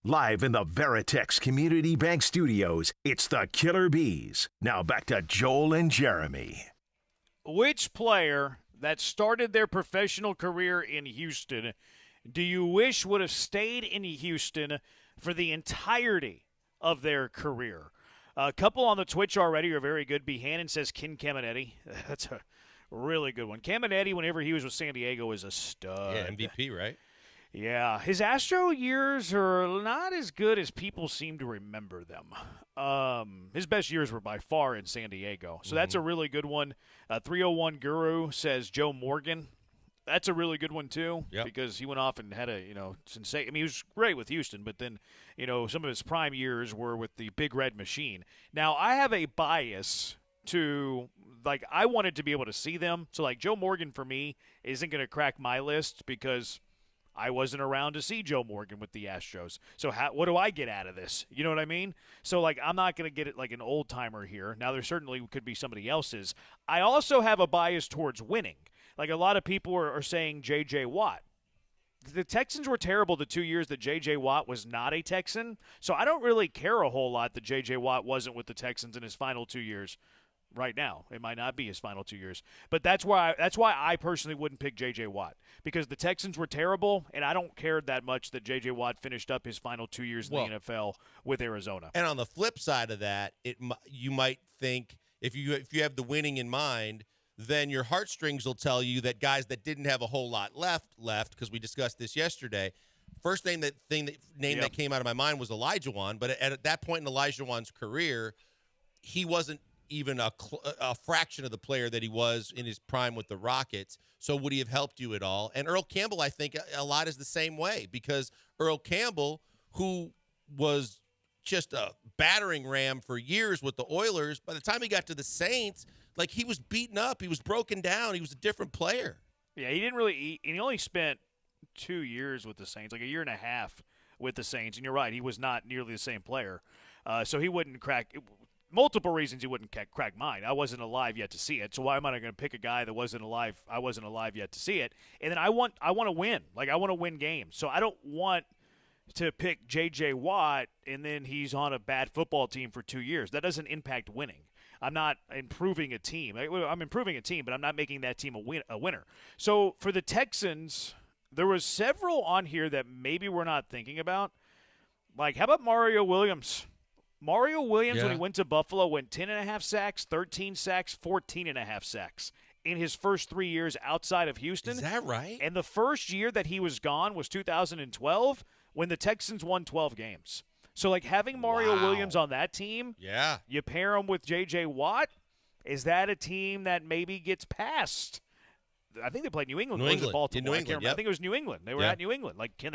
Live in the Veritex Community Bank Studios, it's the Killer Bees. Now back to Joel and Jeremy. Which player that started their professional career in Houston do you wish would have stayed in Houston for the entirety of their career? A couple on the Twitch already are very good. Behannon says Ken Caminetti. That's a really good one. Caminetti, whenever he was with San Diego, was a stud. Yeah, MVP, right? Yeah, his Astro years are not as good as people seem to remember them. His best years were by far in San Diego, so that's a really good one. 301 Guru says Joe Morgan. That's a really good one too, because he went off and had a sensation. I mean, he was great with Houston, but then some of his prime years were with the Big Red Machine. Now I have a bias to I wanted to be able to see them, so Joe Morgan for me isn't going to crack my list because I wasn't around to see Joe Morgan with the Astros. So what do I get out of this? You know what I mean? So, I'm not going to get it like an old-timer here. Now, there certainly could be somebody else's. I also have a bias towards winning. A lot of people are saying J.J. Watt. The Texans were terrible the 2 years that J.J. Watt was not a Texan. So I don't really care a whole lot that J.J. Watt wasn't with the Texans in his final 2 years. Right now, it might not be his final 2 years, but that's why I personally wouldn't pick J.J. Watt, because the Texans were terrible, and I don't care that much that J.J. Watt finished up his final 2 years in the NFL with Arizona. And on the flip side of that, you might think if you have the winning in mind, then your heartstrings will tell you that guys that didn't have a whole lot left because we discussed this yesterday. First name that came out of my mind was Elijah Wan, but at that point in Elijah Wan's career, he wasn't even a fraction of the player that he was in his prime with the Rockets. So would he have helped you at all? And Earl Campbell, I think a lot is the same way, because Earl Campbell, who was just a battering ram for years with the Oilers, by the time he got to the Saints, he was beaten up. He was broken down. He was a different player. Yeah, he didn't really – he only spent 2 years with the Saints, a year and a half with the Saints. And you're right, he was not nearly the same player. So he wouldn't crack – multiple reasons he wouldn't crack mine. I wasn't alive yet to see it, so why am I going to pick a guy that wasn't alive? I wasn't alive yet to see it. And then I want to win. I want to win games. So I don't want to pick J.J. Watt and then he's on a bad football team for 2 years. That doesn't impact winning. I'm not improving a team. I'm improving a team, but I'm not making that team a winner. So for the Texans, there was several on here that maybe we're not thinking about. How about Mario Williams? Mario Williams, when he went to Buffalo, went 10.5 sacks, 13 sacks, 14.5 sacks in his first 3 years outside of Houston. Is that right? And the first year that he was gone was 2012, when the Texans won 12 games. So, having Mario Williams on that team, you pair him with J.J. Watt, is that a team that maybe gets past? I think they played New England. Baltimore. I think it was New England. They were at New England. Can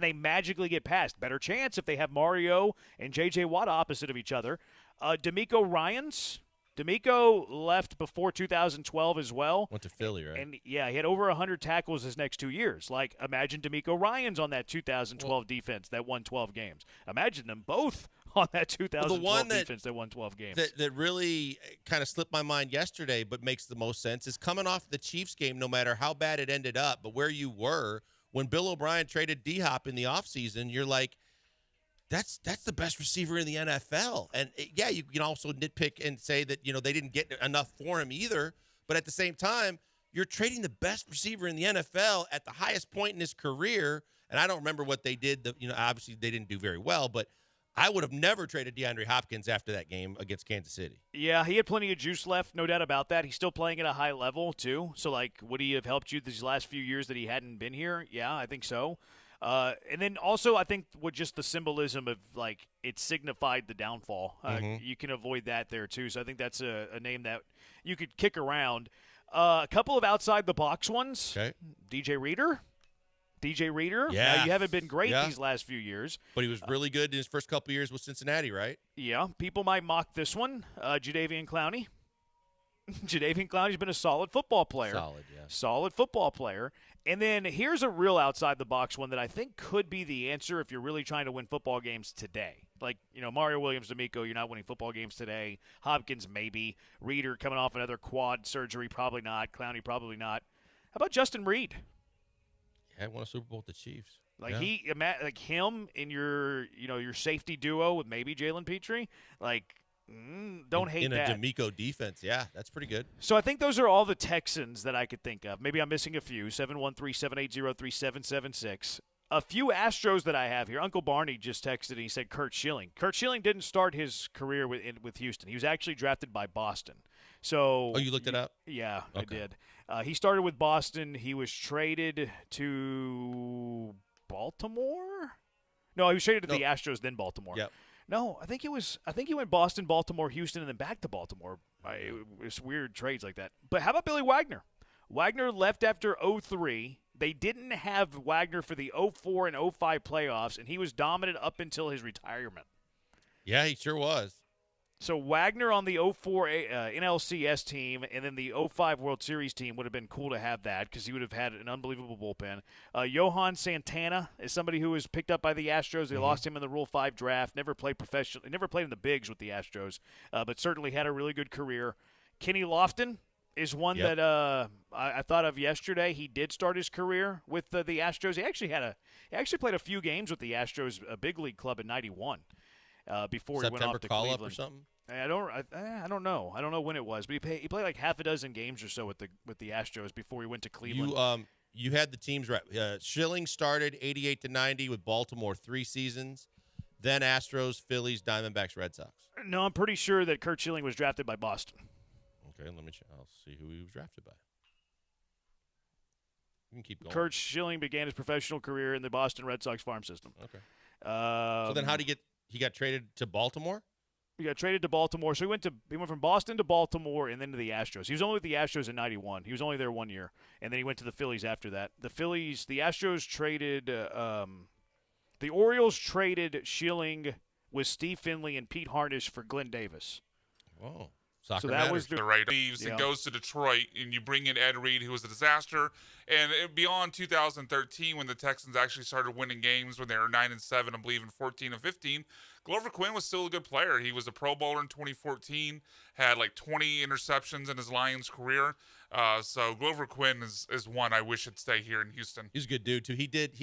they magically get past? Better chance if they have Mario and J.J. Watt opposite of each other. D'Amico Ryans. D'Amico left before 2012 as well. Went to Philly, right? And he had over 100 tackles his next 2 years. Imagine D'Amico Ryans on that 2012 defense that won 12 games. Imagine them both on that 2012 defense that won 12 games. That really kind of slipped my mind yesterday, but makes the most sense, is coming off the Chiefs game, no matter how bad it ended up, but where you were when Bill O'Brien traded D-Hop in the offseason, you're like, that's the best receiver in the NFL. And, you can also nitpick and say that, they didn't get enough for him either. But at the same time, you're trading the best receiver in the NFL at the highest point in his career. And I don't remember what they did. Obviously they didn't do very well, but I would have never traded DeAndre Hopkins after that game against Kansas City. Yeah, he had plenty of juice left, no doubt about that. He's still playing at a high level, too. So, would he have helped you these last few years that he hadn't been here? Yeah, I think so. And then also, I think with just the symbolism of, it signified the downfall. You can avoid that there, too. So I think that's a name that you could kick around. A couple of outside-the-box ones. Okay. DJ Reader. Yeah. Now, you haven't been great these last few years. But he was really good in his first couple of years with Cincinnati, right? Yeah. People might mock this one. Jadeveon Clowney. Jadeveon Clowney's been a solid football player. Solid football player. And then here's a real outside-the-box one that I think could be the answer if you're really trying to win football games today. Mario Williams, D'Amico, you're not winning football games today. Hopkins, maybe. Reader coming off another quad surgery, probably not. Clowney, probably not. How about Justin Reed? Yeah, won a Super Bowl with the Chiefs. Like Yeah. like him in your safety duo with maybe Jalen Petrie. Like, don't hate in a that. D'Amico defense. Yeah, that's pretty good. So I think those are all the Texans that I could think of. Maybe I'm missing a few. 713-780-3776. A few Astros that I have here. Uncle Barney just texted and he said Kurt Schilling. Kurt Schilling didn't start his career with Houston. He was actually drafted by Boston. So Oh, you looked it up? Yeah, Okay. I did. He started with Boston. He was traded to Baltimore. No, he was traded to the Astros, then Baltimore. Yep. No, I think he went Boston, Baltimore, Houston, and then back to Baltimore. It was weird trades like that. But how about Billy Wagner? Wagner left after 03. They didn't have Wagner for the 04 and 05 playoffs, and he was dominant up until his retirement. Yeah, he sure was. So Wagner on the 04 NLCS team and then the 05 World Series team would have been cool to have that because he would have had an unbelievable bullpen. Johan Santana is somebody who was picked up by the Astros. They lost him in the Rule 5 draft. Never played professionally. Never played in the bigs with the Astros, but certainly had a really good career. Kenny Lofton is one that I thought of yesterday. He did start his career with the Astros. He actually played a few games with the Astros, a big league club in '91. Before September he went off to call Cleveland. up or something. I don't know. I don't know when it was, but he played like half a dozen games or so with the Astros before he went to Cleveland. You had the teams right. Schilling started 88 to 90 with Baltimore 3 seasons, then Astros, Phillies, Diamondbacks, Red Sox. No, I'm pretty sure that Kurt Schilling was drafted by Boston. Okay, I'll see who he was drafted by. You can keep going. Kurt Schilling began his professional career in the Boston Red Sox farm system. Okay. So then how did he got traded to Baltimore? He got traded to Baltimore. So he went from Boston to Baltimore and then to the Astros. He was only with the Astros in '91. He was only there 1 year, and then he went to the Phillies after that. The Astros traded. The Orioles traded Schilling with Steve Finley and Pete Harnisch for Glenn Davis. Whoa. Soccer So that matters. was The right leaves and goes to Detroit, and you bring in Ed Reed, who was a disaster. And beyond 2013, when the Texans actually started winning games, when they were 9-7, I believe, in 14 and 15, Glover Quinn was still a good player. He was a Pro Bowler in 2014, had like 20 interceptions in his Lions career. So Glover Quinn is one I wish would stay here in Houston. He's a good dude too. He did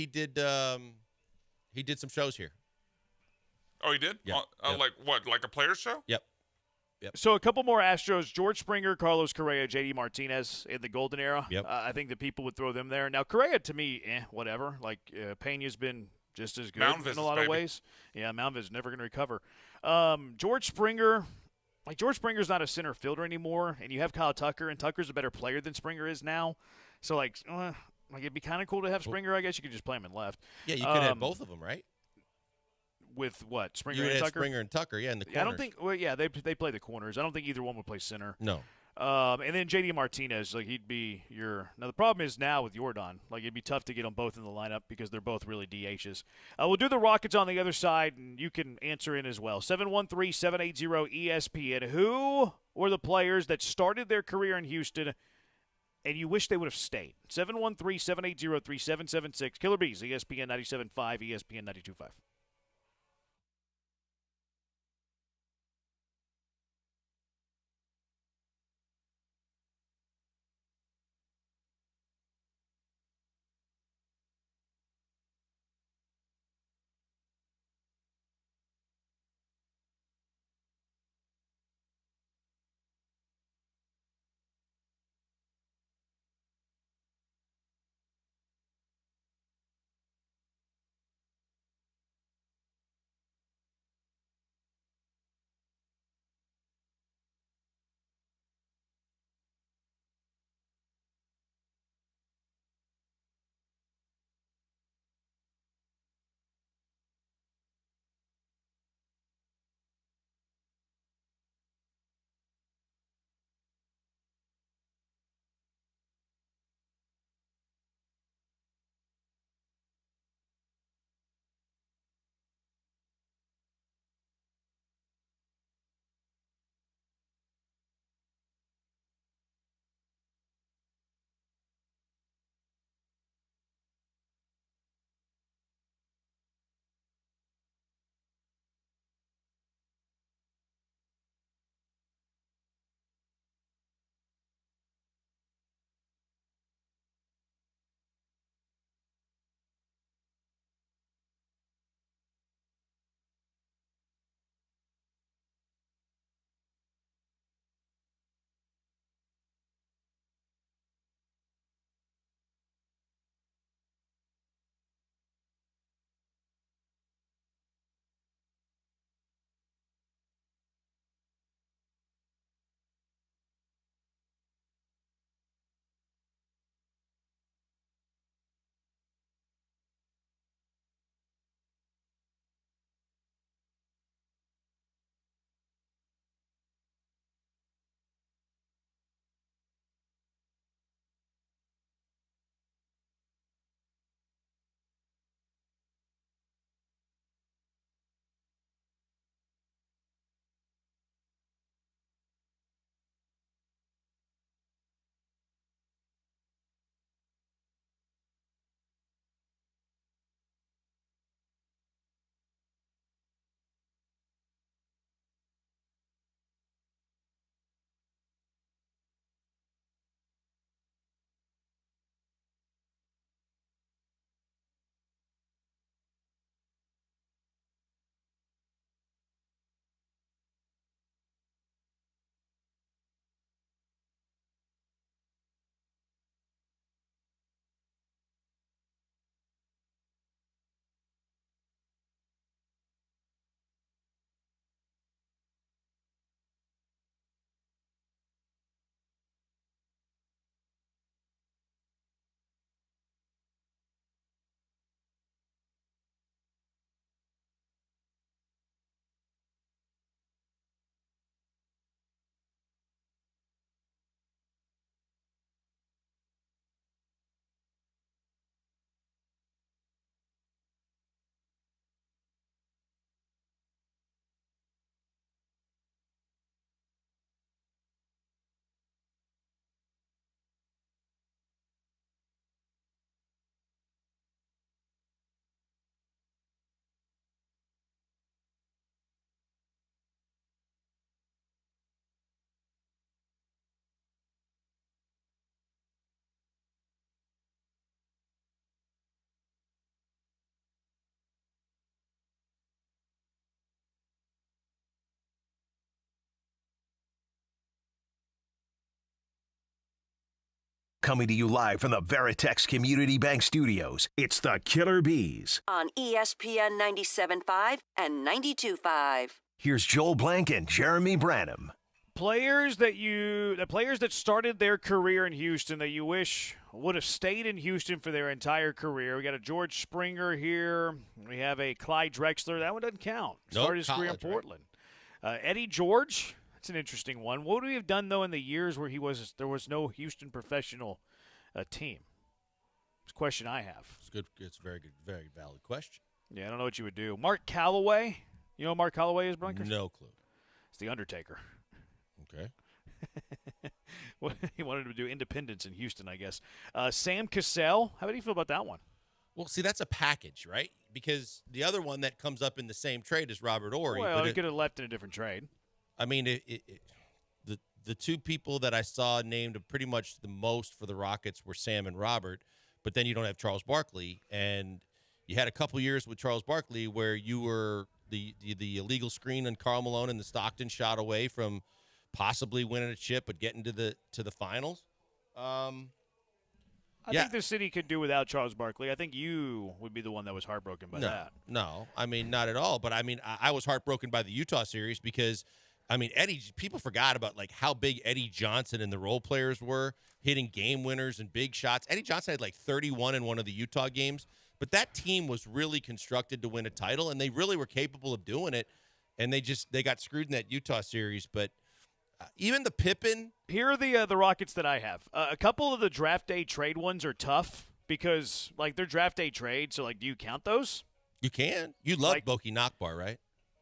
some shows here. Oh, he did? Yeah. Yep. Like what? Like a player show? Yep. So a couple more Astros: George Springer, Carlos Correa, J.D. Martinez in the golden era. Yep. I think that people would throw them there. Now Correa, to me, whatever. Like Pena's been just as good Mound in visits, a lot of baby. ways. Yeah, Mound Visit's never going to recover. George Springer's not a center fielder anymore, and you have Kyle Tucker, and Tucker's a better player than Springer is now. So it'd be kind of cool to have Springer. I guess you could just play him in left. Yeah, you could have both of them, right? With what, Springer You would and have Tucker? Springer and Tucker, yeah, in the corners. I don't think. Well, yeah, they play the corners. I don't think either one would play center. No. And then J.D. Martinez, like he'd be now the problem is now with Jordan, like it'd be tough to get them both in the lineup because they're both really DHs. We'll do the Rockets on the other side, and you can answer in as well. 713-780-ESPN. Who were the players that started their career in Houston and you wish they would have stayed? 713-780-3776. Killer Bees, ESPN 97.5, ESPN 92.5. Coming to you live from the Veritex Community Bank Studios, it's the Killer Bees. On ESPN 97.5 and 92.5. Here's Joel Blank and Jeremy Branham. Players that started their career in Houston that you wish would have stayed in Houston for their entire career. We got a George Springer here. We have a Clyde Drexler. That one doesn't count. Started his career in Portland. Right? Eddie George. That's an interesting one. What would we have done though in the years where there was no Houston professional team? It's a question I have. It's good. It's a very good, very valid question. Yeah, I don't know what you would do. Mark Calloway. You know who Mark Calloway is, Brunkers? No clue. It's the Undertaker. Okay. Well, he wanted to do independence in Houston, I guess. Sam Cassell. How do you feel about that one? Well, see, that's a package, right? Because the other one that comes up in the same trade is Robert Horry. Well, he could have left in a different trade. I mean, the two people that I saw named pretty much the most for the Rockets were Sam and Robert, but then you don't have Charles Barkley, and you had a couple years with Charles Barkley where you were the illegal screen on Karl Malone and the Stockton shot away from possibly winning a chip, but getting to the finals. I think the city could do without Charles Barkley. I think you would be the one that was heartbroken by that. No, I mean, not at all. But I mean, I was heartbroken by the Utah series because, I mean, people forgot about like how big Eddie Johnson and the role players were, hitting game winners and big shots. Eddie Johnson had like 31 in one of the Utah games, but that team was really constructed to win a title, and they really were capable of doing it. And they got screwed in that Utah series, but. Even the Pippen. Here are the Rockets that I have. A couple of the draft day trade ones are tough because, like, they're draft day trades. So, like, do you count those? You can. You love Boki Nakbar, right?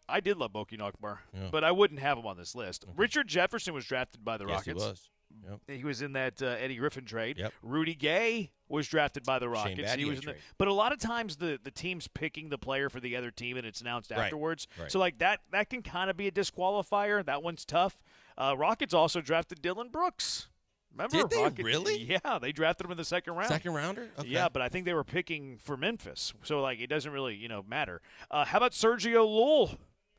I did love Boki Nakbar, yeah. But I wouldn't have him on this list. Okay. Richard Jefferson was drafted by the yes, Rockets. He was. Yep. He was in that Eddie Griffin trade. Yep. Rudy Gay was drafted by the Rockets. Shane He was trade. but a lot of times the team's picking the player for the other team and it's announced afterwards. Right. So like that can kind of be a disqualifier. That one's tough. Rockets also drafted Dylan Brooks. Remember? Did they Rockets, really? Yeah, they drafted him in the second round. Second rounder? Okay. Yeah, but I think they were picking for Memphis. So like it doesn't really matter. How about Sergio Llull?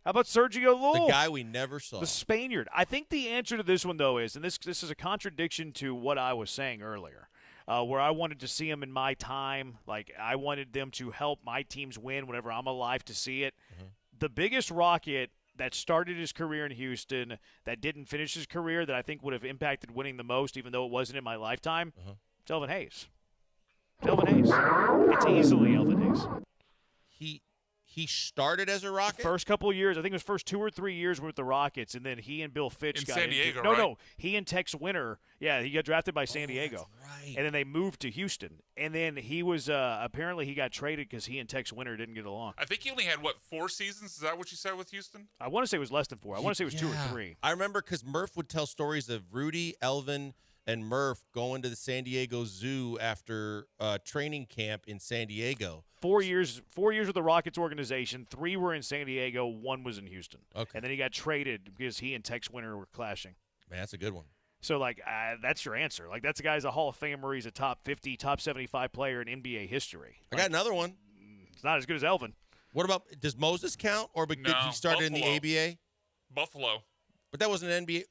The guy we never saw. The Spaniard. I think the answer to this one, though, is, and this is a contradiction to what I was saying earlier, where I wanted to see him in my time. Like, I wanted them to help my teams win whenever I'm alive to see it. Mm-hmm. The biggest Rocket that started his career in Houston, that didn't finish his career, that I think would have impacted winning the most, even though it wasn't in my lifetime, it's Elvin Hayes. It's easily Elvin Hayes. He started as a Rocket? First couple of years, I think it was first 2 or 3 years with the Rockets, and then he and Bill Fitch got San Diego, No, right? he and Tex Winter, he got drafted by San Diego. That's right. And then they moved to Houston. And then he was, apparently he got traded because he and Tex Winter didn't get along. I think he only had, 4 seasons? Is that what you said with Houston? I want to say it was less than 4. I want to say it was 2 or 3. I remember because Murph would tell stories of Rudy, Elvin, and Murph going to the San Diego Zoo after training camp in San Diego. 4 years with the Rockets organization. 3 were in San Diego. 1 was in Houston. Okay. And then he got traded because he and Tex Winter were clashing. Man, that's a good one. So, like, that's your answer. Like, that's a guy's a Hall of Famer. He's a top 50, top 75 player in NBA history. I got another one. It's not as good as Elvin. What about, does Moses count? Or because he started Buffalo. in the ABA? Buffalo. But that wasn't an NBA.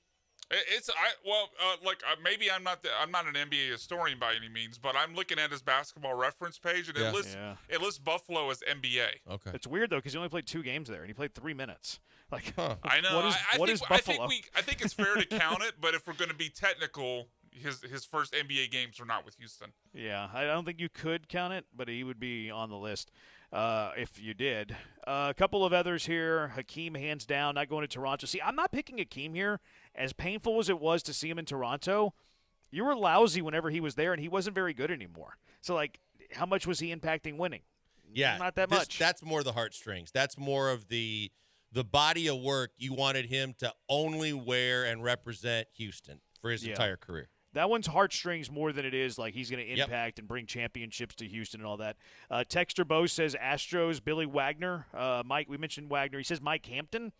Maybe I'm not an NBA historian by any means, but I'm looking at his basketball reference page, and it lists Buffalo as NBA. Okay. It's weird though because he only played 2 games there and he played 3 minutes. Like, I know. What is Buffalo? I think it's fair to count it, but if we're going to be technical, his first NBA games were not with Houston. Yeah, I don't think you could count it, but he would be on the list if you did. A couple of others here. Hakeem, hands down, not going to Toronto. See, I'm not picking Hakeem here. As painful as it was to see him in Toronto, you were lousy whenever he was there, and he wasn't very good anymore. So, like, how much was he impacting winning? Yeah. Not that much. That's more the heartstrings. That's more of the body of work you wanted him to only wear and represent Houston for his entire career. That one's heartstrings more than it is like he's going to impact and bring championships to Houston and all that. Texter Bo says Astros, Billy Wagner. Mike, we mentioned Wagner. He says Mike Hampton.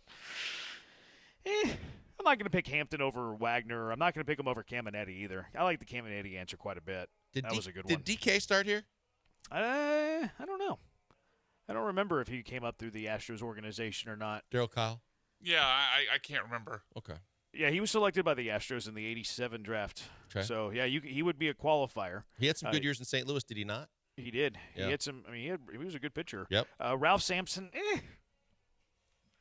I'm not going to pick Hampton over Wagner. I'm not going to pick him over Caminetti either. I like the Caminetti answer quite a bit. That was a good one. Did DK start here? I don't know. I don't remember if he came up through the Astros organization or not. Daryl Kyle? Yeah, I can't remember. Okay. Yeah, he was selected by the Astros in the '87 draft. Okay. So yeah, he would be a qualifier. He had some good years in St. Louis, did he not? He did. Yeah. He had some. I mean, he was a good pitcher. Yep. Ralph Sampson.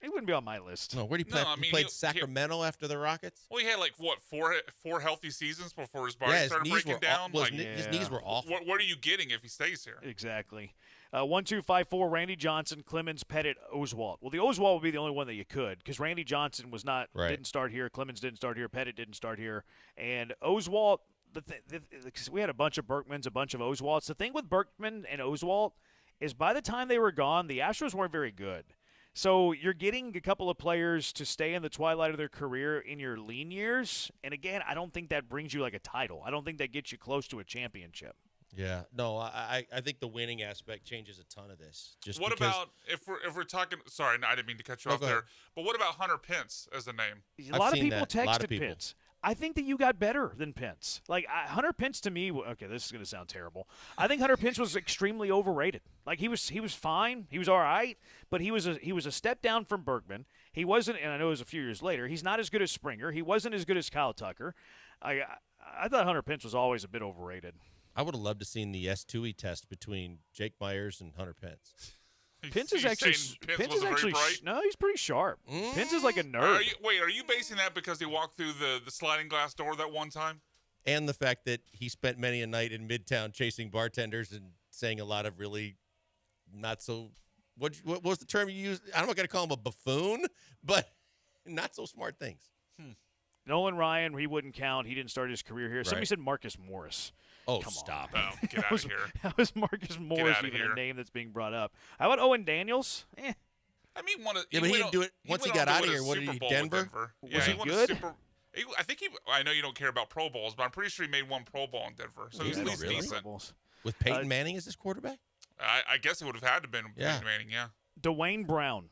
He wouldn't be on my list. No, where did he play? No, I mean, he played Sacramento after the Rockets? Well, he had like what four healthy seasons before his body Yeah, his started knees breaking were down. his knees were awful. What are you getting if he stays here? Exactly. 1, 2, 5, 4. Randy Johnson, Clemens, Pettit, Oswalt. Well, the Oswalt would be the only one that you could because Randy Johnson didn't start here. Clemens didn't start here. Pettit didn't start here. And Oswalt, because we had a bunch of Berkmans, a bunch of Oswalts. The thing with Berkman and Oswalt is by the time they were gone, the Astros weren't very good. So you're getting a couple of players to stay in the twilight of their career in your lean years. And again, I don't think that brings you like a title. I don't think that gets you close to a championship. Yeah, no, I think the winning aspect changes a ton of this. What about if we're talking? Sorry, I didn't mean to cut you off there. But what about Hunter Pence as a name? A lot of people texted Pence. I think that you got better than Pence. Like Hunter Pence to me. Okay, this is going to sound terrible. I think Hunter Pence was extremely overrated. Like he was fine. He was all right, but he was a step down from Berkman. He wasn't, and I know it was a few years later. He's not as good as Springer. He wasn't as good as Kyle Tucker. I thought Hunter Pence was always a bit overrated. I would have loved to seen the S2E test between Jake Myers and Hunter Pence. Pence is actually no, he's pretty sharp. Pence is like a nerd. Are you basing that because he walked through the sliding glass door that one time? And the fact that he spent many a night in Midtown chasing bartenders and saying a lot of really not so what was the term you used? I'm not going to call him a buffoon, but not so smart things. Nolan Ryan, he wouldn't count. He didn't start his career here. Somebody said Marcus Morris. Oh, Come stop. on. Oh, get out of here. How is Marcus Morris even a name that's being brought up? How about Owen Daniels? I mean, but he didn't do it once he got out of here. What did he, Denver? Was he good? I think I know you don't care about Pro Bowls, but I'm pretty sure he made one Pro Bowl in Denver. So he's at least decent. With Peyton Manning as his quarterback? I guess it would have had to have been Peyton Manning, yeah. Dwayne Brown.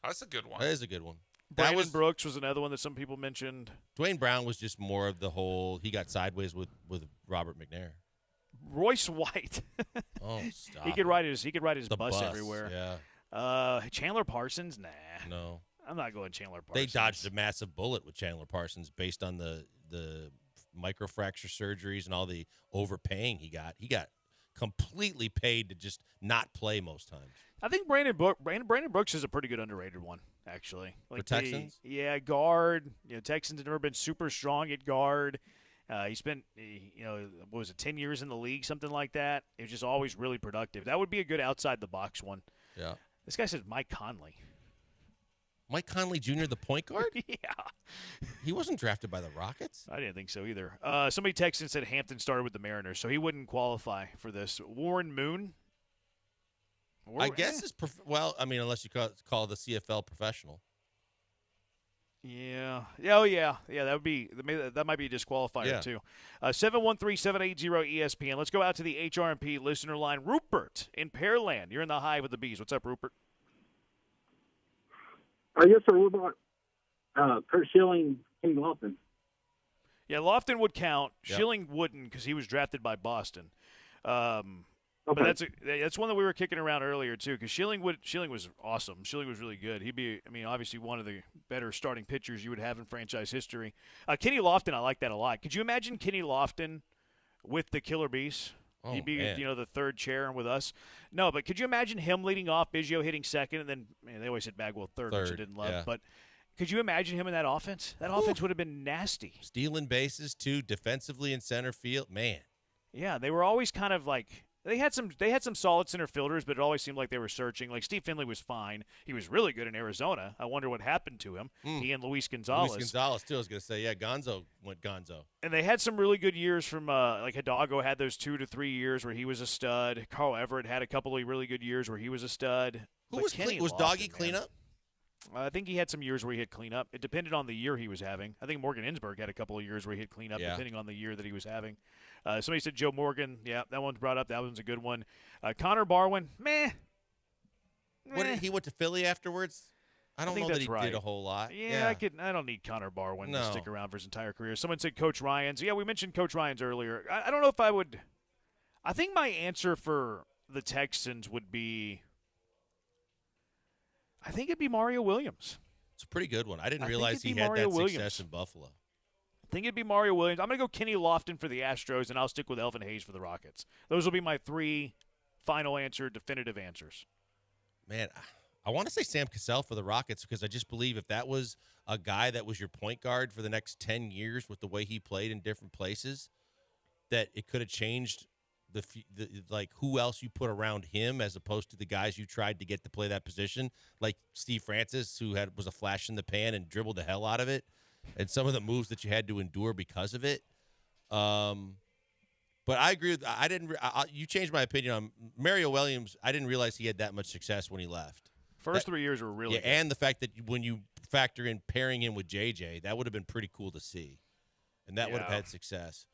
That's a good one. That is a good one. Brandon Brooks was another one that some people mentioned. Dwayne Brown was just more of the whole, he got sideways with Robert McNair. Royce White. Oh, stop. He could ride his bus everywhere. Yeah. Chandler Parsons? Nah. No. I'm not going Chandler Parsons. They dodged a massive bullet with Chandler Parsons based on the microfracture surgeries and all the overpaying he got. He got completely paid to just not play most times. I think Brandon Brooks is a pretty good underrated one, actually. For Texans? Guard. Texans have never been super strong at guard. He spent, what was it, 10 years in the league, something like that. It was just always really productive. That would be a good outside-the-box one. Yeah. This guy says Mike Conley. Mike Conley Jr., the point guard? Yeah. He wasn't drafted by the Rockets? I didn't think so either. Somebody texted and said Hampton started with the Mariners, so he wouldn't qualify for this. Warren Moon? I guess it's unless you call the CFL professional. Yeah. Oh, yeah. Yeah, that might be a disqualifier, too. 713-780-ESPN. Let's go out to the HRMP listener line. Rupert in Pearland. You're in the Hive with the Bees. What's up, Rupert? Yes, sir. What about Kurt Schilling, Kenny Lofton? Yeah, Lofton would count. Yep. Schilling wouldn't because he was drafted by Boston. Okay. But that's one that we were kicking around earlier too, because Schilling was awesome. Schilling was really good. He'd be, obviously one of the better starting pitchers you would have in franchise history. Kenny Lofton, I like that a lot. Could you imagine Kenny Lofton with the Killer Bees? Oh, He'd be, man. the third chair with us. No, but could you imagine him leading off, Biggio hitting second, and then they always hit Bagwell third, which I didn't love. Yeah. But could you imagine him in that offense? That offense would have been nasty. Stealing bases too, defensively in center field, man. Yeah, they were always kind of like. They had some solid center fielders, but it always seemed like they were searching. Like Steve Finley was fine. He was really good in Arizona. I wonder what happened to him. He and Luis Gonzalez. Luis Gonzalez, too. I was going to say, yeah, Gonzo went Gonzo. And they had some really good years from, like Hidalgo had those 2 to 3 years where he was a stud. Carl Everett had a couple of really good years where he was a stud. Who was Doggy cleanup? I think he had some years where he hit cleanup. It depended on the year he was having. I think Morgan Ensberg had a couple of years where he hit cleanup, depending on the year that he was having. Somebody said Joe Morgan. Yeah, that one's brought up. That one's a good one. Connor Barwin, meh. He went to Philly afterwards? I don't know that he did a whole lot. Yeah. I don't need Connor Barwin to stick around for his entire career. Someone said Coach Ryans. Yeah, we mentioned Coach Ryans earlier. I don't know if I would. I think my answer for the Texans would be. I think it'd be Mario Williams. It's a pretty good one. I didn't I think realize it'd be he had Mario that Williams. success in Buffalo. I think it'd be Mario Williams. I'm going to go Kenny Lofton for the Astros, and I'll stick with Elvin Hayes for the Rockets. Those will be my 3 final answer, definitive answers. Man, I want to say Sam Cassell for the Rockets because I just believe if that was a guy that was your point guard for the next 10 years with the way he played in different places, that it could have changed the like who else you put around him as opposed to the guys you tried to get to play that position, like Steve Francis, who was a flash in the pan and dribbled the hell out of it, and some of the moves that you had to endure because of it. But I agree with you changed my opinion on Mario Williams. I didn't realize he had that much success when he left. First 3 years were really good. And the fact that when you factor in pairing him with JJ, that would have been pretty cool to see, and that would have had success.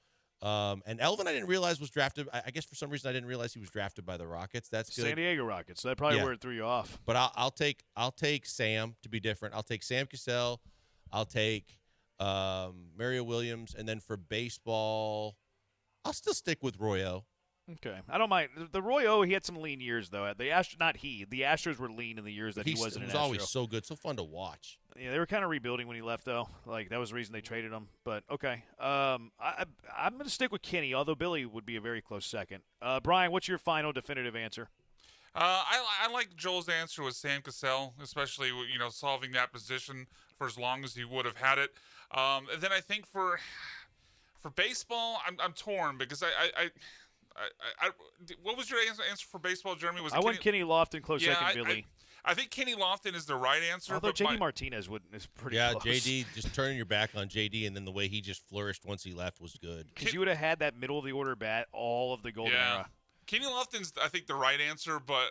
And Elvin, I didn't realize was drafted. I guess for some reason I didn't realize he was drafted by the Rockets. That's good. San Diego Rockets. So that probably where it threw you off. But I'll take Sam to be different. I'll take Sam Cassell. I'll take Mario Williams, and then for baseball, I'll still stick with Royo. Okay, I don't mind the Royo. He had some lean years though. The Astros were lean in the years that he wasn't. He was always so good, so fun to watch. Yeah, they were kind of rebuilding when he left though. Like that was the reason they traded him. But okay, I'm going to stick with Kenny, although Billy would be a very close second. Brian, what's your final definitive answer? I like Joel's answer with Sam Cassell, especially solving that position for as long as he would have had it. And then I think for baseball, I'm torn because I what was your answer for baseball, Jeremy? I went Kenny Lofton, close second, Billy. I think Kenny Lofton is the right answer. Although JD Martinez is pretty close. Yeah, JD, just turning your back on JD, and then the way he just flourished once he left was good. Because you would have had that middle of the order bat all of the golden era. Kenny Lofton's, I think, the right answer, but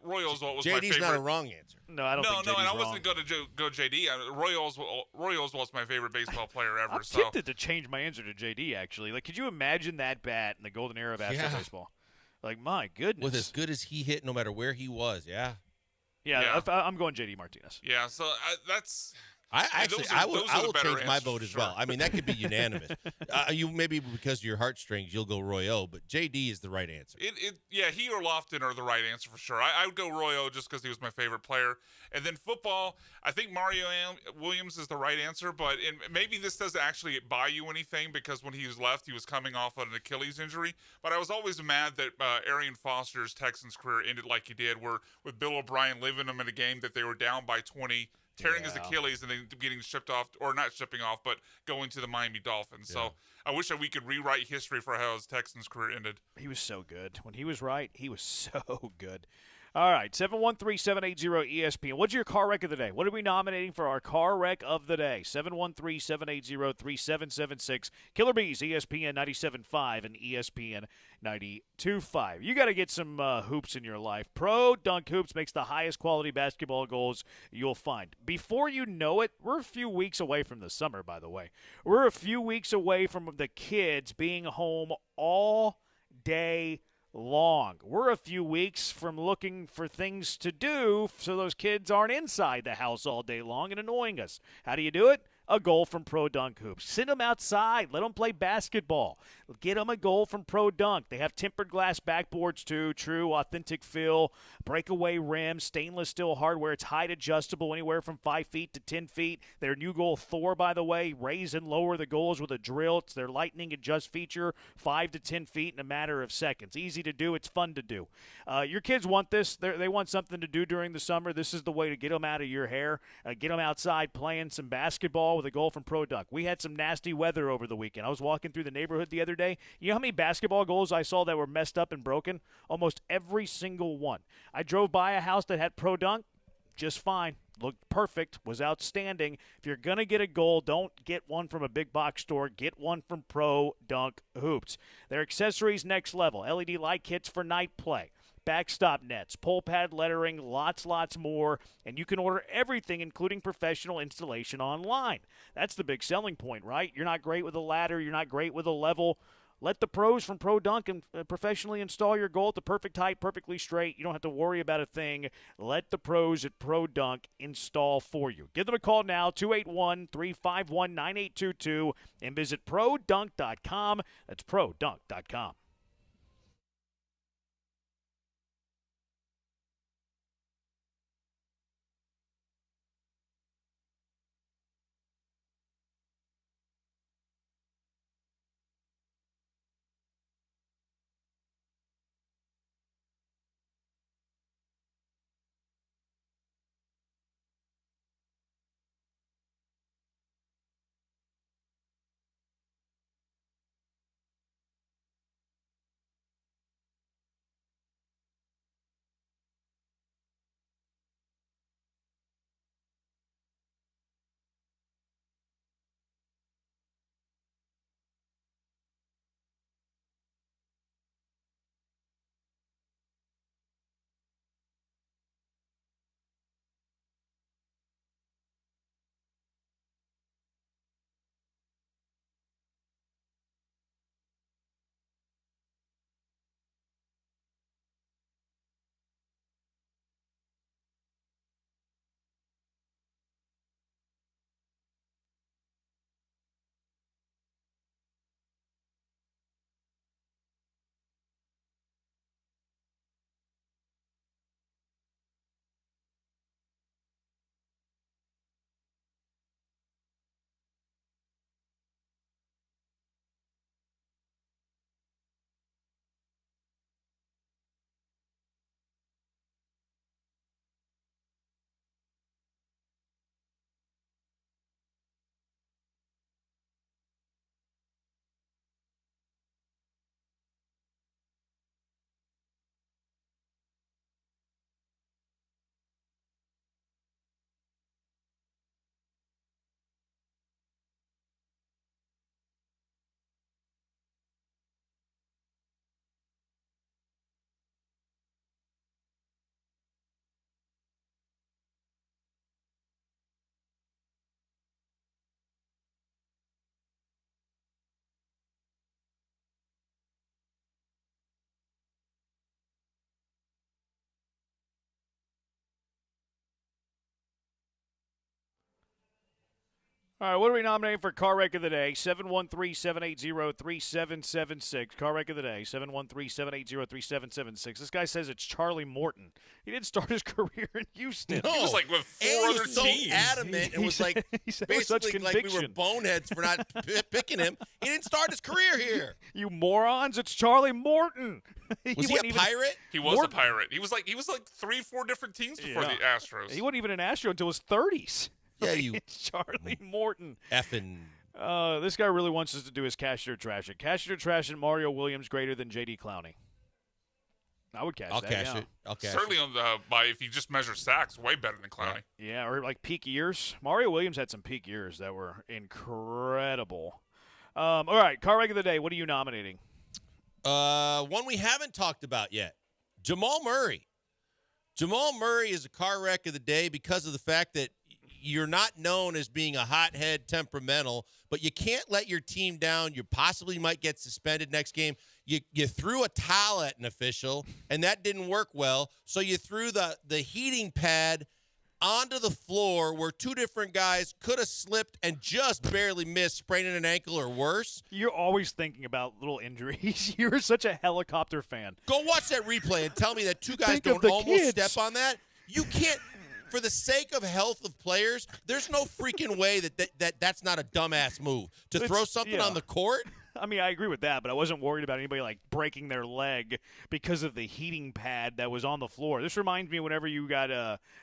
Roy Oswalt was my favorite. JD's not a wrong answer. No, I don't think JD's and I wrong. wasn't going to go JD. Roy Oswalt's my favorite baseball player ever. I'm tempted to change my answer to JD, actually. Like, could you imagine that bat in the golden era of Astro baseball? Like, my goodness. With as good as he hit, no matter where he was, Yeah, I'm going JD Martinez. Yeah, so that's... I will change my vote as well. I mean, that could be unanimous. You maybe because of your heartstrings, you'll go Royo, but JD is the right answer. He or Lofton are the right answer for sure. I would go Royo just because he was my favorite player. And then football, I think Mario Williams is the right answer, but maybe this doesn't actually buy you anything because when he was left, he was coming off an Achilles injury. But I was always mad that Arian Foster's Texans career ended like he did, where with Bill O'Brien living them in a game that they were down by 20, tearing his Achilles and then getting shipped off, or not shipping off, but going to the Miami Dolphins. Yeah. So I wish that we could rewrite history for how his Texans career ended. He was so good. When he was right, he was so good. All right, 713-780-ESPN. What's your car wreck of the day? What are we nominating for our car wreck of the day? 713-780-3776. Killer Bees, ESPN 97.5 and ESPN 92.5. You got to get some hoops in your life. Pro Dunk Hoops makes the highest quality basketball goals you'll find. Before you know it, we're a few weeks away from the summer, by the way. We're a few weeks away from the kids being home all day long. We're a few weeks from looking for things to do so those kids aren't inside the house all day long and annoying us. How do you do it? A goal from Pro Dunk Hoops. Send them outside. Let them play basketball. Get them a goal from Pro Dunk. They have tempered glass backboards too. True, authentic feel. Breakaway rims. Stainless steel hardware. It's height adjustable anywhere from 5 feet to 10 feet. Their new goal, Thor, by the way, raise and lower the goals with a drill. It's their lightning adjust feature. 5 to 10 feet in a matter of seconds. Easy to do. It's fun to do. Your kids want this. They want something to do during the summer. This is the way to get them out of your hair. Get them outside playing some basketball with a goal from Pro Dunk. We had some nasty weather over the weekend. I was walking through the neighborhood the other day. You know how many basketball goals I saw that were messed up and broken? Almost every single one. I drove by a house that had Pro Dunk. Just fine. Looked perfect. Was outstanding. If you're going to get a goal, don't get one from a big box store. Get one from Pro Dunk Hoops. Their accessories next level. LED light kits for night play. Backstop nets, pole pad lettering, lots more, and you can order everything, including professional installation, online. That's the big selling point, right? You're not great with a ladder. You're not great with a level. Let the pros from Pro Dunk professionally install your goal at the perfect height, perfectly straight. You don't have to worry about a thing. Let the pros at Pro Dunk install for you. Give them a call now, 281-351-9822, and visit produnk.com. That's produnk.com. All right, what are we nominating for Car Wreck of the Day? 713-780-3776. Car Wreck of the Day, 713-780-3776. This guy says it's Charlie Morton. He didn't start his career in Houston. No. He was like with And four he other was so teams. adamant and was like he said with such basically like we were conviction. boneheads for not picking him. He didn't start his career here. You morons, it's Charlie Morton. Was he a pirate? He was Morton. a pirate. He was like 3-4 different teams before the Astros. He wasn't even an Astro until his 30s. Yeah, you It's Charlie Morton. effing. This guy really wants us to do his cash it or trash it. Cash it or trash it, Mario Williams greater than J.D. Clowney. I would cash I'll that, cash yeah. it. I'll cash Certainly it. on if you just measure sacks, way better than Clowney. Yeah, or like peak years. Mario Williams had some peak years that were incredible. All right, Car Wreck of the Day, what are you nominating? One we haven't talked about yet. Jamal Murray. Jamal Murray is a car wreck of the day because of the fact that you're not known as being a hothead, temperamental, but you can't let your team down. You possibly might get suspended next game. You threw a towel at an official, and that didn't work well. So you threw the heating pad onto the floor where two different guys could have slipped and just barely missed, spraining an ankle or worse. You're always thinking about little injuries. You're such a helicopter fan. Go watch that replay and tell me that two guys Think of don't the almost kids. step on that. You can't, for the sake of health of players, there's no freaking way that's not a dumbass move. To It's- throw something yeah. on the court? I mean, I agree with that, but I wasn't worried about anybody like breaking their leg because of the heating pad that was on the floor. This reminds me whenever you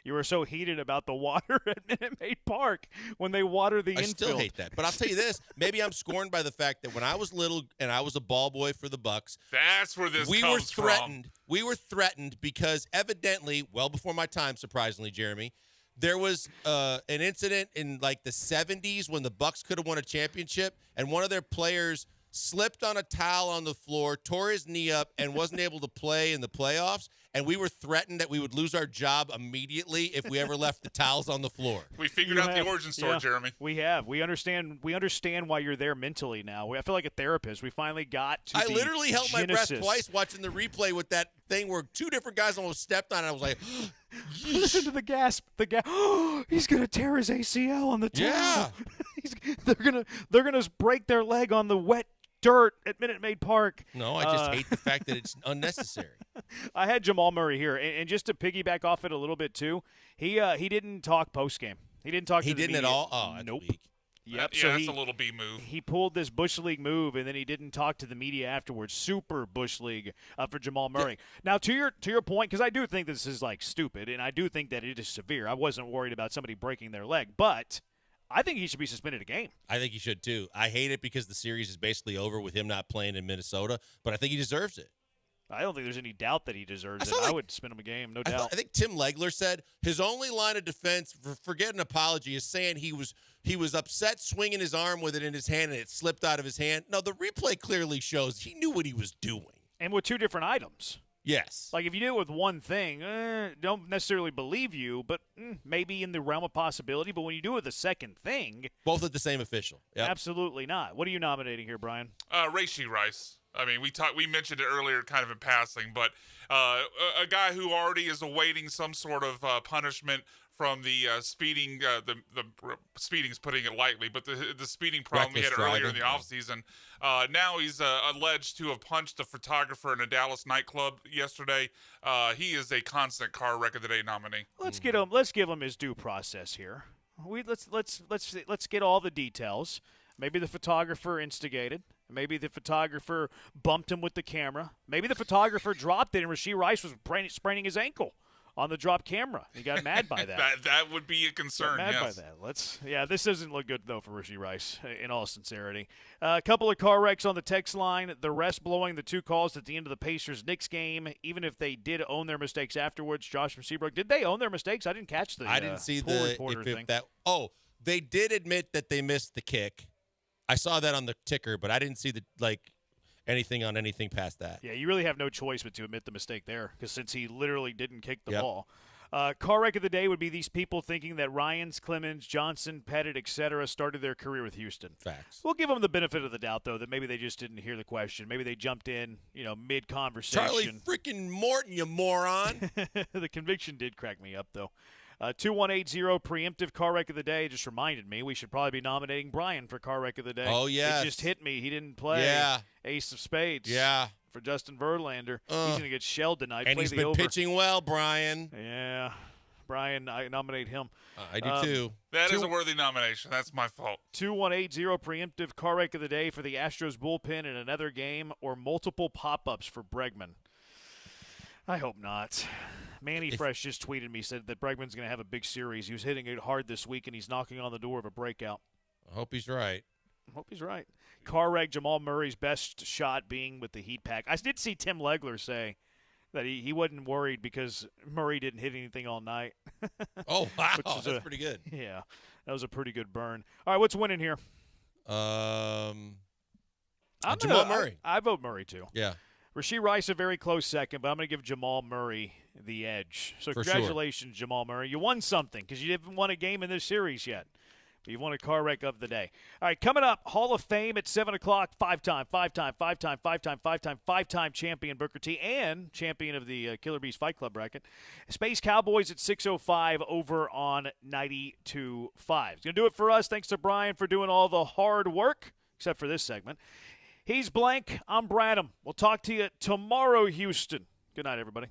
were so heated about the water at Minute Maid Park when they water the I infield. still hate that. But I'll tell you this, maybe I'm scorned by the fact that when I was little and I was a ball boy for the Bucks, That's where this we were comes threatened. We were threatened because evidently, well before my time, surprisingly, Jeremy, there was an incident in like the 70s when the Bucks could have won a championship, and one of their players slipped on a towel on the floor, tore his knee up, and wasn't able to play in the playoffs. And we were threatened that we would lose our job immediately if we ever left the towels on the floor. from. We figured You out have- the origin story, yeah, Jeremy. We have. We understand why you're there mentally now. I feel like a therapist. We finally got to I the literally held my breath genesis. twice watching the replay with that thing where two different guys almost stepped on it. I was like, Listen to the gasp. He's gonna tear his ACL on the towel. Yeah. They're gonna break their leg on the wet dirt at Minute Maid Park. no, I just hate the fact that it's unnecessary. I had Jamal Murray here, and just to piggyback off it a little bit too, he didn't talk post game. He didn't talk. He to the didn't at media. all? Oh, that's Nope. weak. Yep. Yeah, so that's he, a little B move. he pulled this Bush League move, and then he didn't talk to the media afterwards. Super Bush League for Jamal Murray. Now, to your point, because I do think this is like stupid, and I do think that it is severe. I wasn't worried about somebody breaking their leg, but I think he should be suspended a game. I think he should too. I hate it because the series is basically over with him not playing in Minnesota, but I think he deserves it. I don't think there's any doubt that he deserves I it. saw, I like- would suspend him a game, no I doubt. think Tim Legler said his only line of defense for forget an apology is saying he was upset swinging his arm with it in his hand and it slipped out of his hand. No, the replay clearly shows he knew what he was doing. And with two different items. Yes. Like, if you do it with one thing, don't necessarily believe you, but maybe in the realm of possibility. But when you do it with the second thing, Both at the same official. Yep. absolutely not. What are you nominating here, Brian? Reishi Rice. I mean, we mentioned it earlier, kind of in passing, but a guy who already is awaiting some sort of punishment from the speeding. The speeding's putting it lightly, but the speeding problem we had Reckless earlier in the driving, offseason. Now he's alleged to have punched a photographer in a Dallas nightclub yesterday. He is a constant car wreck of the day nominee. Let's get him. Let's give him his due process here. Let's get all the details. Maybe the photographer instigated. Maybe the photographer bumped him with the camera. Maybe the photographer dropped it and Rasheed Rice was spraining his ankle on the drop camera. He got mad by that. that would be a concern. Got mad Yes. by that. This doesn't look good though for Rasheed Rice. In all sincerity, a couple of car wrecks on the text line. The rest blowing the two calls at the end of the Pacers-Knicks game. Even if they did own their mistakes afterwards, Josh from Seabrook, did they own their mistakes? I didn't catch the. I didn't see pool the reporter thing. they did admit that they missed the kick. I saw that on the ticker, but I didn't see anything on anything past that. Yeah, you really have no choice but to admit the mistake there, because since he literally didn't kick the Yep. ball. Car wreck of the day would be these people thinking that Ryans, Clemens, Johnson, Pettit, etc. started their career with Houston. Facts. We'll give them the benefit of the doubt, though, that maybe they just didn't hear the question. Maybe they jumped in, mid-conversation. Charlie freaking Morton, you moron. The conviction did crack me up, though. 2180 preemptive car wreck of the day just reminded me we should probably be nominating Brian for car wreck of the day. Oh, yes. It just hit me. He didn't play Ace of Spades. Yeah. For Justin Verlander. He's going to get shelled tonight. And Play he's the been over. pitching well, Brian. Yeah. Brian, I nominate him. I do too. That is a worthy nomination. That's my fault. 2180 preemptive car wreck of the day for the Astros bullpen in another game or multiple pop-ups for Bregman. I hope not. Manny Fresh just tweeted me, said that Bregman's going to have a big series. He was hitting it hard this week, and he's knocking on the door of a breakout. I hope he's right. I hope he's right. Car wreck, Jamal Murray's best shot being with the Heat pack. I did see Tim Legler say that he wasn't worried because Murray didn't hit anything all night. Oh, wow. That's pretty good. Yeah, that was a pretty good burn. All right, what's winning here? Jamal Murray. I vote Murray, too. Yeah. Rasheed Rice, a very close second, but I'm going to give Jamal Murray the edge. So congratulations, Jamal Murray. You won something because you haven't won a game in this series yet. But you've won a car wreck of the day. All right, coming up, Hall of Fame at 7 o'clock, five-time champion Booker T and champion of the Killer Bees Fight Club bracket. Space Cowboys at 6:05 over on 92.5. It's going to do it for us. Thanks to Brian for doing all the hard work, except for this segment. He's Blank. I'm Bradham. We'll talk to you tomorrow, Houston. Good night, everybody.